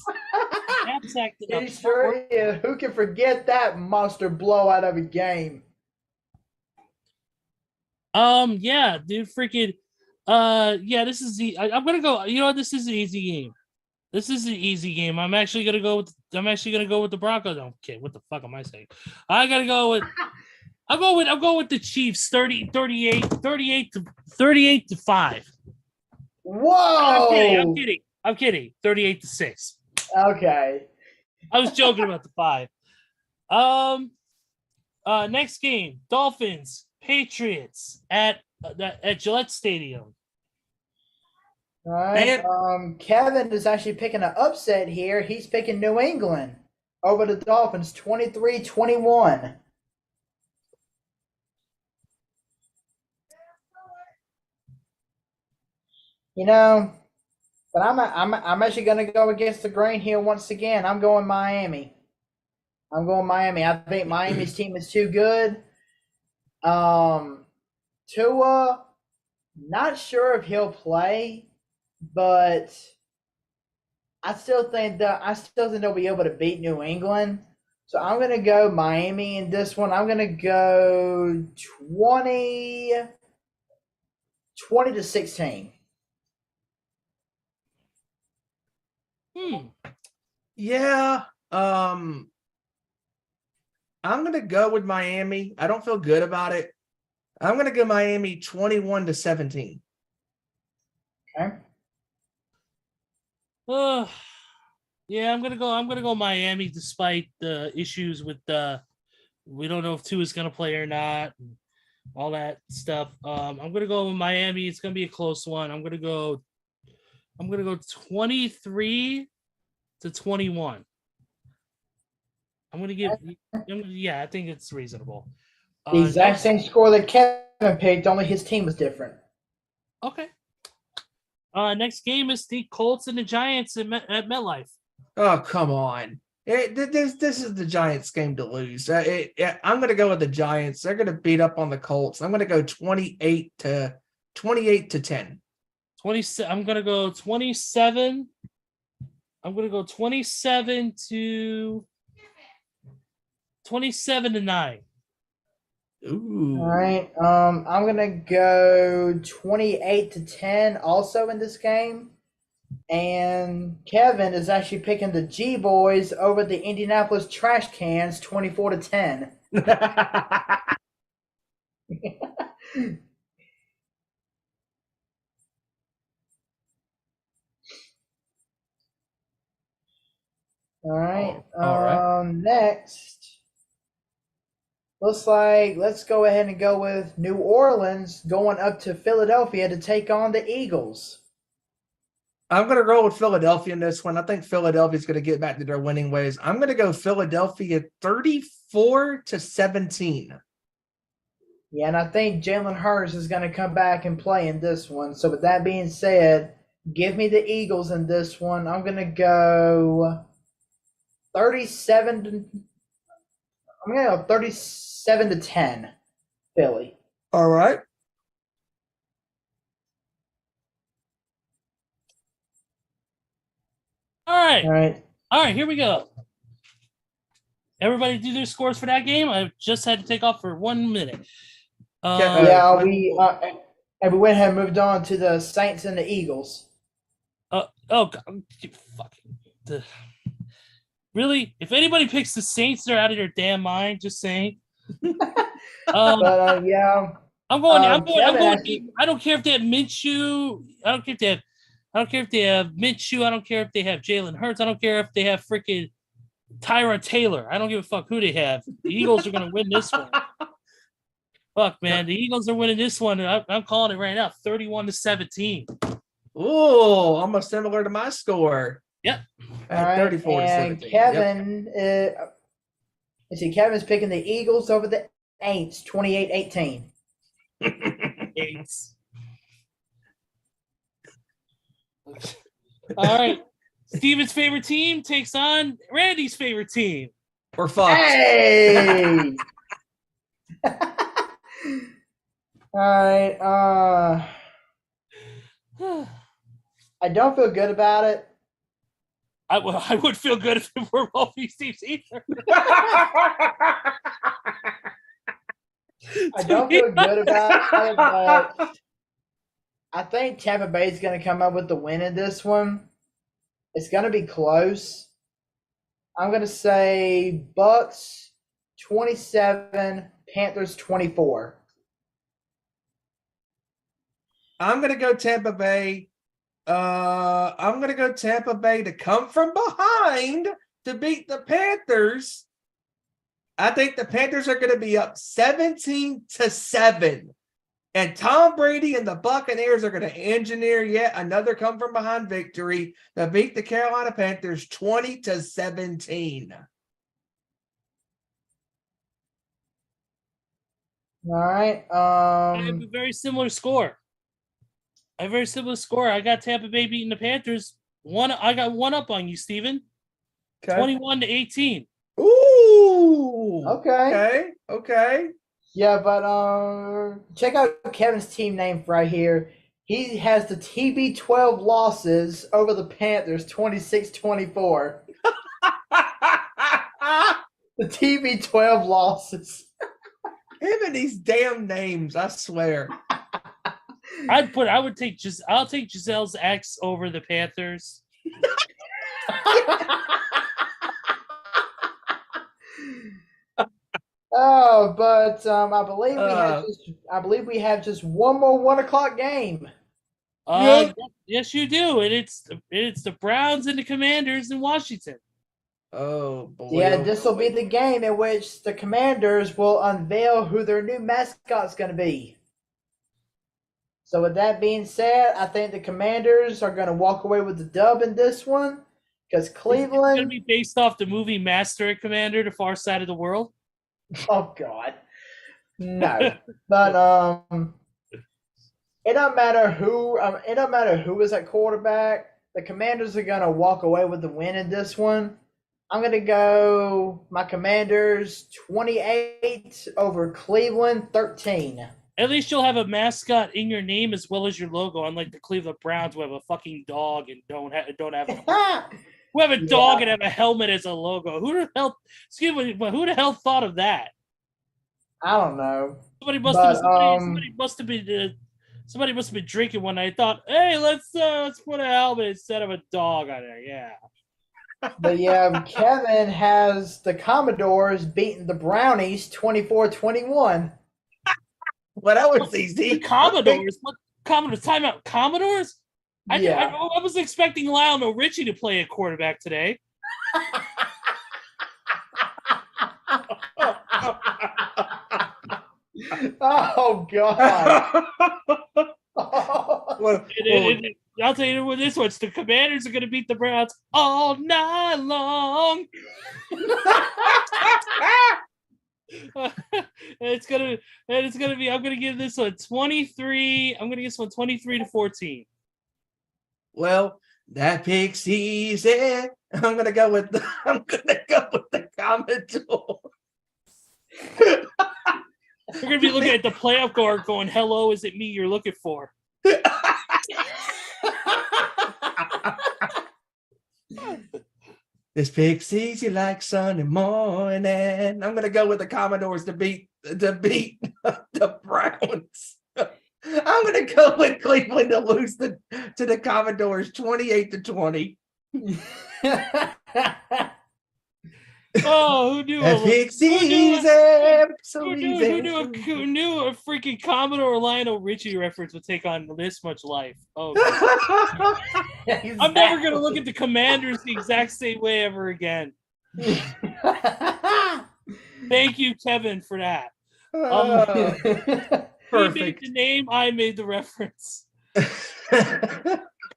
He sure is. Who can forget that monster blowout of a game? Yeah, dude, freaking. Yeah, this is the. I'm gonna go. You know what? This is an easy game. This is an easy game. I'm actually gonna go with the Broncos. Okay, what the fuck am I saying? I gotta go with. I'll go with the Chiefs 38 to 5. Whoa! I'm kidding. 38-6. Okay. I was joking about the 5. Next game, Dolphins, Patriots at Gillette Stadium. All right. And Kevin is actually picking an upset here. He's picking New England over the Dolphins 23-21. You know, but I'm actually going to go against the grain here once again. I'm going Miami. I think Miami's team is too good. Tua, not sure if he'll play, but I still think they'll be able to beat New England. So I'm going to go Miami in this one. I'm going to go 20-16. yeah, I'm gonna go with Miami. I don't feel good about it. I'm gonna go Miami 21-17. Okay. Yeah, I'm gonna go Miami despite the issues with we don't know if Tua is gonna play or not, and all that stuff. I'm gonna go with Miami. It's gonna be a close one. I'm gonna go 23-21. I think it's reasonable. The exact same score that Kevin picked, only his team was different. Okay. Next game is the Colts and the Giants at MetLife. Oh, come on. This is the Giants game to lose. I'm going to go with the Giants. They're going to beat up on the Colts. I'm going to go 28-10. 27. I'm going to go 27. I'm going to go 27-9. Ooh. All right. I'm gonna go 28-10 also in this game. And Kevin is actually picking the G Boys over the Indianapolis Trash Cans 24-10. All right. All right. Next. Looks like let's go ahead and go with New Orleans going up to Philadelphia to take on the Eagles. I'm going to roll with Philadelphia in this one. I think Philadelphia's going to get back to their winning ways. I'm going to go Philadelphia 34-17. Yeah, and I think Jalen Hurts is going to come back and play in this one. So with that being said, give me the Eagles in this one. I'm going to go 37-10 Philly. All right. All right, here we go. Everybody do their scores for that game. I just had to take off for 1 minute. We went ahead and moved on to the Saints and the Eagles. Really? If anybody picks the Saints, they're out of their damn mind. Just saying. I'm going. I don't care if they have Minshew. I don't care if they have Minshew. I don't care if they have Jalen Hurts. I don't care if they have freaking Tyrod Taylor. I don't give a fuck who they have. The Eagles are going to win this one. Fuck, man. The Eagles are winning this one. I'm calling it right now, 31-17. Oh, almost similar to my score. Yep. All right, 34-17. Kevin, Kevin's picking the Eagles over the Aints, 28-18. Aints. All right. Steven's favorite team takes on Randy's favorite team. We're fucked. Hey! All right. I don't feel good about it. I would feel good if it were both these teams either. I don't feel good about it, but I think Tampa Bay is going to come up with the win in this one. It's going to be close. I'm going to say Bucks 27, Panthers 24. I'm going to go Tampa Bay. I'm going to go Tampa Bay to come from behind to beat the Panthers. I think the Panthers are going to be up 17-7. And Tom Brady and the Buccaneers are going to engineer yet another come from behind victory to beat the Carolina Panthers 20-17. All right. I have a very similar score. I got Tampa Bay beating the Panthers. I got one up on you, Steven. 21-18. Ooh. Okay. Okay. Yeah, but check out Kevin's team name right here. He has the TB12 losses over the Panthers 26-24. The TB12 losses. Him and these damn names, I swear. I'll take Giselle's ex over the Panthers. Oh, but I believe we have just one more 1:00 game. Yes, you do, and it's the Browns and the Commanders in Washington. Oh boy! Yeah, this will be the game in which the Commanders will unveil who their new mascot's going to be. So, with that being said, I think the Commanders are going to walk away with the dub in this one because Cleveland. It's going to be based off the movie Master and Commander: The Far Side of the World. Oh God, no! But it don't matter who. It don't matter who is at quarterback. The Commanders are gonna walk away with the win in this one. I'm gonna go my Commanders 28 over Cleveland 13. At least you'll have a mascot in your name as well as your logo, unlike the Cleveland Browns, who have a fucking dog and don't have who have a dog and have a helmet as a logo. Who the hell thought of that? I don't know. Somebody must have been drinking one night and thought, hey, let's put a helmet instead of a dog on there. Yeah. But yeah, Kevin has the Commodores beating the Brownies 24-21. Well, that was easy. The Commodores? What Commodores? Timeout. Commodores? I was expecting Lionel Richie to play a quarterback today. Oh God! Well, I'll tell you what this one's. The Commanders are going to beat the Browns all night long. It's gonna be. I'm gonna give this one 23. I'm gonna give this one 23-14. Well, that pick's easy. I'm gonna go with the Commodore. We're gonna be looking at the playoff guard, going, "Hello, is it me you're looking for?" This pick's easy like Sunday morning. I'm gonna go with the Commodores to beat the Browns. I'm gonna go with Cleveland to lose to the Commodores 28-20. Oh, who knew? That pick's easy. Who knew a freaking Commodore Lionel Richie reference would take on this much life? Oh, Exactly. I'm never gonna look at the Commanders the exact same way ever again. Thank you, Kevin, for that. Perfect. He made the name, I made the reference.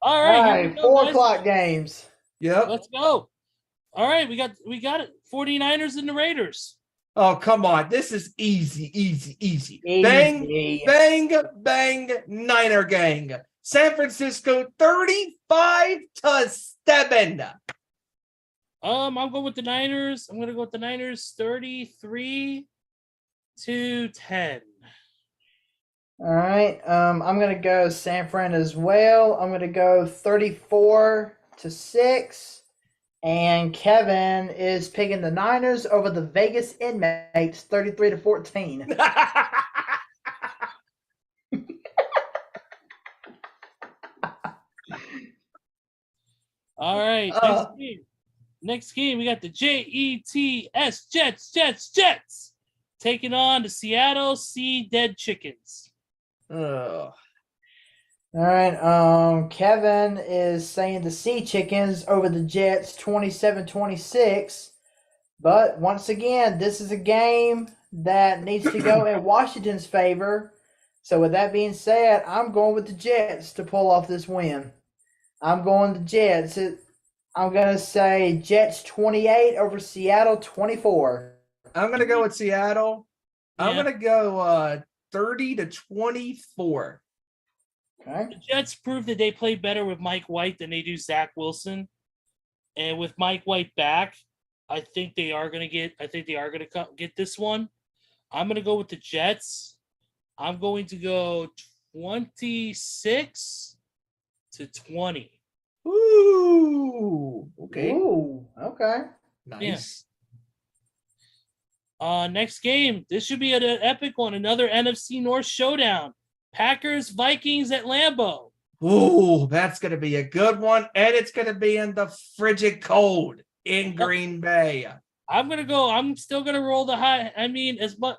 All right, 4:00 games. Yep. Let's go. All right, we got it. 49ers and the Raiders. Oh, come on. This is easy. Easy. Bang, Niner gang. San Francisco 35-7. I'm going with the Niners. I'm going to go with the Niners 33-10. All right. I'm going to go San Fran as well. I'm going to go 34-6. And Kevin is picking the Niners over the Vegas Inmates 33-14. All right. Next game, we got the Jets, Jets, taking on the Seattle Sea Dead Chickens. Oh. All right. Kevin is saying the Sea Chickens over the Jets 27-26. But once again, this is a game that needs to go in Washington's favor. So with that being said, I'm going with the Jets to pull off this win. I'm going the Jets. I'm going to say Jets 28 over Seattle 24. I'm going to go with Seattle. I'm Yeah. going to go 30-24. Okay. The Jets proved that they play better with Mike White than they do Zach Wilson. And with Mike White back, I think they are going to get this one. I'm going to go with the Jets. I'm going to go 26-20. Ooh. Okay. Ooh, okay. Nice. Next game. This should be an epic one. Another NFC North showdown. Packers, Vikings at Lambeau. Ooh, that's going to be a good one. And it's going to be in the frigid cold in Green Bay. I'm still going to roll the high. I mean, as much.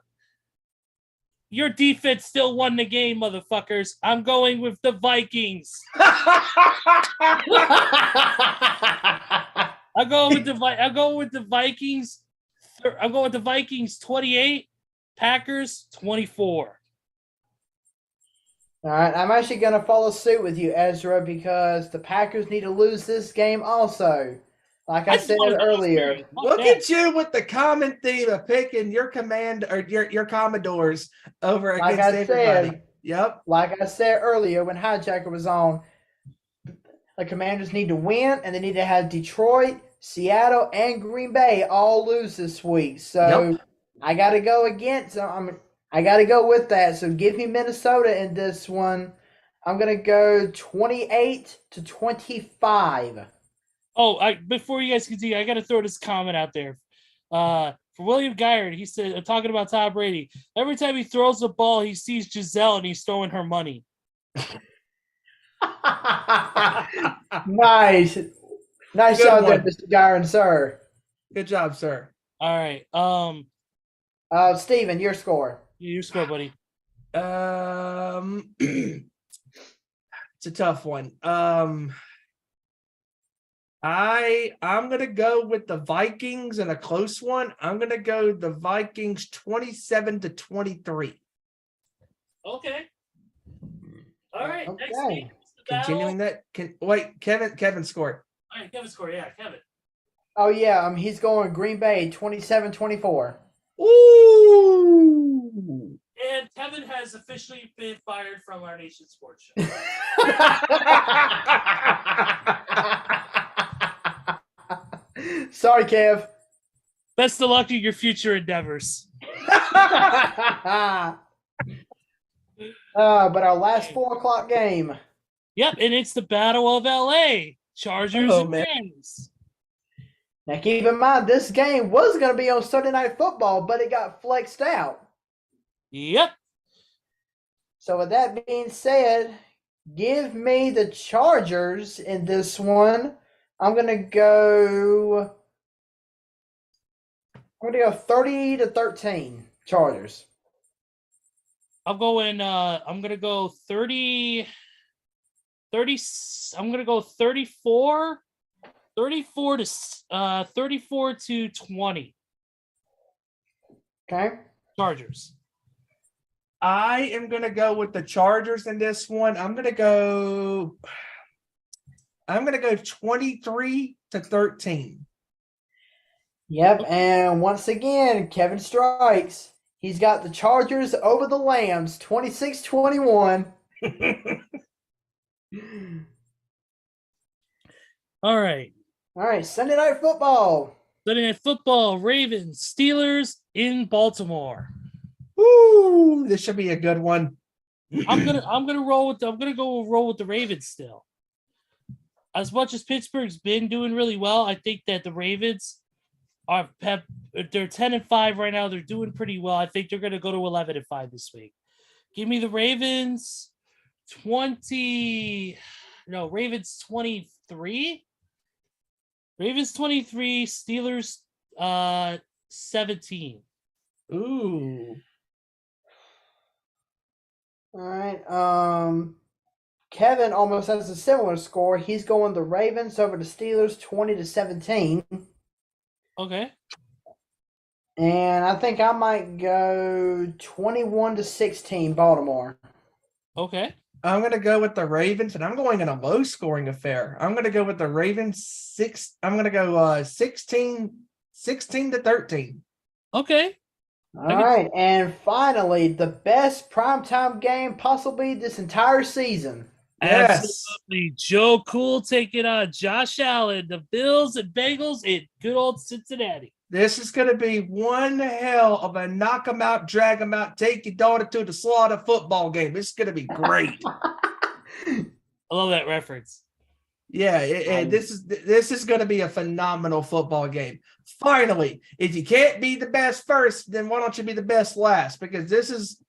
Your defense still won the game, motherfuckers. I'm going with the Vikings. I'll go with the Vikings. I'm going with the Vikings 28, Packers 24. All right, I'm actually going to follow suit with you, Ezra, because the Packers need to lose this game also. Like I said earlier. Look at you with the common theme of picking your command or your Commodores over against everybody. Yep. Like I said earlier when HiJacker was on, the Commanders need to win, and they need to have Detroit, Seattle, and Green Bay all lose this week. So I got to go against. I got to go with that. So give me Minnesota in this one. I'm gonna go 28-25. Oh, before you guys continue, I got to throw this comment out there. For William Guyard, he said, talking about Tom Brady, every time he throws the ball, he sees Giselle and he's throwing her money. Nice. Nice Good job one. there, Mr. Guyard, sir. Good job, sir. All right. Steven, your score. Your score, buddy. It's a tough one. I'm gonna go with the Vikings in a close one. I'm gonna go the Vikings 27-23. Okay. All right. Okay. Next game is the battle. Continuing that. Kevin scored. All right, Kevin score. Yeah, Kevin. Oh, yeah. He's going Green Bay 27-24. Ooh. And Kevin has officially been fired from our Nation Sports Show. Sorry, Kev. Best of luck in your future endeavors. But our last 4 o'clock game. Yep, and it's the Battle of LA. Chargers and Rams. Now, keep in mind, this game was going to be on Sunday Night Football, but it got flexed out. Yep. So, with that being said, give me the Chargers in this one. I'm going to go 30-13 Chargers. I'm going to go 30 I'm going to go 34 to 20. Okay. Chargers. I am going to go with the Chargers in this one. I'm going to go 23-13. Yep, and once again, Kevin strikes. He's got the Chargers over the Lambs, 26-21. All right. All right, Sunday Night Football. Sunday Night Football, Ravens, Steelers in Baltimore. Ooh, this should be a good one. I'm gonna go roll with the Ravens still. As much as Pittsburgh's been doing really well, I think that the Ravens they're 10-5 right now. They're doing pretty well. I think they're gonna go to 11-5 this week. Give me the Ravens 23. Ravens 23, Steelers 17. Ooh. All right. Kevin almost has a similar score. He's going the Ravens over the Steelers 20-17. Okay. And I think I might go 21-16 Baltimore. Okay. I'm going to go with the Ravens, and I'm going in a low-scoring affair. I'm going to go with the Ravens I'm going to go 16 to 13. Okay. All right, and finally, the best primetime game possibly this entire season. Yes. Absolutely. Joe Cool taking on Josh Allen, the Bills and Bengals in good old Cincinnati. This is going to be one hell of a knock 'em out, drag 'em out, take your daughter to the slaughter football game. This is going to be great. I love that reference. Yeah, this is going to be a phenomenal football game. Finally, if you can't be the best first, then why don't you be the best last? Because this is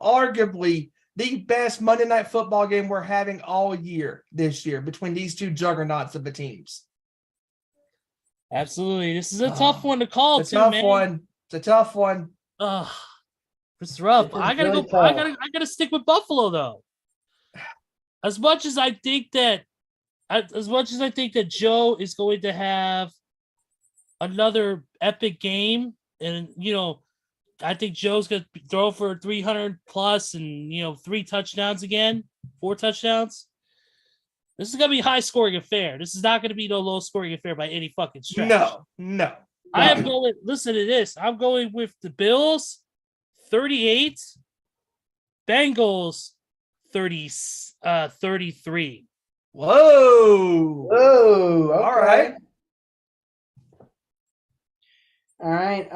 arguably the best Monday Night Football game we're having all year this year between these two juggernauts of the teams. Absolutely. This is a tough one to call, It's a tough man. one. It's a tough one. It's rough. This is I gotta really go. tough. I gotta stick with Buffalo though. As much as I think that Joe is going to have another epic game, and I think Joe's gonna throw for 300 plus and 3 touchdowns again, 4 touchdowns. This is gonna be a high scoring affair. This is not gonna be no low scoring affair by any fucking stretch. No. I am going. Listen to this. I'm going with the Bills, 38. Bengals, 33. Whoa. Oh, okay. All right. All right.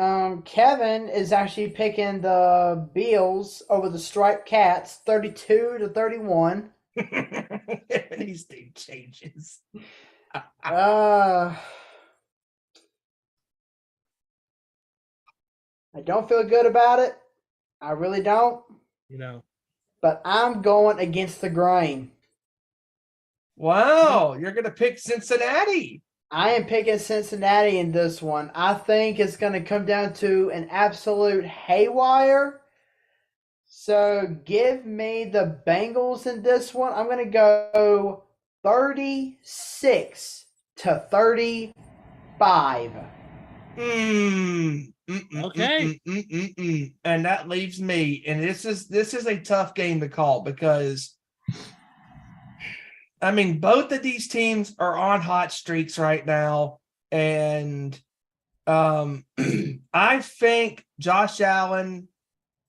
Kevin is actually picking the Bills over the Striped Cats, 32 to 31. These things changes. I don't feel good about it. I really don't. But I'm going against the grain. Wow, you're going to pick Cincinnati. I am picking Cincinnati in this one. I think it's going to come down to an absolute haywire. So give me the Bengals in this one. I'm going to go 36 to 35. Okay. And that leaves me, and this is a tough game to call because I mean both of these teams are on hot streaks right now, and I think Josh Allen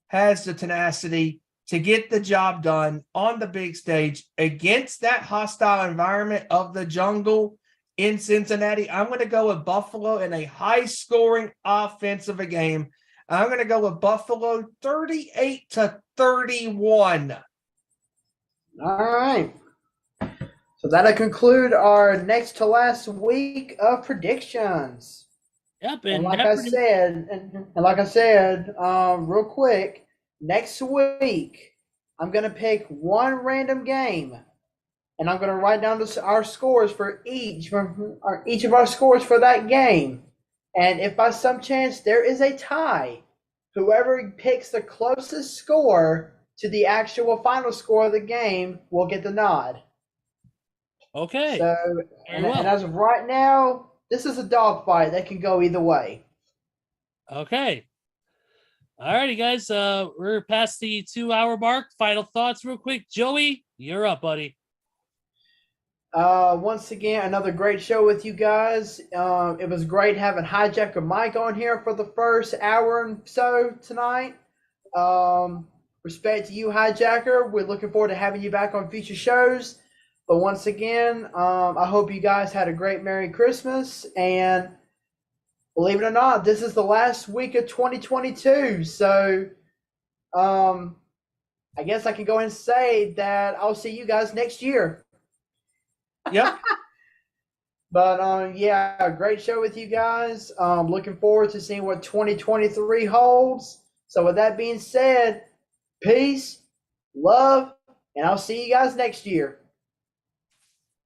has the tenacity to get the job done on the big stage against that hostile environment of the jungle in Cincinnati. I'm going to go with Buffalo in a high-scoring offensive game. I'm going to go with Buffalo 38 to 31. All right. So that'll conclude our next to last week of predictions. Yep. And like I said, real quick, next week I'm gonna pick one random game, and I'm gonna write down our scores for each of our scores for that game. And if by some chance there is a tie, whoever picks the closest score to the actual final score of the game will get the nod. Okay. So, and as of right now, this is a dogfight that can go either way. Okay. All righty, guys. We're past the 2-hour mark. Final thoughts, real quick. Joey, you're up, buddy. Once again, another great show with you guys. It was great having HiJacker Mike on here for the first hour and so tonight. Respect to you, HiJacker. We're looking forward to having you back on future shows. But once again, I hope you guys had a great Merry Christmas. And believe it or not, this is the last week of 2022. So I guess I can go ahead and say that I'll see you guys next year. Yep. But yeah, great show with you guys. Looking forward to seeing what 2023 holds. So with that being said, peace, love, and I'll see you guys next year.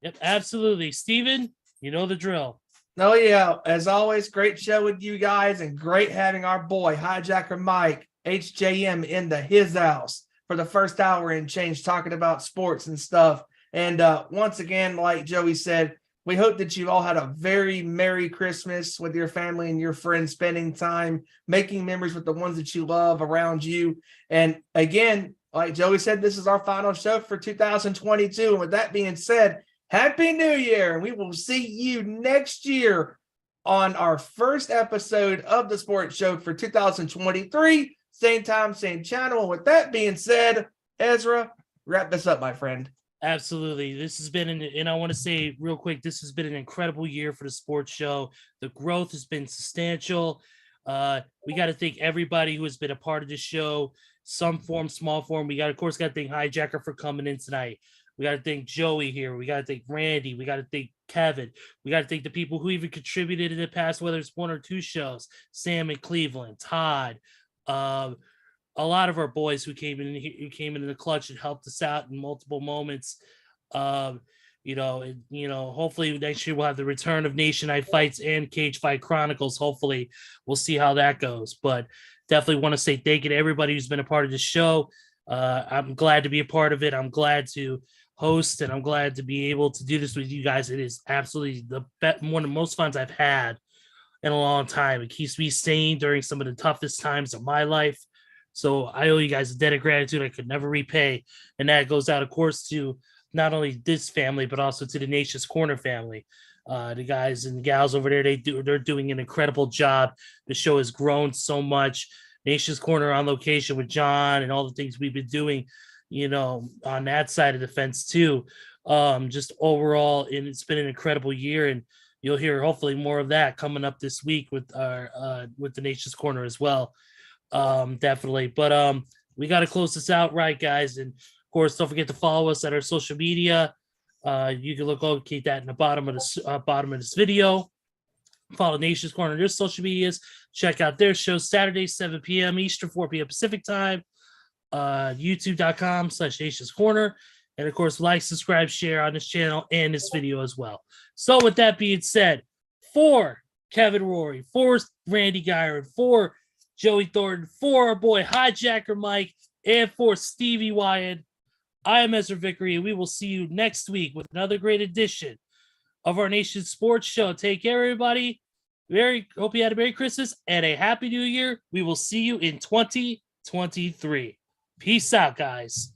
Yep, absolutely. Steven, you know the drill. Oh, yeah. As always, great show with you guys, and great having our boy, HiJacker Mike, HJM, in his house for the first hour and change, talking about sports and stuff. And once again, like Joey said, we hope that you all had a very Merry Christmas with your family and your friends, spending time, making memories with the ones that you love around you. And again, like Joey said, this is our final show for 2022. And with that being said, Happy New Year. And we will see you next year on our first episode of the sports show for 2023. Same time, same channel. And with that being said, Ezra, wrap this up, my friend. Absolutely. This has been, and I want to say real quick, this has been an incredible year for the sports show. The growth has been substantial. We got to thank everybody who has been a part of the show, some form, small form. We got, of course, got to thank HiJacker for coming in tonight. We got to thank Joey here. We got to thank Randy. We got to thank Kevin. We got to thank the people who even contributed in the past, whether it's one or two shows, Sam in Cleveland, Todd, a lot of our boys who came in the clutch and helped us out in multiple moments. Hopefully next year we'll have the return of Nation Night Fights and Cage Fight Chronicles. Hopefully we'll see how that goes, but definitely want to say thank you to everybody who's been a part of the show. I'm glad to be a part of it. I'm glad to host, and I'm glad to be able to do this with you guys. It is absolutely one of the most fun I've had in a long time. It keeps me sane during some of the toughest times of my life. So I owe you guys a debt of gratitude I could never repay. And that goes out, of course, to not only this family, but also to the Nation's Corner family. The guys and gals over there, they're doing an incredible job. The show has grown so much. Nation's Corner on location with John and all the things we've been doing, on that side of the fence too. Just overall, and it's been an incredible year, and you'll hear hopefully more of that coming up this week with the Nation's Corner as well. Definitely. But we got to close this out right, guys. And of course, don't forget to follow us at our social media. You can locate that in the bottom of this video. Follow Nation's Corner on their social medias. Check out their show Saturday, 7 p.m. Eastern, 4 p.m. Pacific time. YouTube.com/Nation's Corner. And of course, like, subscribe, share on this channel and this video as well. So with that being said, for Kevin Rory, for Randy Gyron, for Joey Thornton, for our boy HiJacker Mike, and for Stevie Wyand, I am Ezra Vickery, and we will see you next week with another great edition of our Nation's Sports Show. Take care, everybody. Hope you had a Merry Christmas and a Happy New Year. We will see you in 2023. Peace out, guys.